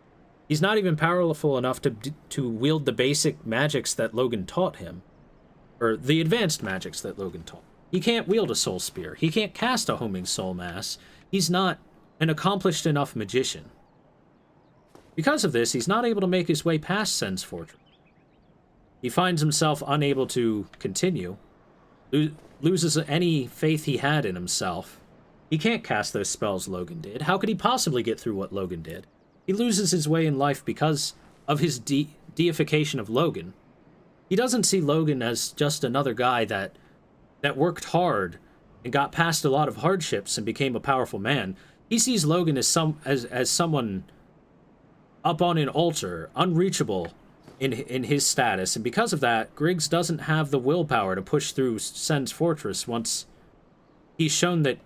He's not even powerful enough to wield the basic magics that Logan taught him. Or the advanced magics that Logan taught. He can't wield a soul spear. He can't cast a homing soul mass. He's not an accomplished enough magician. Because of this, he's not able to make his way past Sen's Fortress. He finds himself unable to continue, loses any faith he had in himself. He can't cast those spells Logan did. How could he possibly get through what Logan did? He loses his way in life because of his deification of Logan. He doesn't see Logan as just another guy that worked hard and got past a lot of hardships and became a powerful man. He sees Logan as someone up on an altar, unreachable, in his status, and because of that, Griggs doesn't have the willpower to push through Sen's fortress once he's shown that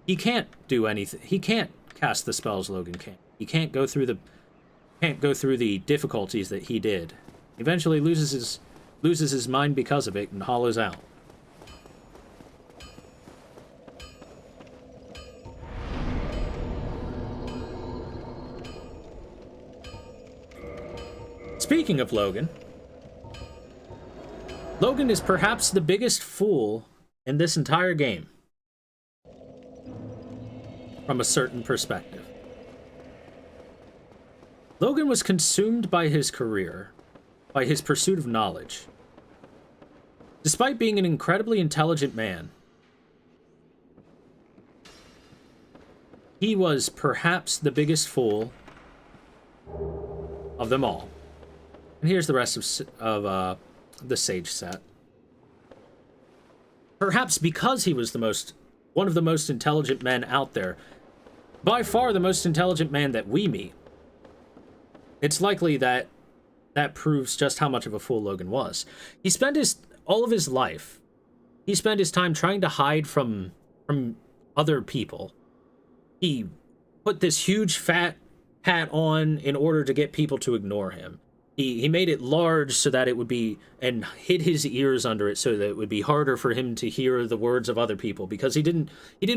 he can't do anything. He can't cast the spells Logan can. He can't go through the difficulties that he did. Eventually loses his mind because of it and hollows out. Speaking of Logan, Logan is perhaps the biggest fool in this entire game, from a certain perspective. Logan was consumed by his career, by his pursuit of knowledge. Despite being an incredibly intelligent man, he was perhaps the biggest fool of them all. And here's the rest of the Sage set. Perhaps because he was one of the most intelligent men out there, by far the most intelligent man that we meet, it's likely that that proves just how much of a fool Logan was. He spent all of his life, he spent his time trying to hide from other people. He put this huge fat hat on in order to get people to ignore him. He made it large so that it would be, and hid his ears under it so that it would be harder for him to hear the words of other people, because he didn't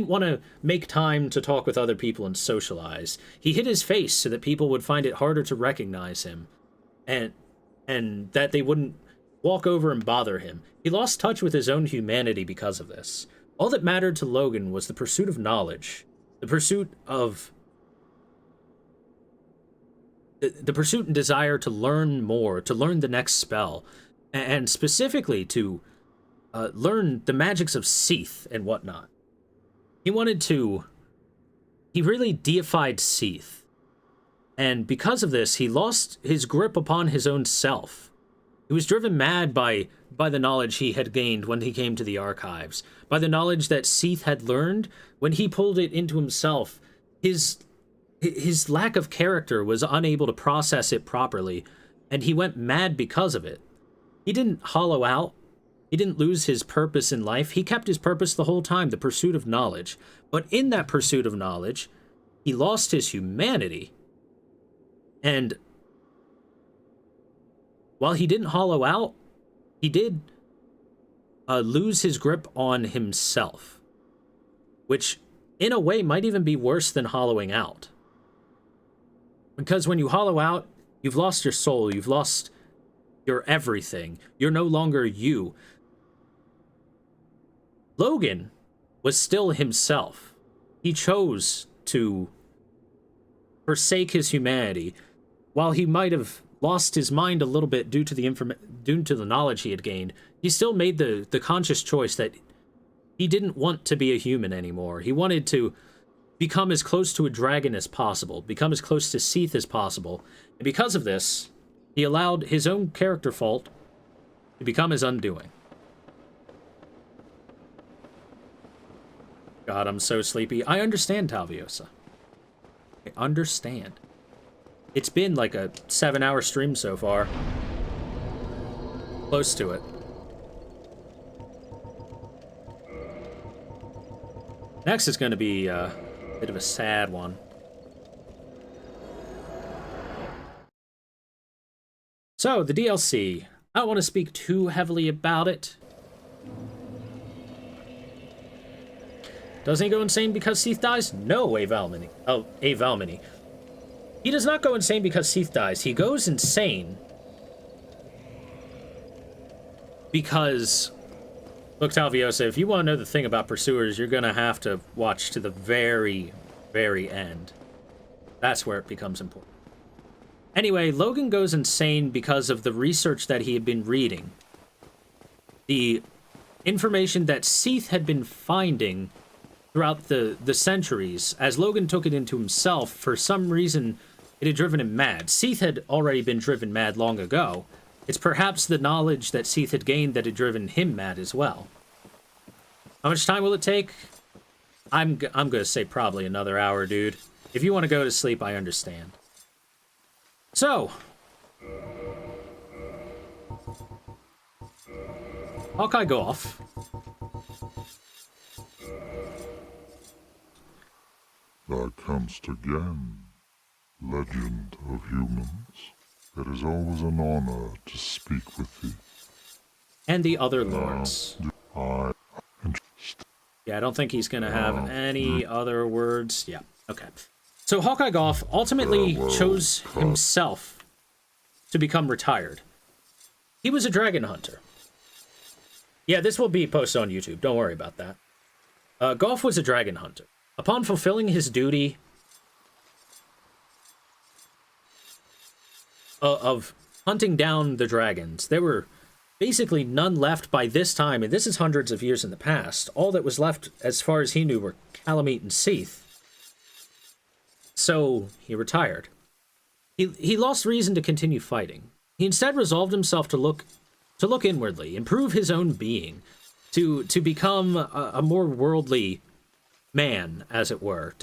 want to make time to talk with other people and socialize. He hid his face so that people would find it harder to recognize him, and that they wouldn't walk over and bother him. He lost touch with his own humanity because of this. All that mattered to Logan was the pursuit of knowledge, the pursuit and desire to learn more, to learn the next spell, and specifically to learn the magics of Seath and whatnot. He really deified Seath, and because of this, he lost his grip upon his own self. He was driven mad by the knowledge he had gained when he came to the archives, by the knowledge that Seath had learned. When he pulled it into himself, his lack of character was unable to process it properly, and he went mad because of it. He didn't hollow out. He didn't lose his purpose in life. He kept his purpose the whole time, the pursuit of knowledge. But in that pursuit of knowledge, he lost his humanity. And while he didn't hollow out, he did lose his grip on himself, which in a way might even be worse than hollowing out. Because when you hollow out, you've lost your soul, you've lost your everything. You're no longer you. Logan was still himself. He chose to forsake his humanity. While he might have lost his mind a little bit due to the knowledge he had gained, he still made the conscious choice that he didn't want to be a human anymore. He wanted to become as close to a dragon as possible, become as close to Seath as possible, and because of this, he allowed his own character fault to become his undoing. God, I'm so sleepy. I understand, Talviosa. I understand. It's been like a 7-hour stream so far. Close to it. Next is going to be a bit of a sad one. So, the DLC. I don't want to speak too heavily about it. Doesn't he go insane because Seath dies? No, Avalmini. Oh, Avalmini. He does not go insane because Seath dies. He goes insane because... Look, Talviosa, if you want to know the thing about Pursuers, you're going to have to watch to the very, very end. That's where it becomes important. Anyway, Logan goes insane because of the research that he had been reading. The information that Seath had been finding throughout the centuries. As Logan took it into himself, for some reason, it had driven him mad. Seath had already been driven mad long ago. It's perhaps the knowledge that Seath had gained that had driven him mad as well. How much time will it take? I'm going to say probably another hour, dude. If you want to go to sleep, I understand. So, Hawkeye Goff. Thou comest again, legend of humans. It is always an honor to speak with thee. And the other lords. I Yeah, I don't think he's going to have any other words. Yeah, okay. So Hawkeye Goff ultimately chose himself to become retired. He was a dragon hunter. Yeah, this will be posted on YouTube. Don't worry about that. Goff was a dragon hunter. Upon fulfilling his duty of hunting down the dragons, there were basically none left by this time, and this is hundreds of years in the past. All that was left, as far as he knew, were Calamite and Seath. So he retired. He lost reason to continue fighting. He instead resolved himself to look inwardly, improve his own being, to become a more worldly man, as it were.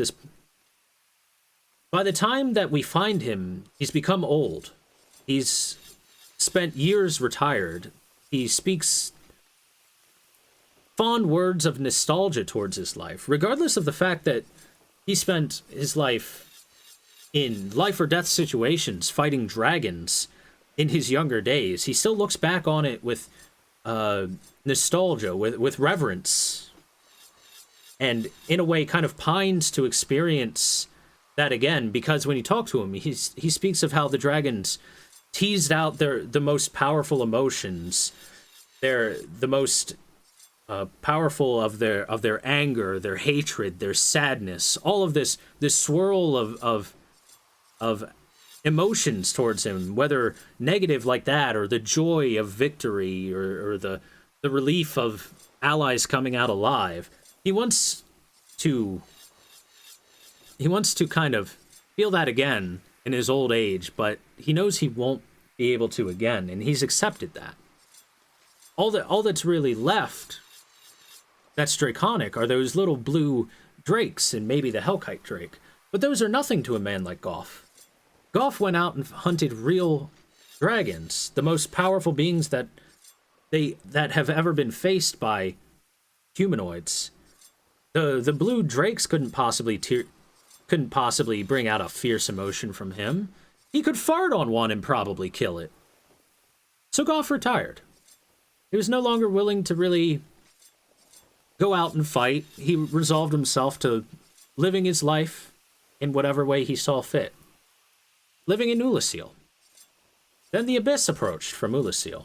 By the time that we find him, he's become old. He's spent years retired. He speaks fond words of nostalgia towards his life, regardless of the fact that he spent his life in life or death situations fighting dragons in his younger days. He still looks back on it with nostalgia, with reverence, and in a way kind of pines to experience that again, because when you talk to him, he speaks of how the dragons teased out the most powerful emotions. They're the most powerful of their anger, their hatred, their sadness, all of this swirl of emotions towards him, whether negative like that, or the joy of victory, or the relief of allies coming out alive. He wants to kind of feel that again in his old age, but he knows he won't be able to again, and he's accepted that. All that's really left that's draconic are those little blue drakes and maybe the Hellkite drake, but those are nothing to a man like Goff. Goff went out and hunted real dragons, the most powerful beings that have ever been faced by humanoids. The blue drakes couldn't possibly bring out a fierce emotion from him. He could fart on one and probably kill it. So Goff retired. He was no longer willing to really go out and fight. He resolved himself to living his life in whatever way he saw fit. Living in Ulasil. Then the Abyss approached from Ulasil.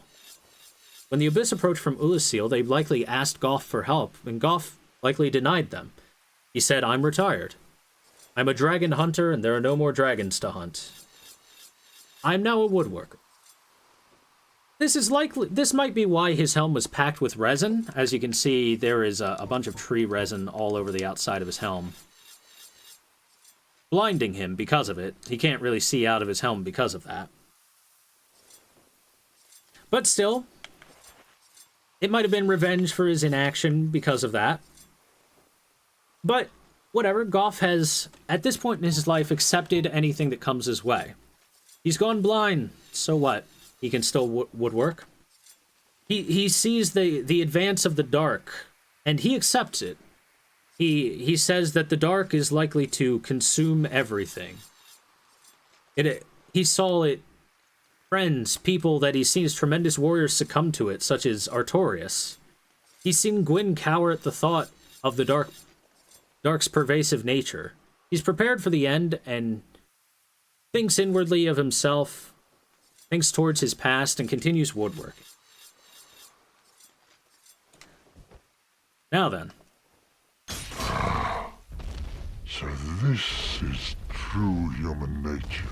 When the Abyss approached from Ulasil, they likely asked Goff for help, and Goff likely denied them. He said, "I'm retired. I'm a dragon hunter, and there are no more dragons to hunt. I'm now a woodworker." This might be why his helm was packed with resin. As you can see, there is a bunch of tree resin all over the outside of his helm, blinding him because of it. He can't really see out of his helm because of that. But still, it might have been revenge for his inaction because of that. But whatever, Goff has, at this point in his life, accepted anything that comes his way. He's gone blind, so what? He can still woodwork. He sees the advance of the dark, and he accepts it. He says that the dark is likely to consume everything. He saw it, friends, people that he's seen as tremendous warriors succumb to it, such as Artorias. He's seen Gwyn cower at the thought of the dark's pervasive nature. He's prepared for the end and thinks inwardly of himself, thinks towards his past, and continues woodworking. Now then. So this is true human nature.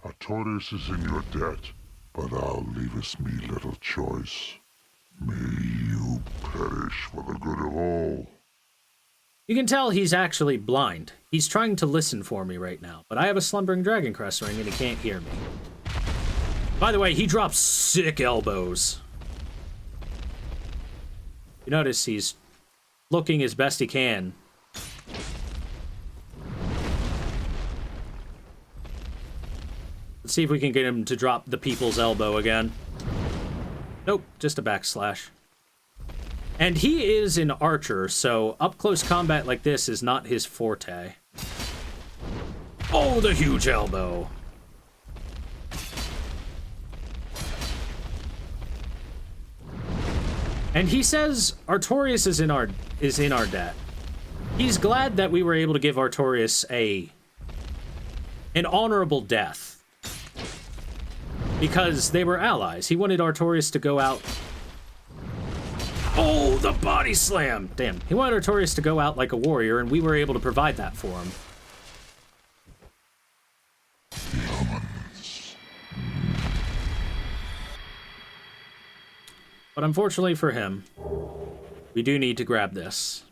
Artorias is in your debt, but thou leavest me little choice. May you perish for the good of all. You can tell he's actually blind. He's trying to listen for me right now, but I have a slumbering dragon crest ring and he can't hear me. By the way, he drops sick elbows. You notice he's looking as best he can. Let's see if we can get him to drop the people's elbow again. Nope, just a backslash. And he is an archer, so up-close combat like this is not his forte. Oh, the huge elbow! And he says Artorias is in our debt. He's glad that we were able to give Artorias an honorable death. Because they were allies. He wanted Artorias to go out... Oh, the body slam! Damn. He wanted Artorias to go out like a warrior, and we were able to provide that for him. But unfortunately for him, we do need to grab this.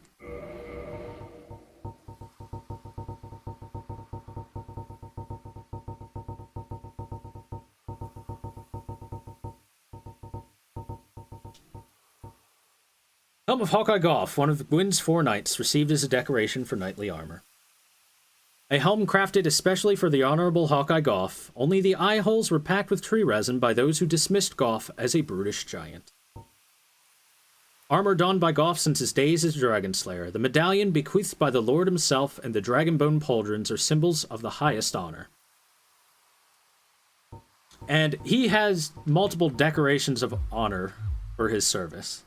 Helm of Hawkeye Goff, one of Gwyn's 4 knights, received as a decoration for knightly armor. A helm crafted especially for the Honorable Hawkeye Goff, only the eye holes were packed with tree resin by those who dismissed Goff as a brutish giant. Armor donned by Goff since his days as Dragon Slayer, the medallion bequeathed by the Lord himself and the Dragonbone pauldrons are symbols of the highest honor. And he has multiple decorations of honor for his service.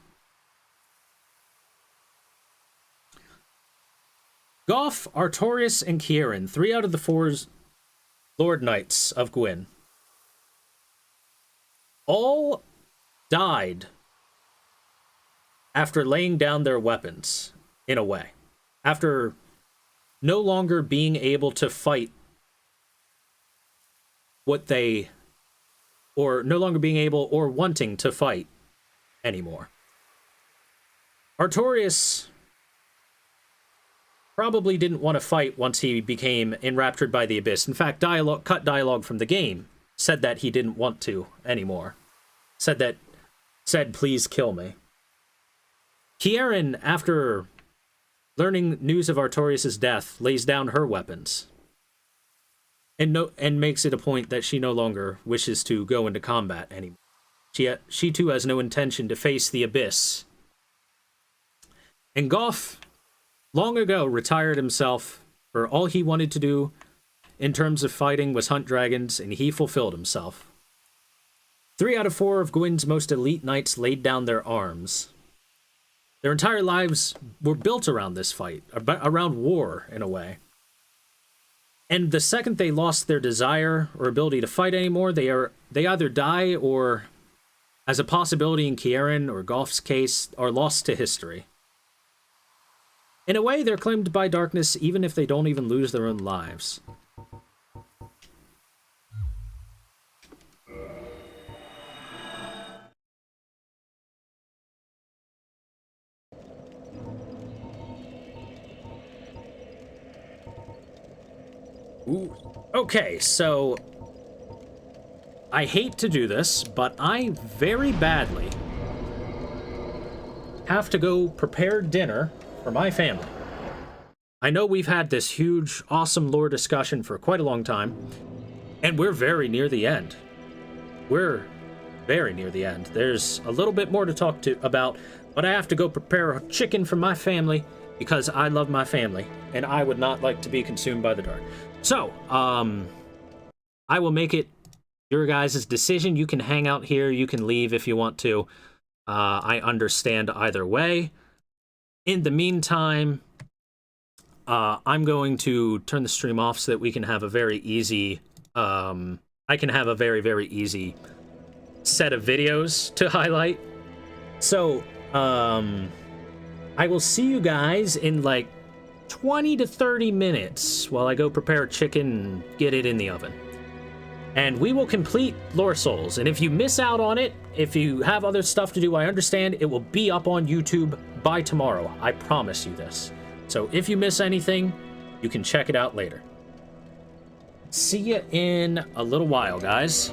Goff, Artorias, and Kieran, 3 out of the 4 Lord Knights of Gwyn, all died after laying down their weapons, in a way. After no longer being able to fight what they... or no longer being able or wanting to fight anymore. Artorias probably didn't want to fight once he became enraptured by the Abyss. In fact, cut dialogue from the game said that he didn't want to anymore. Said, please kill me. Kieran, after learning news of Artorias' death, lays down her weapons. And makes it a point that she no longer wishes to go into combat anymore. She too has no intention to face the Abyss. And Goff long ago retired himself, for all he wanted to do in terms of fighting was hunt dragons, and he fulfilled himself. 3 out of 4 of Gwyn's most elite knights laid down their arms. Their entire lives were built around this fight, around war, in a way. And the second they lost their desire or ability to fight anymore, they either die or, as a possibility in Kieran or Goff's case, are lost to history. In a way, they're claimed by darkness even if they don't even lose their own lives. Ooh. Okay, so I hate to do this, but I very badly have to go prepare dinner for my family. I know we've had this huge, awesome lore discussion for quite a long time, and we're very near the end. We're very near the end. There's a little bit more to talk about, but I have to go prepare a chicken for my family because I love my family, and I would not like to be consumed by the dark. So, I will make it your guys' decision. You can hang out here, you can leave if you want to. I understand either way. In the meantime, I'm going to turn the stream off so that we can have a very easy, I can have a very, very easy set of videos to highlight. So, I will see you guys in like 20 to 30 minutes while I go prepare chicken and get it in the oven. And we will complete Lore Souls. And if you miss out on it, if you have other stuff to do, I understand. It will be up on YouTube by tomorrow. I promise you this. So if you miss anything, you can check it out later. See you in a little while, guys.